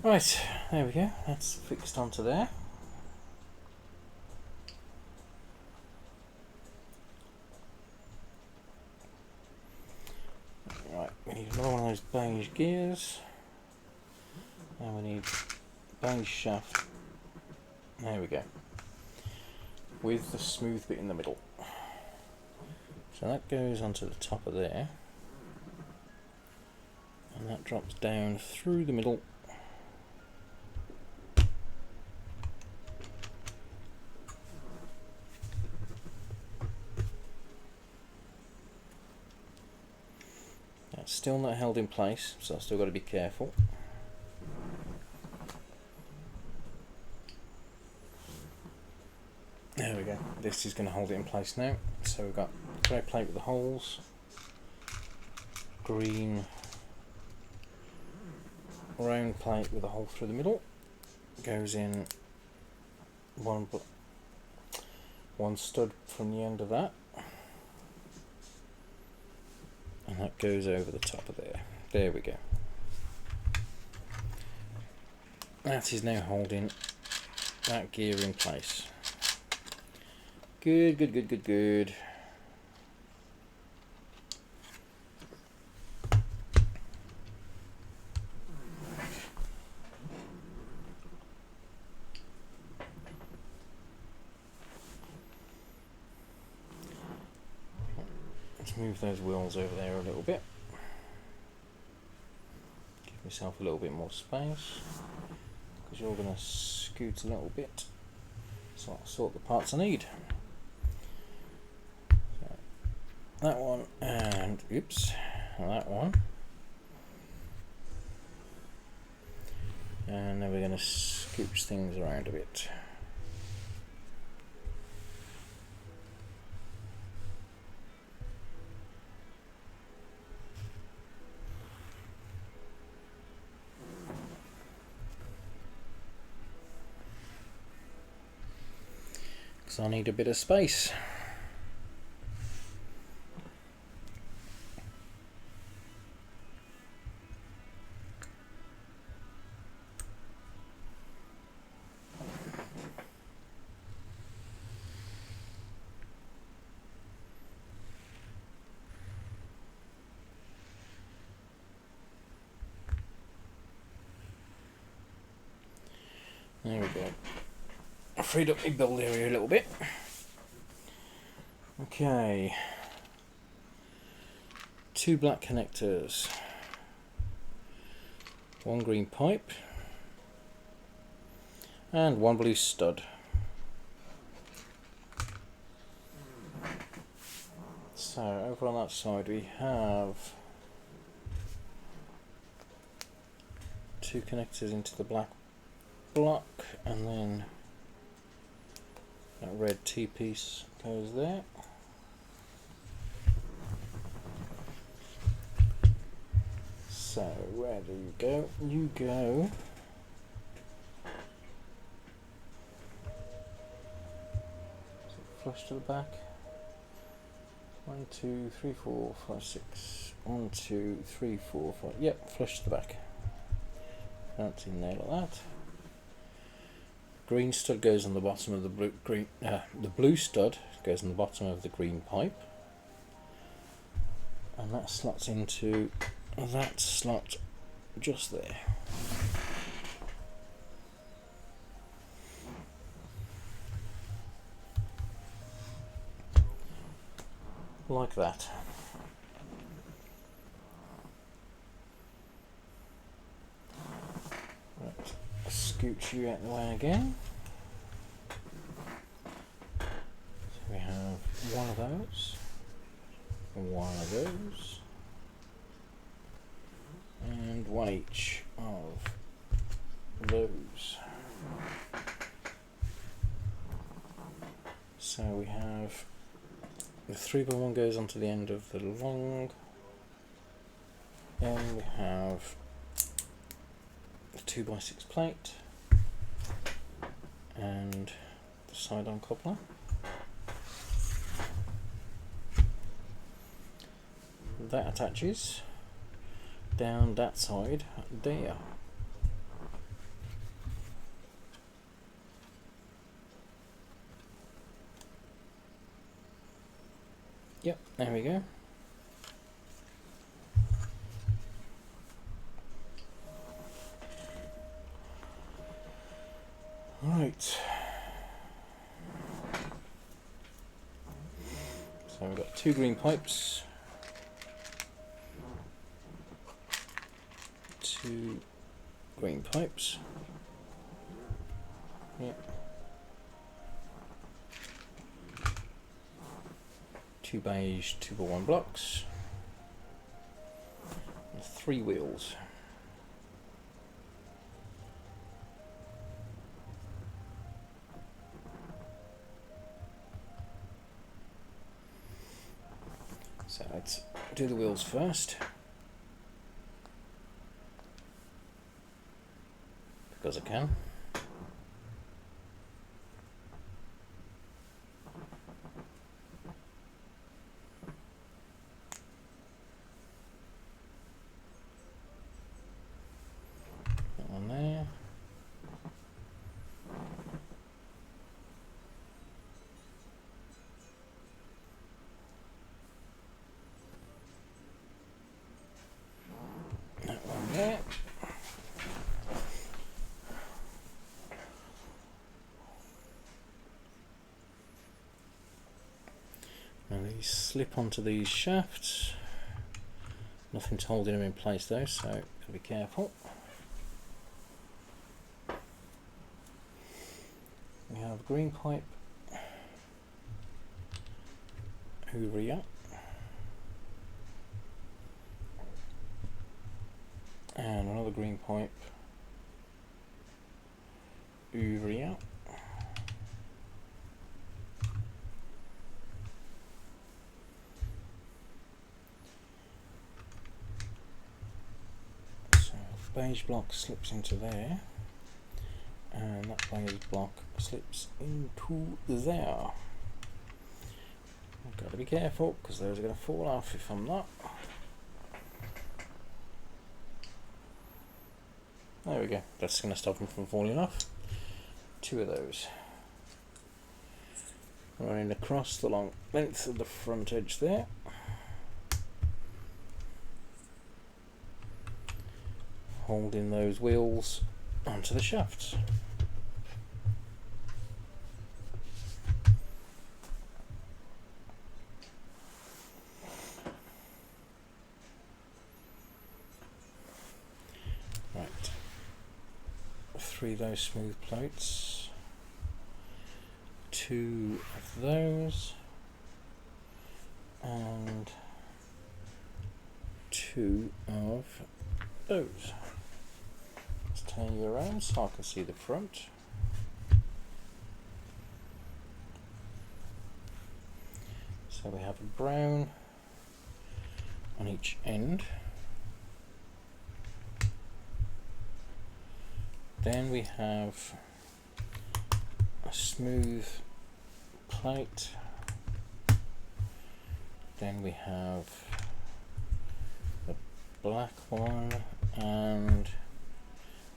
Right, there we go. That's fixed onto there. Right, we need another one of those beige gears. And we need beige shaft. There we go. With the smooth bit in the middle. So that goes onto the top of there. And that drops down through the middle. That's still not held in place, so I've still got to be careful. There we go. This is going to hold it in place now. So we've got grey plate with the holes, green round plate with a hole through the middle. Goes in one stud from the end of that, and that goes over the top of there. There we go. That is now holding that gear in place. Good, good, good, good, good. Let's move those wheels over there a little bit. Give myself a little bit more space, because you're going to scoot a little bit. So I'll sort the parts I need. That one, and oops, that one, and then we're going to scooch things around a bit. Because I need a bit of space. There we go. I freed up my build area a little bit. Okay. 2 black connectors. 1 green pipe. And 1 blue stud. So over on that side we have 2 connectors into the black block, and then that red T-piece goes there. So where do you go? You go flush to the back. 1, 2, 3, 4, 5, 6. 1, 2, 3, 4, 5. Yep, flush to the back. That's in there like that. Green stud goes on the bottom of the blue stud goes on the bottom of the green pipe. and that slots into that slot just there. Like that. Right, scooch you out of the way again. So we have one of those, and one each of those. So we have the 3x1 goes onto the end of the long, and we have the 2x6 plate and the side-on coupler. That attaches down that side there. Yep, there we go. Right. So we've got 2 green pipes, 2 green pipes. Yep. 2 beige 2x1 blocks, and 3 wheels. So let's do the wheels first, because I can. That one there. That one there. Now these slip onto these shafts. Nothing's holding them in place though, so gotta be careful. We have green pipe, Hoovery, and another green pipe, Hoovery. So beige block slips into there, and that beige block slips into there. I've got to be careful because those are going to fall off if I'm not. There we go, that's going to stop them from falling off. 2 of those. Running across the long length of the front edge there. Holding those wheels onto the shafts. Right. 3 of those smooth plates. 2 of those. And 2 of those. Let's turn you around so I can see the front. So we have a brown on each end. Then we have a smooth plate. Then we have the black one and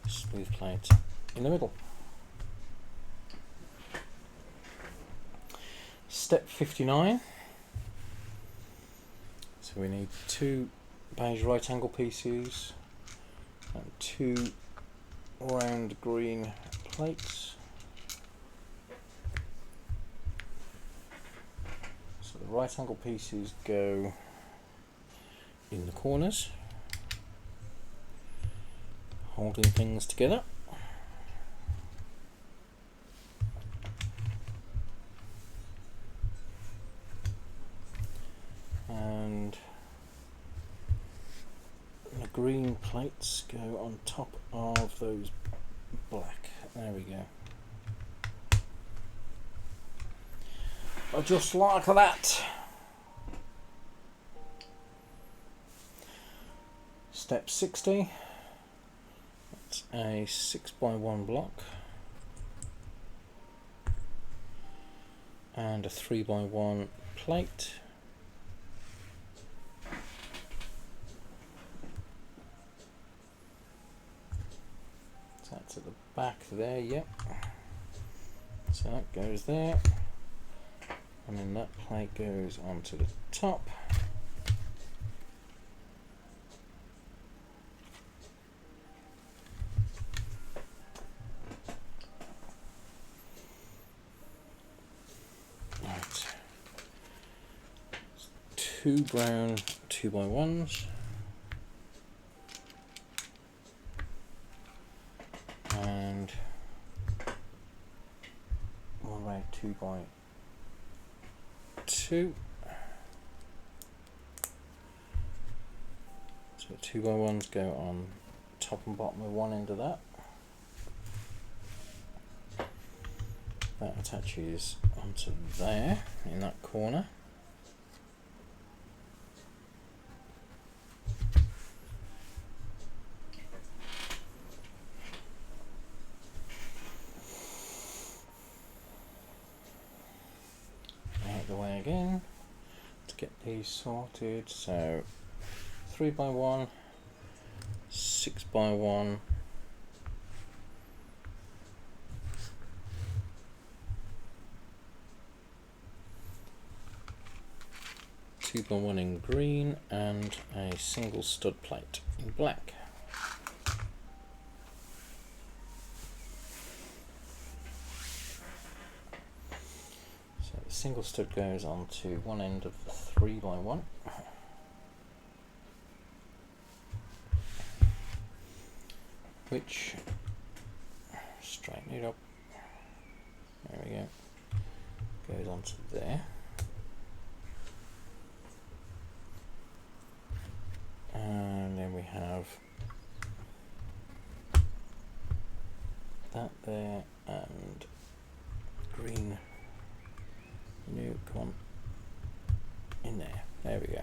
smooth plate in the middle. Step 59. So So we need 2 beige right angle pieces and 2 round green plates. So the right angle pieces go in the corners, holding things together. And the green plates go on top of those black. There we go. Just like that. Step 60. That's a 6x1 block and a 3x1 plate. So that's at the back there, yep. So that goes there. And then that plate goes onto the top. Right. 2 brown 2x1s. And 1 red 2x2. So 2x1s go on top and bottom of one end of that. That attaches onto there in that corner. Out the way again to get these sorted. So 3x1, 6x1, 2x1 in green, and a single stud plate in black. So the single stud goes onto one end of the 3x1. Which, straighten it up, there we go, goes onto there. And then we have that there, and green, new, come on, in there, there we go.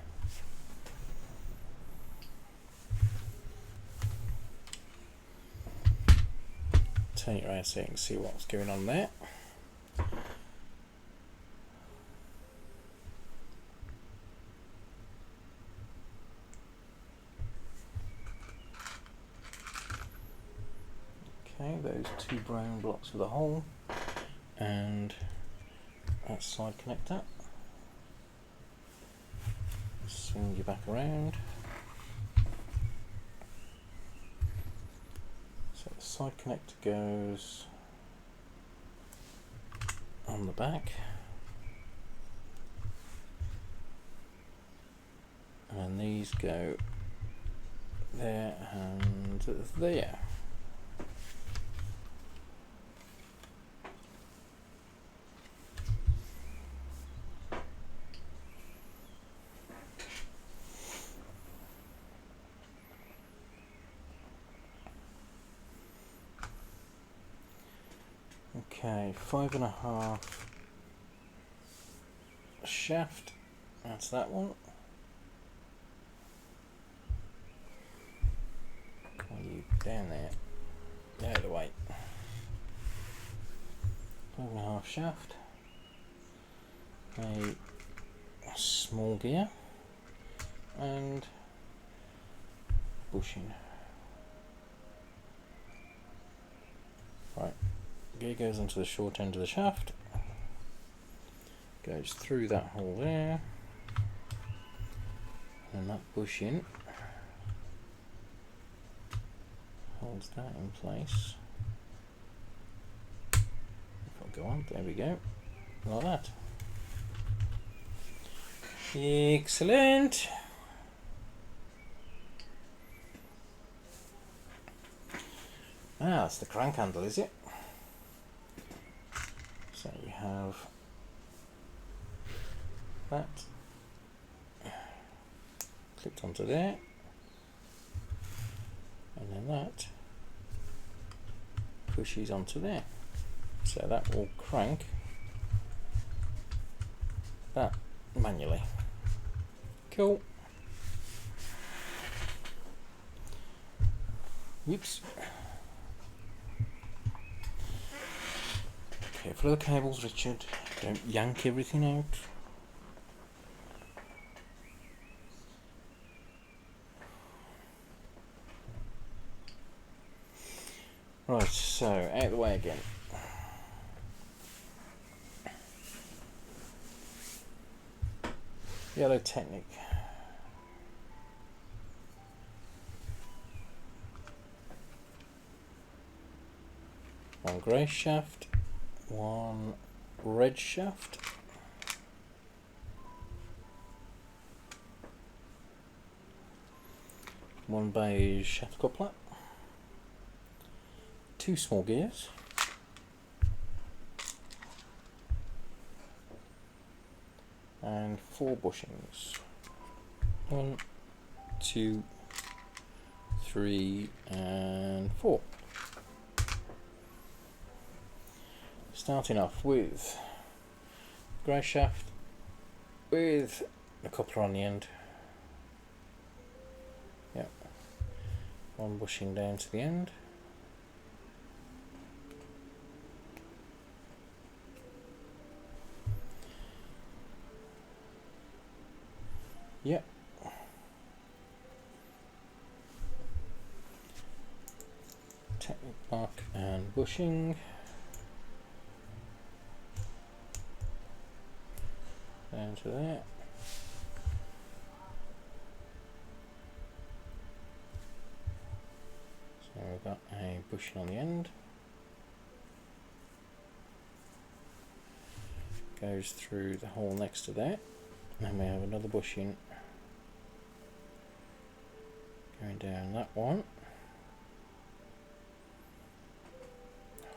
Turn it around so you can see what's going on there. Okay, those 2 brown blocks with a hole, and that side connector. Swing you back around. So the side connector goes on the back, and these go there and there. Okay, 5.5 shaft, that's that one. Come on, you down there, out of the way. 5.5 shaft, a small gear, and bushing. Right. Gear goes onto the short end of the shaft, goes through that hole there, And that bushing holds that in place. If I go on, there we go, like that. Excellent. That's the crank handle, is it? So we have that clipped onto there, and then that pushes onto there. So that will crank that manually. Cool. Whoops. Careful of the cables, Richard. Don't yank everything out. Right, so out of the way again. Yellow Technic. One grey shaft, one red shaft, one beige shaft coupler, two small gears, and four bushings. 1, 2, 3, and 4. Starting off with grey shaft with a coupler on the end. Yep. One bushing down to the end. Yep. Technic mark and bushing. Down to there. So we've got a bushing on the end. Goes through the hole next to that. Then we have another bushing going down that one.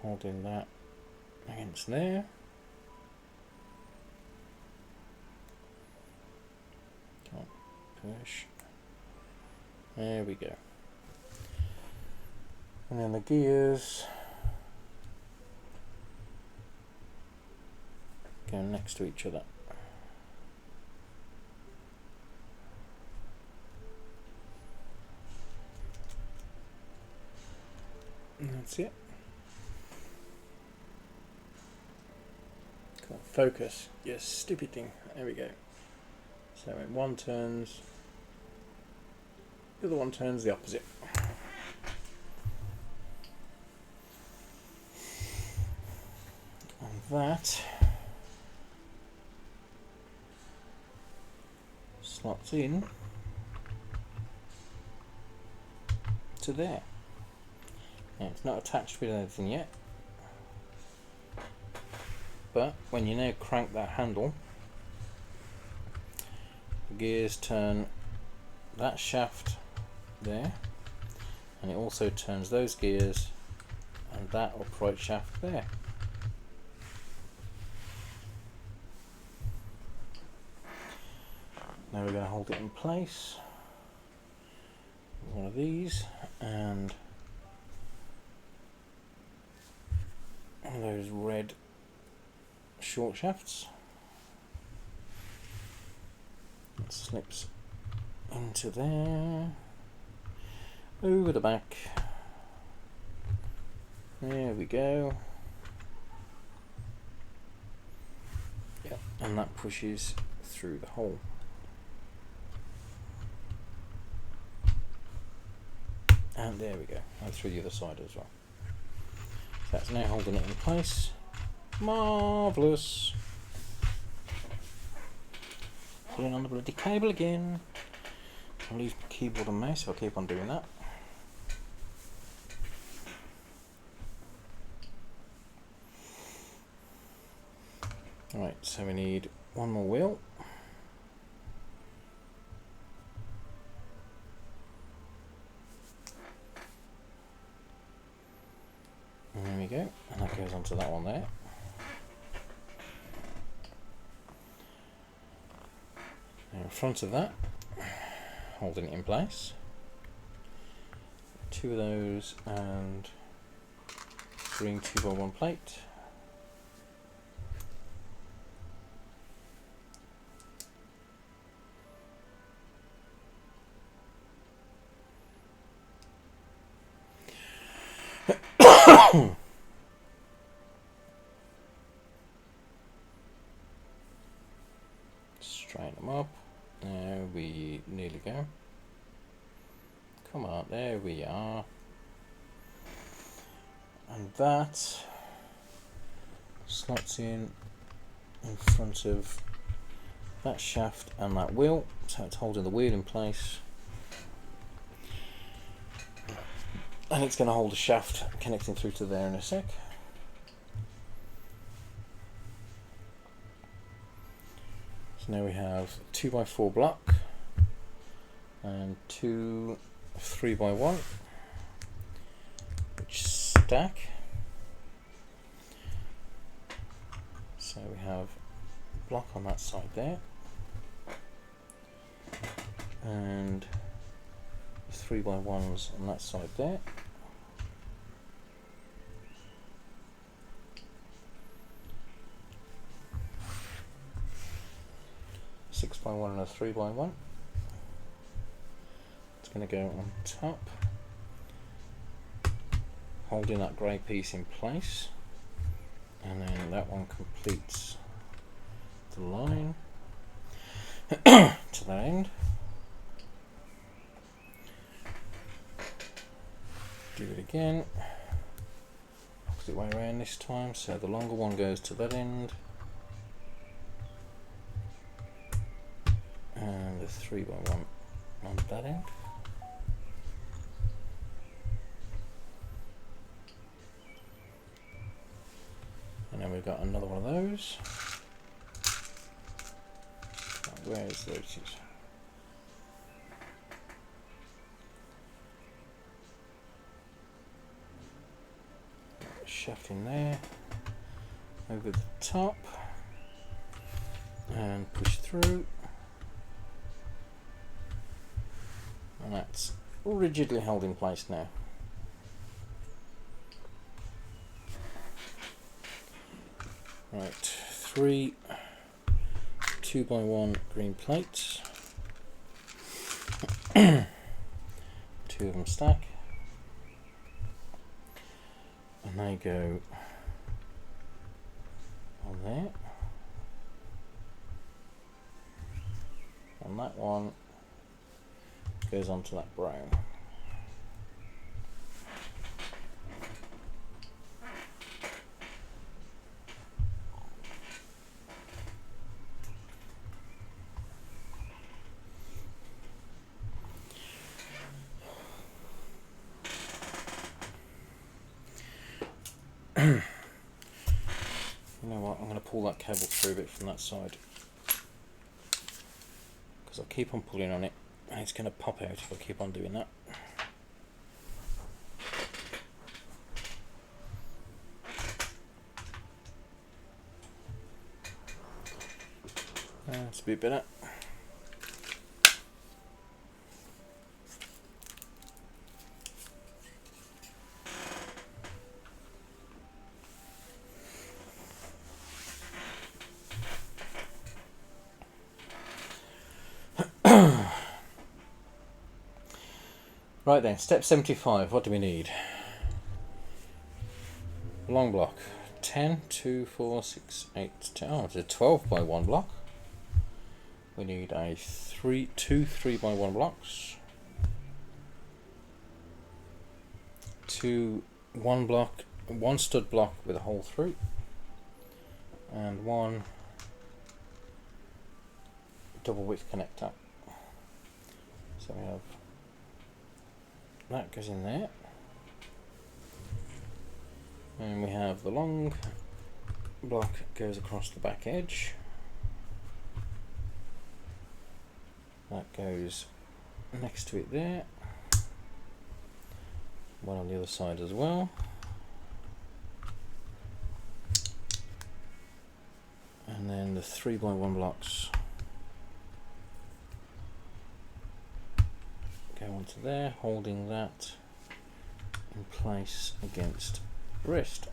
Holding that against there. Push. There we go. And then the gears go next to each other. And that's it. Cool. Focus. Yes, stupid thing. There we go. So when one turns, the other one turns the opposite. And that slots in to there. Now it's not attached with anything yet, but when you now crank that handle, the gears turn that shaft there, and it also turns those gears and that upright shaft there. Now we're going to hold it in place with one of these and one of those red short shafts. It slips into there, over the back. There we go. Yep, and that pushes through the hole. And there we go, and through the other side as well. So that's now holding it in place. Marvellous. Put it on the bloody cable again. I'll use keyboard and mouse, I'll keep on doing that. Right, so we need one more wheel. And there we go, and that goes onto that one there. Now in front of that, holding it in place, 2 of those and green 2x1 plate. Straighten them up. There we nearly go. Come on, there we are. And that slots in front of that shaft and that wheel, so it's holding the wheel in place. And it's going to hold the shaft connecting through to there in a sec. So now we have 2x4 block and 2 3x1, which stack. So we have block on that side there, and 3x1s on that side there. Six by one and a 3x1. It's going to go on top, holding that grey piece in place, and then that one completes the line to that end. Do it again, opposite way around this time, so the longer one goes to that end, and the 3x1 on that end. And then we've got another one of those. Where is those? Shaft in there, over the top, and push through. And that's rigidly held in place now. Right, 3 2x1 green plates. 2 of them stack. And they go on there. And that one goes onto that brown. You know what, I'm going to pull that cable through a bit from that side, because I'll keep on pulling on it and it's going to pop out if I keep on doing that. That's a bit better. Right then, step 75, what do we need? Long block, 10, 2, 4, 6, 8, 10, oh, it's a 12x1 block. We need a 2 3x1 blocks, 2 1 block, 1 stud block with a hole through, and 1 double width connector. So we have that goes in there, and we have the long block goes across the back edge. That goes next to it there. One on the other side as well. And then the 3x1 blocks go onto there, holding that in place against the wrist.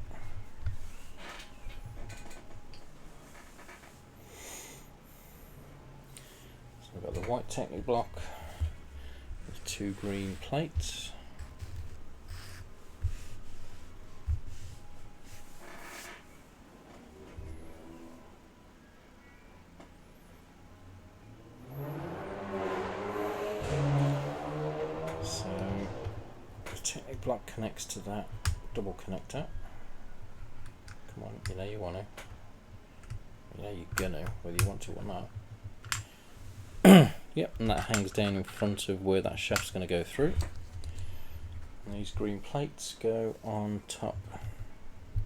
So we've got the white Technic block with 2 green plates. So the Technic block connects to that double connector. Come on, you know you want to. You know you're gonna, whether you want to or not. Yep, and that hangs down in front of where that shaft's going to go through. And these green plates go on top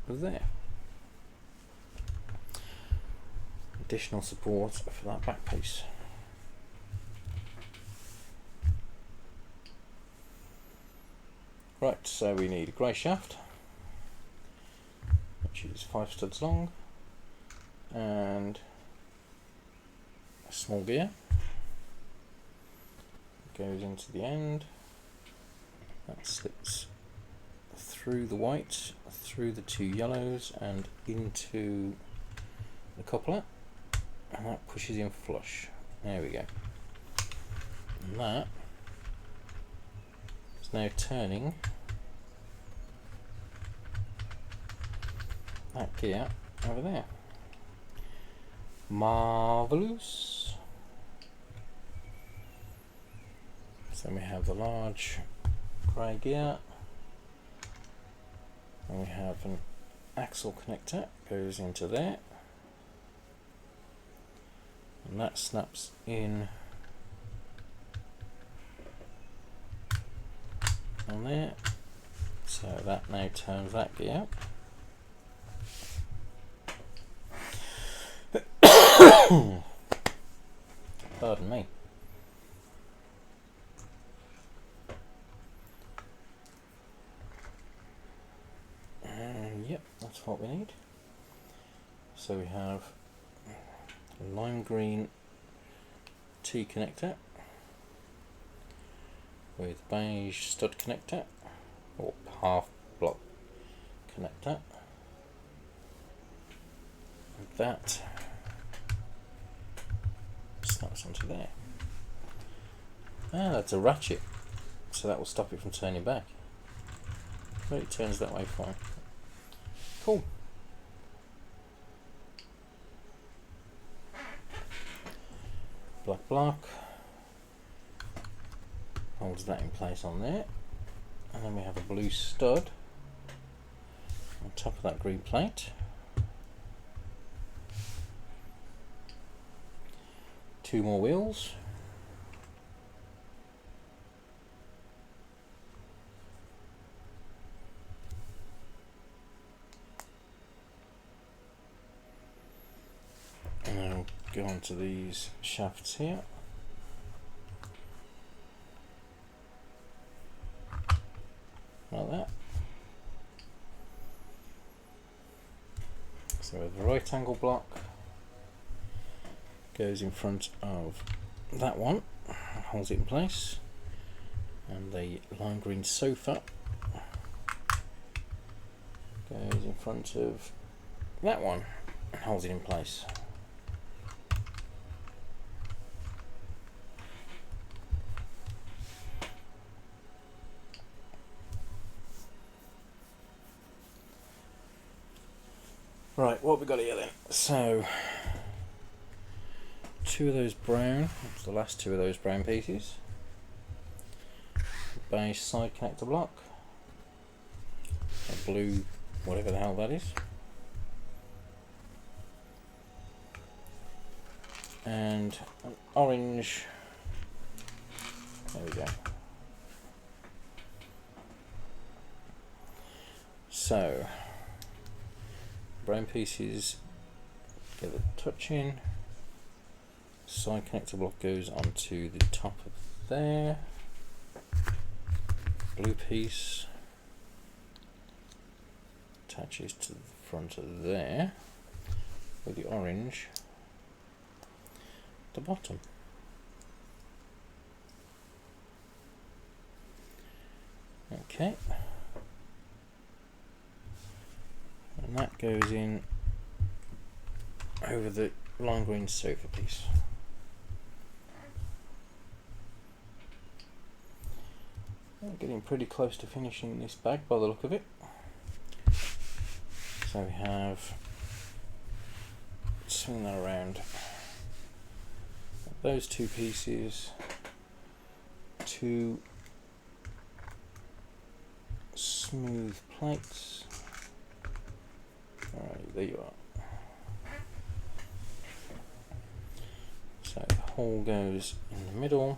of there. Additional support for that back piece. Right, so we need a grey shaft, which is 5 studs long, and a small gear. Goes into the end. That slips through the white, through the 2 yellows, and into the coupler, and that pushes in flush. There we go. And that is now turning that gear over there. Marvellous. So we have the large grey gear, and we have an axle connector goes into there, and that snaps in on there. So that now turns that gear. Pardon me. And yep, that's what we need. So we have a lime green T connector with beige stud connector, or half block connector. And that snaps onto there. Ah, that's a ratchet, so that will stop it from turning back. But it turns that way fine. Cool. Black block holds that in place on there, and then we have a blue stud on top of that green plate. 2 more wheels. And I'll go on to these shafts here. Like that. So the right angle block goes in front of that one, holds it in place, and the lime green sofa goes in front of that one and holds it in place. Right, what have we got here then? So 2 of those brown, that's the last 2 of those brown pieces. Beige side connector block. A blue, whatever the hell that is. And an orange There we go. So, brown pieces get a touch in. Side connector block goes onto the top of there. Blue piece attaches to the front of there, with the orange at the bottom. Okay, and that goes in over the lime green sofa piece. I'm getting pretty close to finishing this bag by the look of it. So we have, swing that around, those two pieces, two smooth plates. Alright, there you are. So the hole goes in the middle,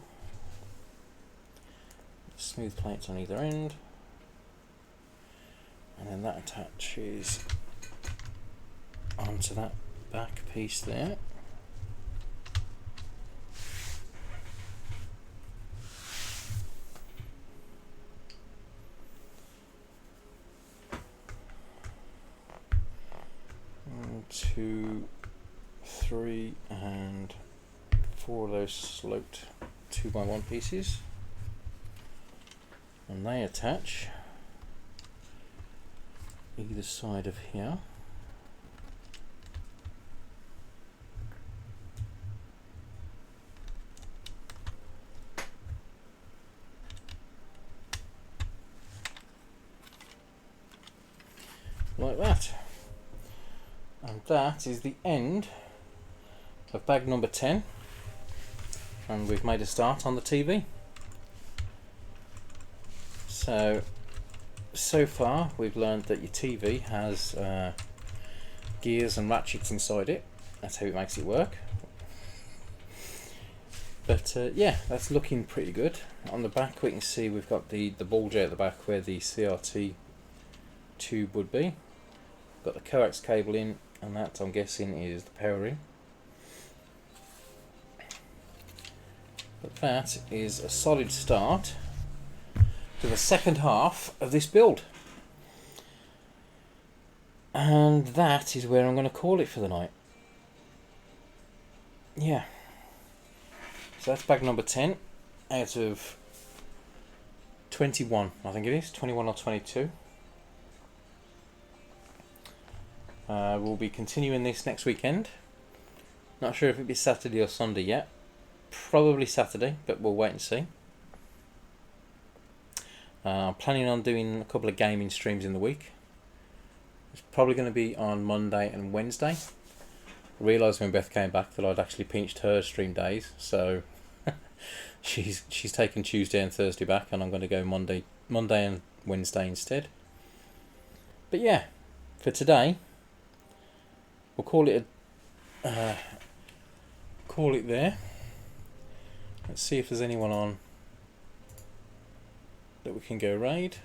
smooth plates on either end, and then that attaches onto that back piece there. One, two, three, and four of those sloped 2x1 pieces, and they attach either side of here. Like that. And that is the end of bag number 10, and we've made a start on the TV. So far we've learned that your TV has gears and ratchets inside it. That's how it makes it work. But yeah, that's looking pretty good. On the back we can see we've got the bulge out the back where the CRT tube would be. Got the coax cable in, and that I'm guessing is the power in. But that is a solid start to the second half of this build. And that is where I'm going to call it for the night. Yeah. So that's bag number 10 out of 21, I think it is, 21 or 22. We'll be continuing this next weekend. Not sure if it'll be Saturday or Sunday yet. Probably Saturday, but we'll wait and see. I'm planning on doing a couple of gaming streams in the week. It's probably going to be on Monday and Wednesday. I realised when Beth came back that I'd actually pinched her stream days, so she's taken Tuesday and Thursday back, and I'm going to go Monday and Wednesday instead. But yeah, for today, we'll call it there. Let's see if there's anyone on that we can go raid.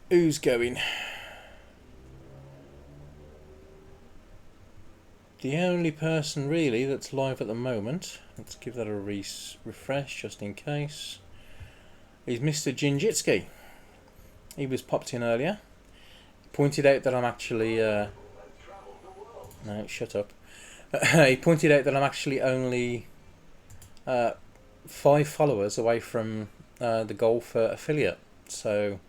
Who's going? The only person really that's live at the moment, let's give that a refresh just in case, is Mr. Jinjitski. He was popped in earlier. Pointed out that I'm actually no, shut up. He pointed out that I'm actually only 5 followers away from the goal for affiliate. So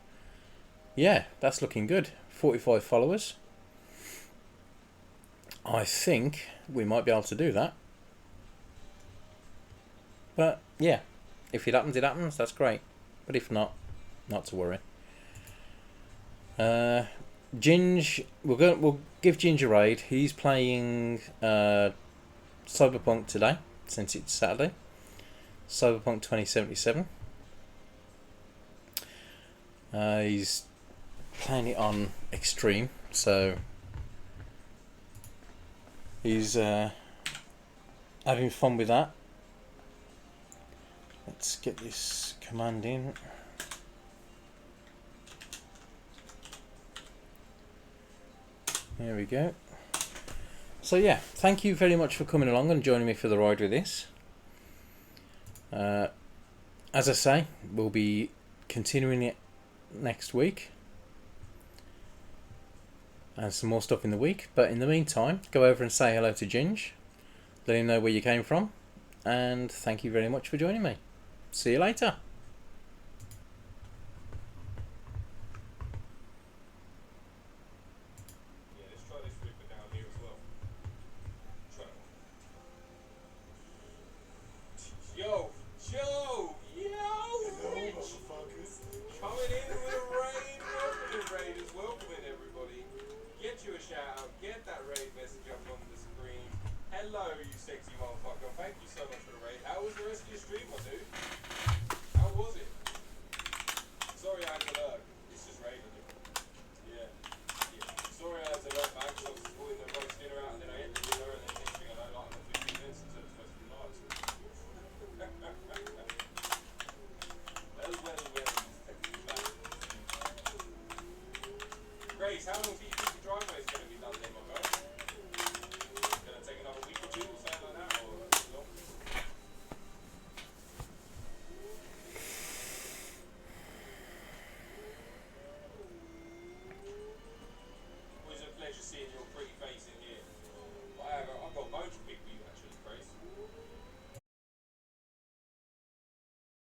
yeah, that's looking good. 45 followers. I think we might be able to do that. But yeah, if it happens, it happens. That's great. But if not, not to worry. Ginge, we'll give Ginge a raid. He's playing Cyberpunk today, since it's Saturday. Cyberpunk 2077. He's playing it on extreme, so he's having fun with that. Let's get this command in. There we go. So yeah, thank you very much for coming along and joining me for the ride with this. As I say, we'll be continuing it next week. And some more stuff in the week. But in the meantime, go over and say hello to Ginge. Let him know where you came from. And thank you very much for joining me. See you later.